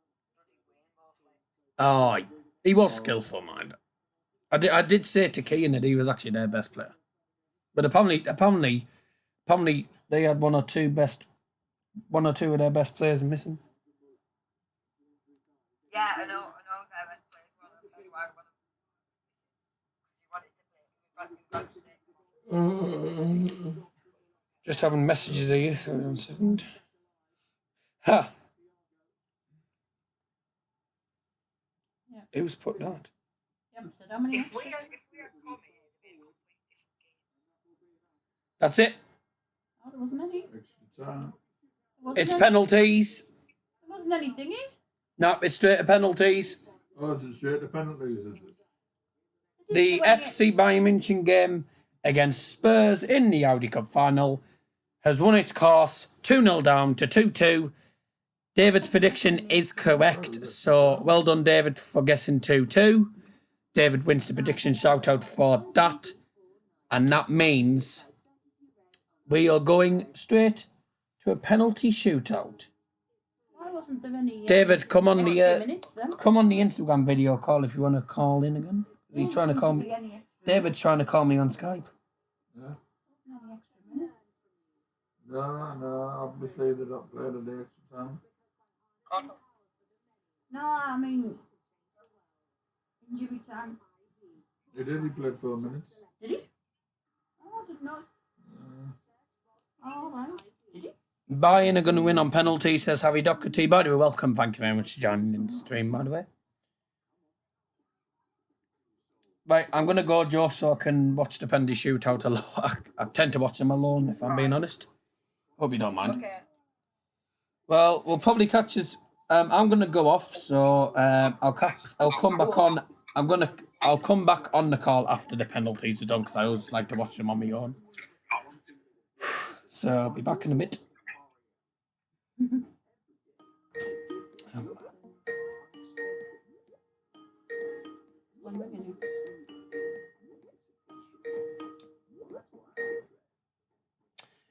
bloody Oh, Green ball. he was skillful, mind. I did say to Keane that he was actually their best player. But apparently they had one or two of their best players missing. Yeah, I know their best players. Well, I'll tell you why one of them because he wanted to play. Just having messages here. Hold on a second. Ha! Yeah. Who's put that? You haven't said how many. If we had come here, it'd be a completely different game. That's it. Oh, there wasn't any. Extra time. It's penalties. There wasn't any thingies. No, it's straight to penalties. Oh, it's straight to penalties, is it? The FC Bayern München game against Spurs in the Audi Cup final has run its course 2-0 down to 2-2. David's prediction is correct, so well done, David, for guessing 2-2. David wins the prediction shout out for that, and that means we are going straight to a penalty shootout. Why wasn't there any? David, come on the minutes, then? come on the Instagram video call if you want to call in again. He's trying to call me. David's trying to call me on Skype. Yeah. No, obviously they don't play the extra time. No, I mean injury time. He did. He played 4 minutes. Did he? Oh, I didn't know. Oh, right. Did he? Bayern are going to win on penalty, says Harry Doherty. By the way, welcome. Thank you very much for joining in the stream, by the way. Right, I'm going to go, Joe, so I can watch the penalty shootout alone. I tend to watch them alone, if I'm being honest. Hope you don't mind. Okay. Well, we'll probably catch us. I'm going to go off, so I'll come back on. I'll come back on the call after the penalties are done, because I always like to watch them on my own. So I'll be back in a bit.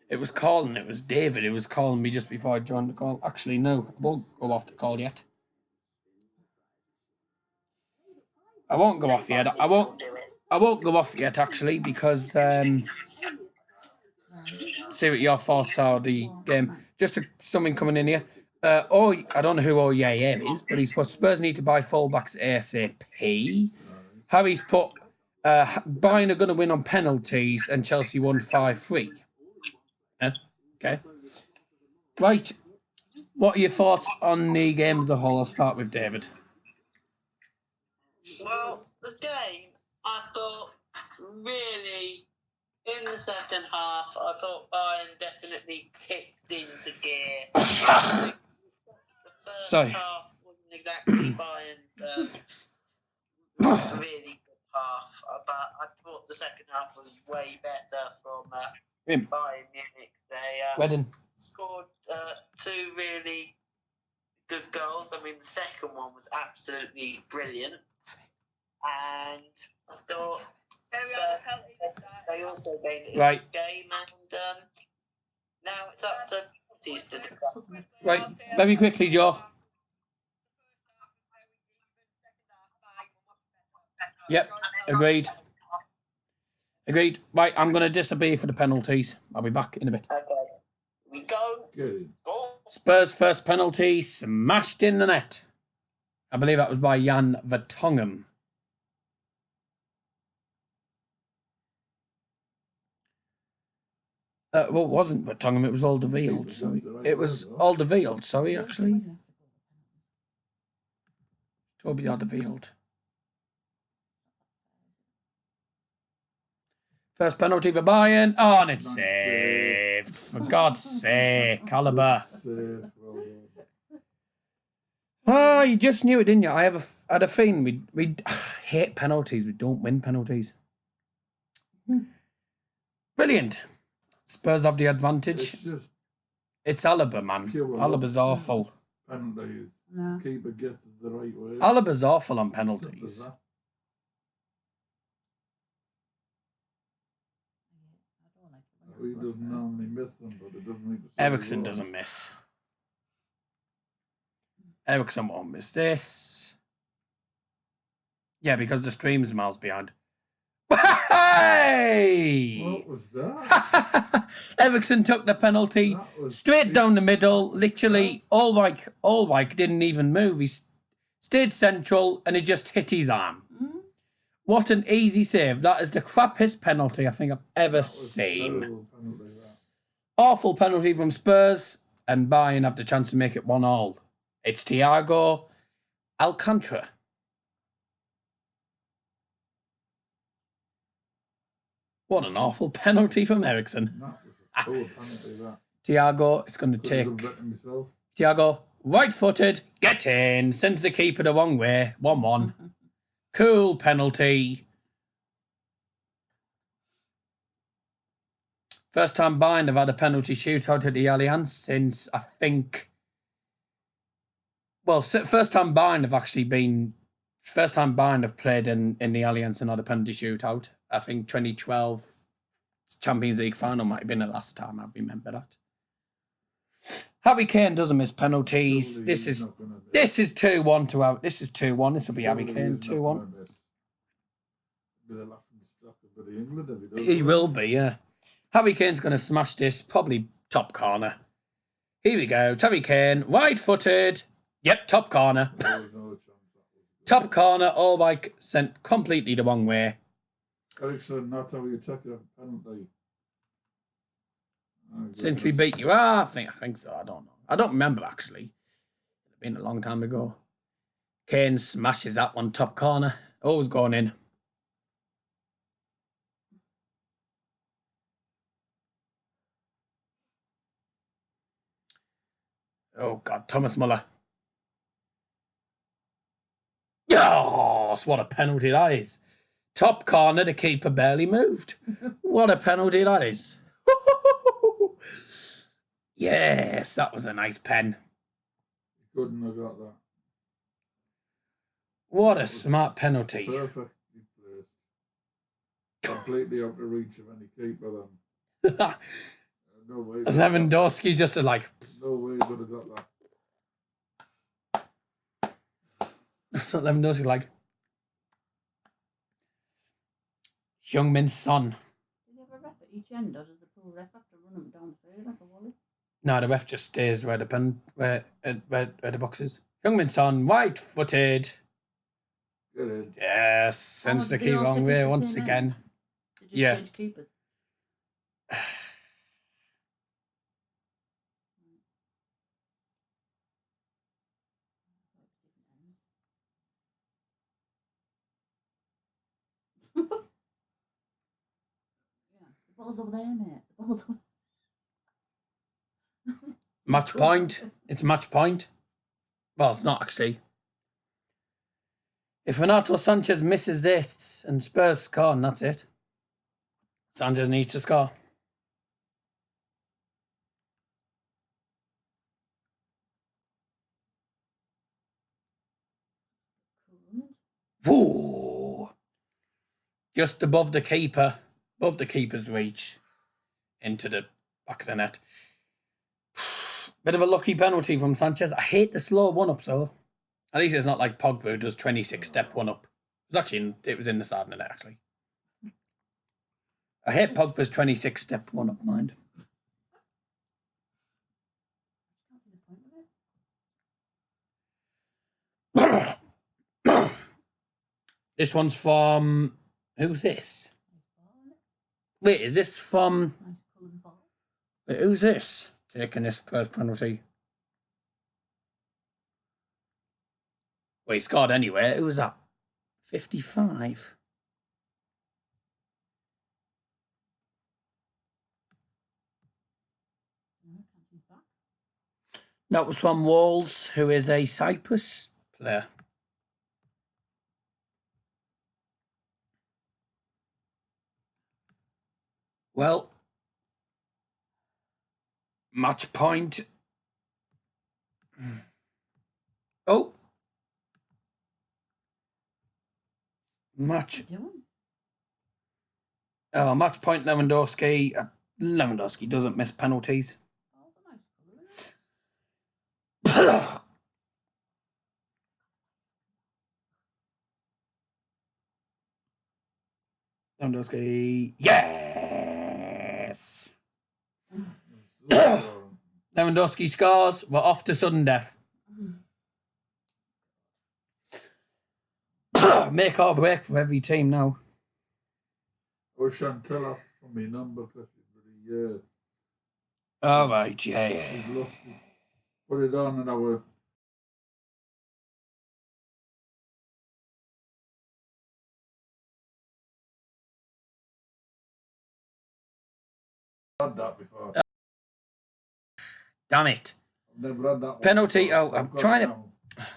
It was calling. It was David. It was calling me just before I joined the call. Actually, no, I won't go off the call yet. I won't go off yet. I won't go off yet, actually, because see what your thoughts are of the game. Just something coming in here. I don't know who OYM is, but he's put Spurs need to buy fullbacks ASAP. Harry's put Bayern are going to win on penalties and Chelsea won 5-3. Okay. Right. What are your thoughts on the game as a whole? I'll start with David. Well, the game, I thought, really, in the second half, I thought Bayern definitely kicked into gear. The first half wasn't exactly Bayern's really good half, but I thought the second half was way better from Bayern Munich. They scored 2 really good goals. I mean, the second one was absolutely brilliant. And I thought they also gave it a good game, and now it's up to penalties to do that. Right, very quickly, Joe. Yep, agreed. Agreed. Right, I'm going to disappear for the penalties. I'll be back in a bit. Okay, we go. Good. Spurs' first penalty smashed in the net. I believe that was by Jan Vertonghen. Well, it wasn't Vertonghen, it was Alderweireld. Sorry. It was Alderweireld, sorry, actually. Toby Alderweireld. First penalty for Bayern. Oh, and it's saved. For God's sake, Caliber. Oh, you just knew it, didn't you? I had a feeling we hate penalties. We don't win penalties. Brilliant. Spurs have the advantage. It's Alaba, man. Alaba's awful. Penalties. Keeper guesses the right way. Alaba's awful on penalties. He doesn't normally miss them, but it doesn't make the Ericsson doesn't miss. Ericsson won't miss this. Yeah, because the stream's miles behind. Hey! What was that? Ericsson took the penalty straight down the middle. Literally, Allwijk didn't even move. He stayed central and it just hit his arm. What an easy save. That is the crappiest penalty I think I've ever seen. Awful penalty from Spurs, and Bayern have the chance to make it 1-1. It's Thiago Alcantara. What an awful penalty from Ericsson. Thiago, it's going to take... Thiago, right-footed, get in, sends the keeper the wrong way, 1-1. Cool penalty. First time Bayern have had a penalty shootout at the Allianz since, I think... Well, first time Bayern have actually been... First time Bayern have played in the Allianz and had a penalty shootout. I think 2012 Champions League final might have been the last time I remember that. Harry Kane doesn't miss penalties. This is 2-1 to have. This is 2-1. This will be Harry Kane 2-1. He will be, yeah. Harry Kane's going to smash this, probably top corner. Here we go. Harry Kane, wide-footed. Yep, top corner. There was no chance that was good. Top corner, all like sent completely the wrong way. Ericsson, that's how you check a penalty. Oh, Since we goodness. beat you, I think so. I don't know. I don't remember actually. It's been a long time ago. Kane smashes that one top corner. Always going in. Oh God, Thomas Muller. Yes, what a penalty that is. Top corner, the keeper barely moved. What a penalty that is. Yes, that was a nice pen. Couldn't have got that. What a smart penalty. Perfectly placed. Completely out of reach of any keeper then. No way. Lewandowski just like... No way he would have got that. That's what Lewandowski like. Heung-Min Son. Do they have a ref at each end, or does the pool ref have to run them down the field like a volley? No, the ref just stays where the box is. Heung-Min Son, white-footed. Get in. Yes, sends the did they key all wrong take it way the once same again. end? They just Yeah. change keepers. Yeah, the ball's over there, mate. The ball's over Match point. It's match point. Well, it's not actually. If Renato Sanchez misses this and Spurs score, and that's it. Sanchez needs to score. Woo! Just above the keeper, above the keeper's reach, into the back of the net. Bit of a lucky penalty from Sanchez. I hate the slow one-up, so at least it's not like Pogba who does 26-step one-up. It was in the side of the net, actually. I hate Pogba's 26-step one-up, mind. This one's from... Who's this? Wait, is this from... nice coloured ball. Wait, who's this taking this first penalty? Well, he scored anyway. Who was that? 55. That was from Wolves, who is a Cyprus player. Well, match point. Oh. Match point Lewandowski. Lewandowski doesn't miss penalties. Lewandowski. Yes. Lewandowski scores. We're off to sudden death. Make or break for every team now. I wish Chantel asked for my number because she's really, All right, yeah. she's lost it. Put it on and I will. Had that before. Damn it. I've never had that one Penalty. before, Oh, so I'm I've got trying it to... now.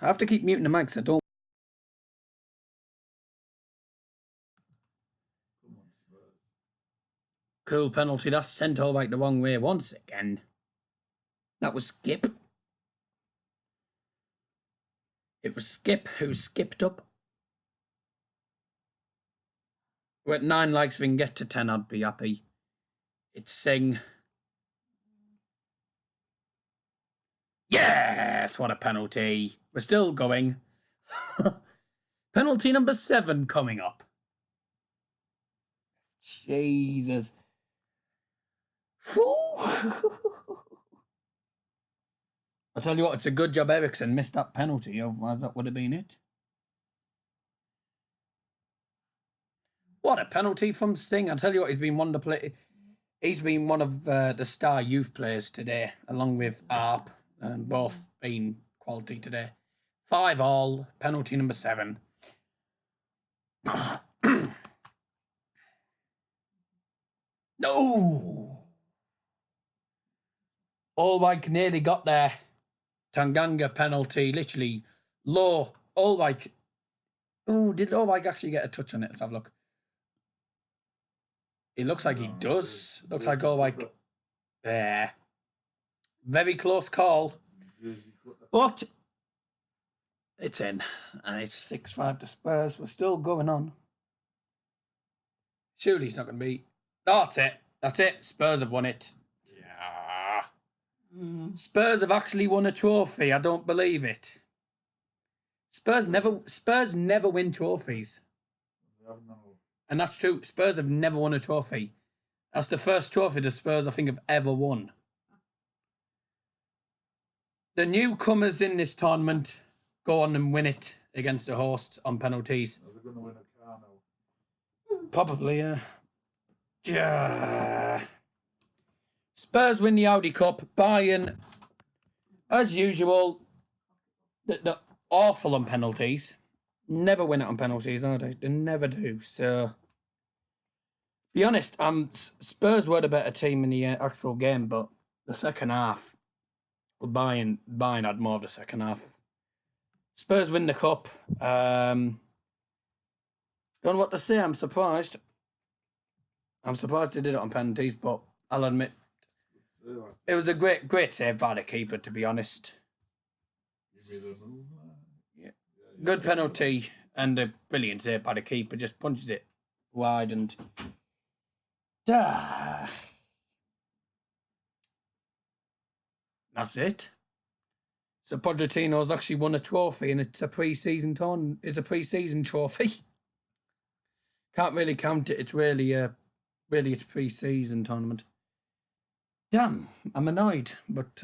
I have to keep muting the mic so I don't... Come on, Spurs. Cool penalty. That's sent all back the wrong way once again. That was Skip. It was Skip who skipped up. We're at 9 likes. If we can get to 10, I'd be happy. It's Singh. Yes, what a penalty. We're still going. Penalty number 7 coming up. Jesus. I tell you what, it's a good job Ericsson missed that penalty, otherwise that would have been it. What a penalty from Sting. I tell you what, he's been one of the star youth players today, along with Arp, and both been quality today. 5-5, penalty number 7. No! Allwike nearly got there. Tanganga penalty, literally low. Allwike. Oh, did Allwike actually get a touch on it? Let's have a look. It looks like he does. Looks like Allwike. There. Very close call. But it's in. And it's 6-5 to Spurs. We're still going on. Surely he's not going to be. Oh, that's it. That's it. Spurs have won it. Yeah. Spurs have actually won a trophy. I don't believe it. Spurs never win trophies. And that's true. Spurs have never won a trophy. That's the first trophy the Spurs, I think, have ever won. The newcomers in this tournament go on and win it against the hosts on penalties. Are they going to win a car now? Probably, yeah. Yeah. Spurs win the Audi Cup. Bayern, as usual, they're awful on penalties. Never win it on penalties, are they? They never do. So, be honest, Spurs were the better team in the actual game, but the second half, Bayern had more of the second half. Spurs win the cup. Don't know what to say. I'm surprised. I'm surprised they did it on penalties, but I'll admit it was a great save by the keeper, to be honest. Yeah. Good penalty and a brilliant save by the keeper. Just punches it wide and... That's it. So Pochettino's actually won a trophy, and it's a pre-season trophy. Can't really count it. It's really it's a pre-season tournament. Damn, I'm annoyed, but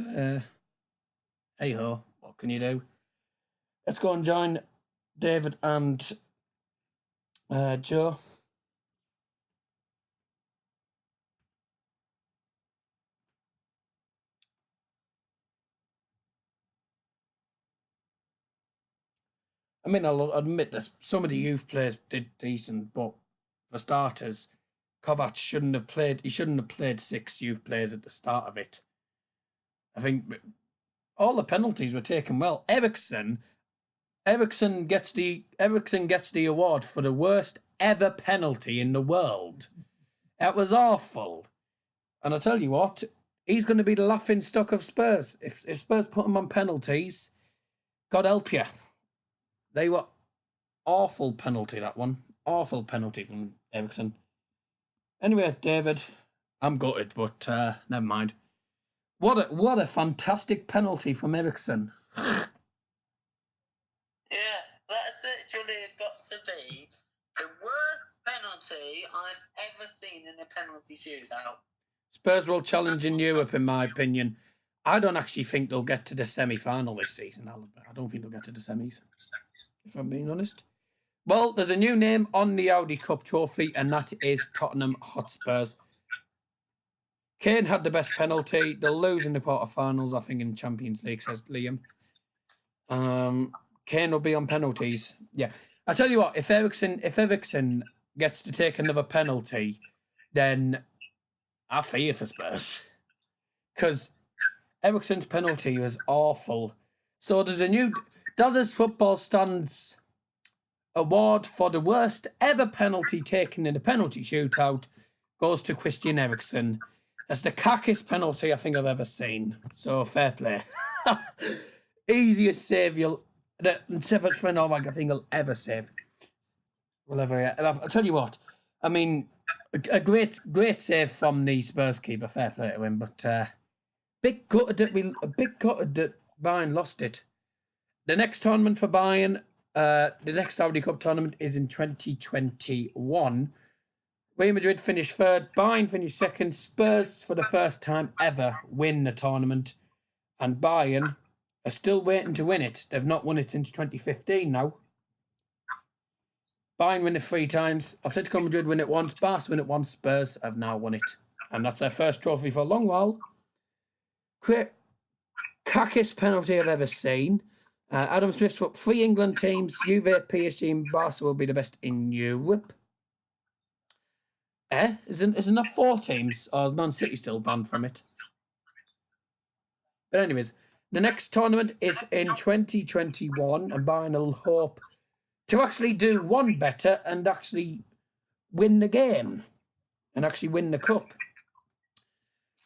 hey ho, what can you do? Let's go and join David and Joe. I mean, I'll admit that some of the youth players did decent, but for starters, Kovac shouldn't have played. He shouldn't have played 6 youth players at the start of it. I think all the penalties were taken well. Ericsson gets the award for the worst ever penalty in the world. That was awful. And I tell you what, he's going to be the laughing stock of Spurs. If Spurs put him on penalties, God help you. They were awful penalty, that one. Awful penalty from Ericsson. Anyway, David, I'm gutted, but never mind. What a fantastic penalty from Ericsson. Yeah, that's literally got to be the worst penalty I've ever seen in a penalty shootout. Spurs will challenge in Europe, in my opinion. I don't actually think they'll get to the semi-final this season. I don't think they'll get to the semis, if I'm being honest. Well, there's a new name on the Audi Cup trophy, and that is Tottenham Hotspurs. Kane had the best penalty. They'll lose in the quarterfinals, I think, in Champions League, says Liam. Kane will be on penalties. Yeah. I tell you what, if Ericsson gets to take another penalty, then I fear for Spurs. Because Ericsson's penalty was awful. So there's a new Does Football Stands award for the worst ever penalty taken in a penalty shootout goes to Christian Eriksen. That's the cackest penalty I think I've ever seen. So fair play. Easiest save seventh for Novak I think I'll ever save. I'll tell you what. I mean, a great save from the Spurs keeper. Fair play to him, but big gutted that Bayern lost it. The next tournament for Bayern, the next Audi Cup tournament is in 2021. Real Madrid finished third, Bayern finished second, Spurs for the first time ever win the tournament, and Bayern are still waiting to win it. They've not won it since 2015 now. Bayern win it 3 times. Atletico Madrid win it once. Barca win it once. Spurs have now won it. And that's their first trophy for a long while. Cackest penalty I've ever seen. Adam Smith's put 3 England teams. Juve, PSG and Barca will be the best in Europe. Isn't that 4 teams? Or is Man City still banned from it? But anyways, the next tournament is in 2021 and Bayern will hope to actually do one better and actually win the game and actually win the cup.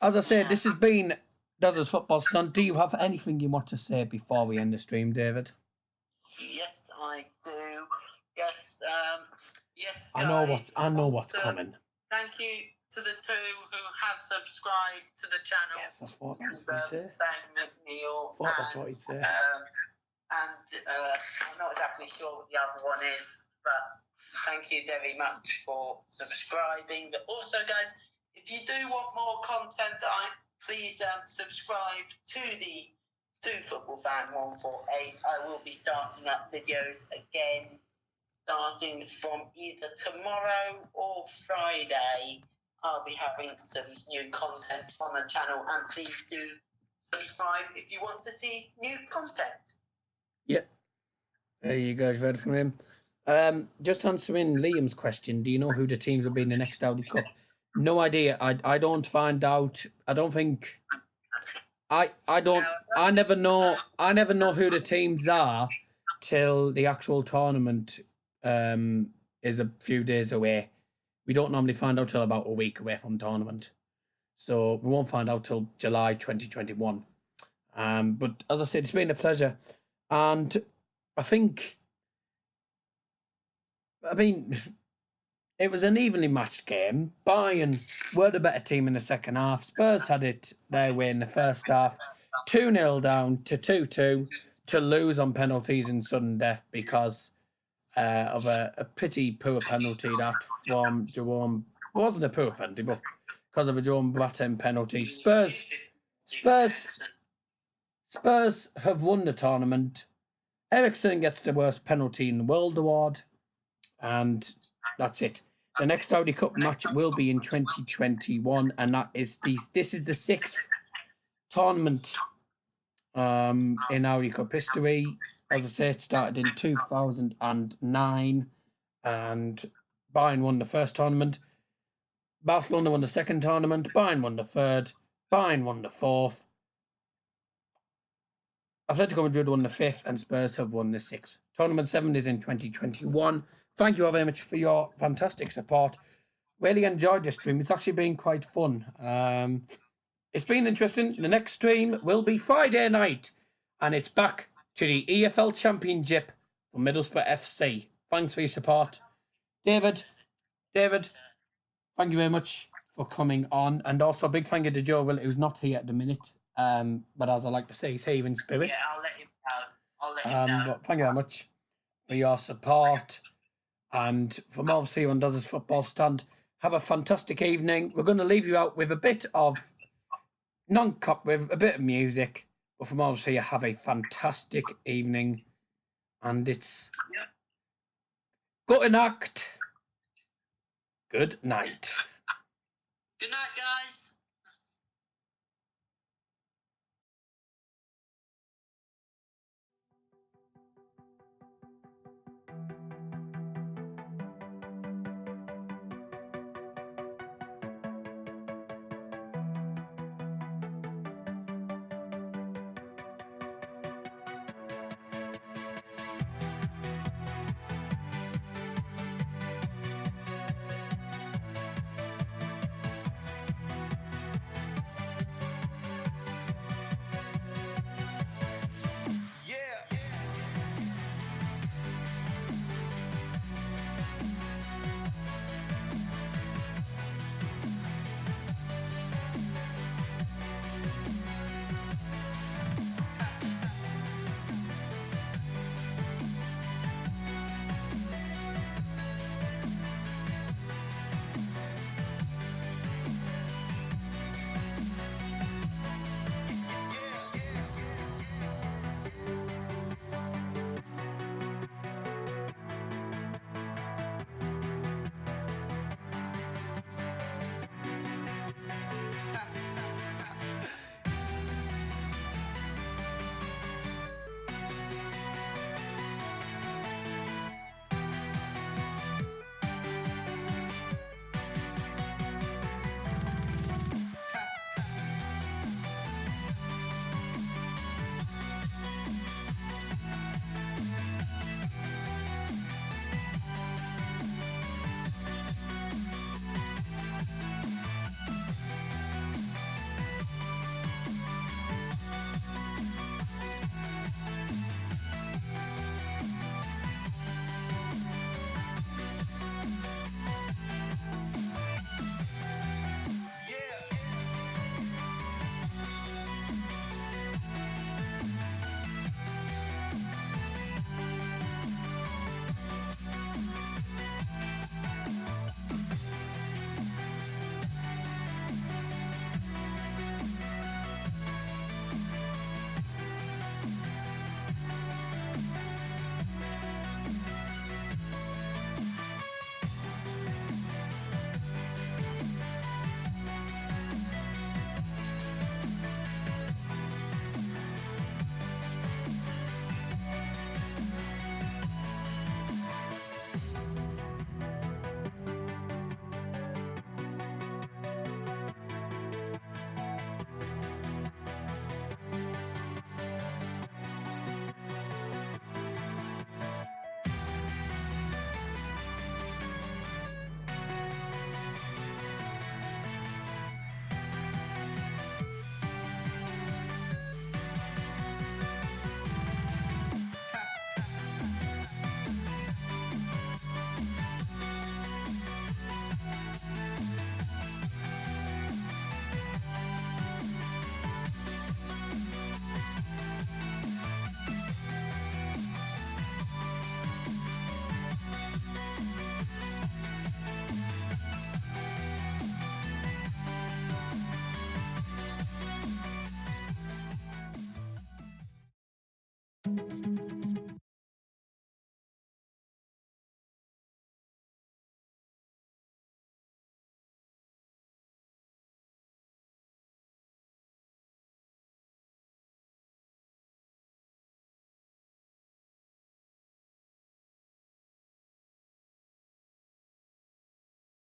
As I said, this has been Daz's Football Stunt. Do you have anything you want to say before we end the stream, David? Yes, I do. Yes, yes. I know what's coming. Thank you to the 2 who have subscribed to the channel. Yes, that's what you say. Neil That's what you say. I'm not exactly sure what the other one is, but thank you very much for subscribing. But also, guys, if you do want more content, please subscribe to the Football Fan 148. I will be starting up videos again, starting from either tomorrow or Friday. I'll be having some new content on the channel, and please do subscribe if you want to see new content. Yep. There you guys read from him. Just answering Liam's question, do you know who the teams will be in the next Audi Cup? No idea. I don't find out. I don't think. I never know who the teams are till the actual tournament is a few days away. We don't normally find out till about a week away from the tournament. So we won't find out till July 2021. But as I said, it's been a pleasure. And I mean, it was an evenly matched game. Bayern were the better team in the second half. Spurs had it their way in the first half. 2-0 down to 2-2 to lose on penalties in sudden death because of a pretty poor penalty that from Jerome. It wasn't a poor penalty, but because of a Jerome Boateng penalty. Spurs have won the tournament. Ericsson gets the worst penalty in the world award. And that's it. The next Audi Cup match will be in 2021, and this is the 6th tournament in Audi Cup history. As I say, it started in 2009, and Bayern won the first tournament. Barcelona won the second tournament. Bayern won the third. Bayern won the fourth. Atletico Madrid won the fifth, and Spurs have won the sixth. Tournament 7 is in 2021. Thank you all very much for your fantastic support. Really enjoyed this stream. It's actually been quite fun. It's been interesting. The next stream will be Friday night, and it's back to the EFL Championship for Middlesbrough FC. Thanks for your support. David, thank you very much for coming on, and also a big thank you to Joe Will, who's not here at the minute. But as I like to say, he's here in spirit. Yeah, I'll let him know. But thank you very much for your support. And from obviously on Daz's Football Stand, have a fantastic evening. We're going to leave you out with a bit of non-cop, with a bit of music. But from obviously, have a fantastic evening. And it's good night. Good night. Good night.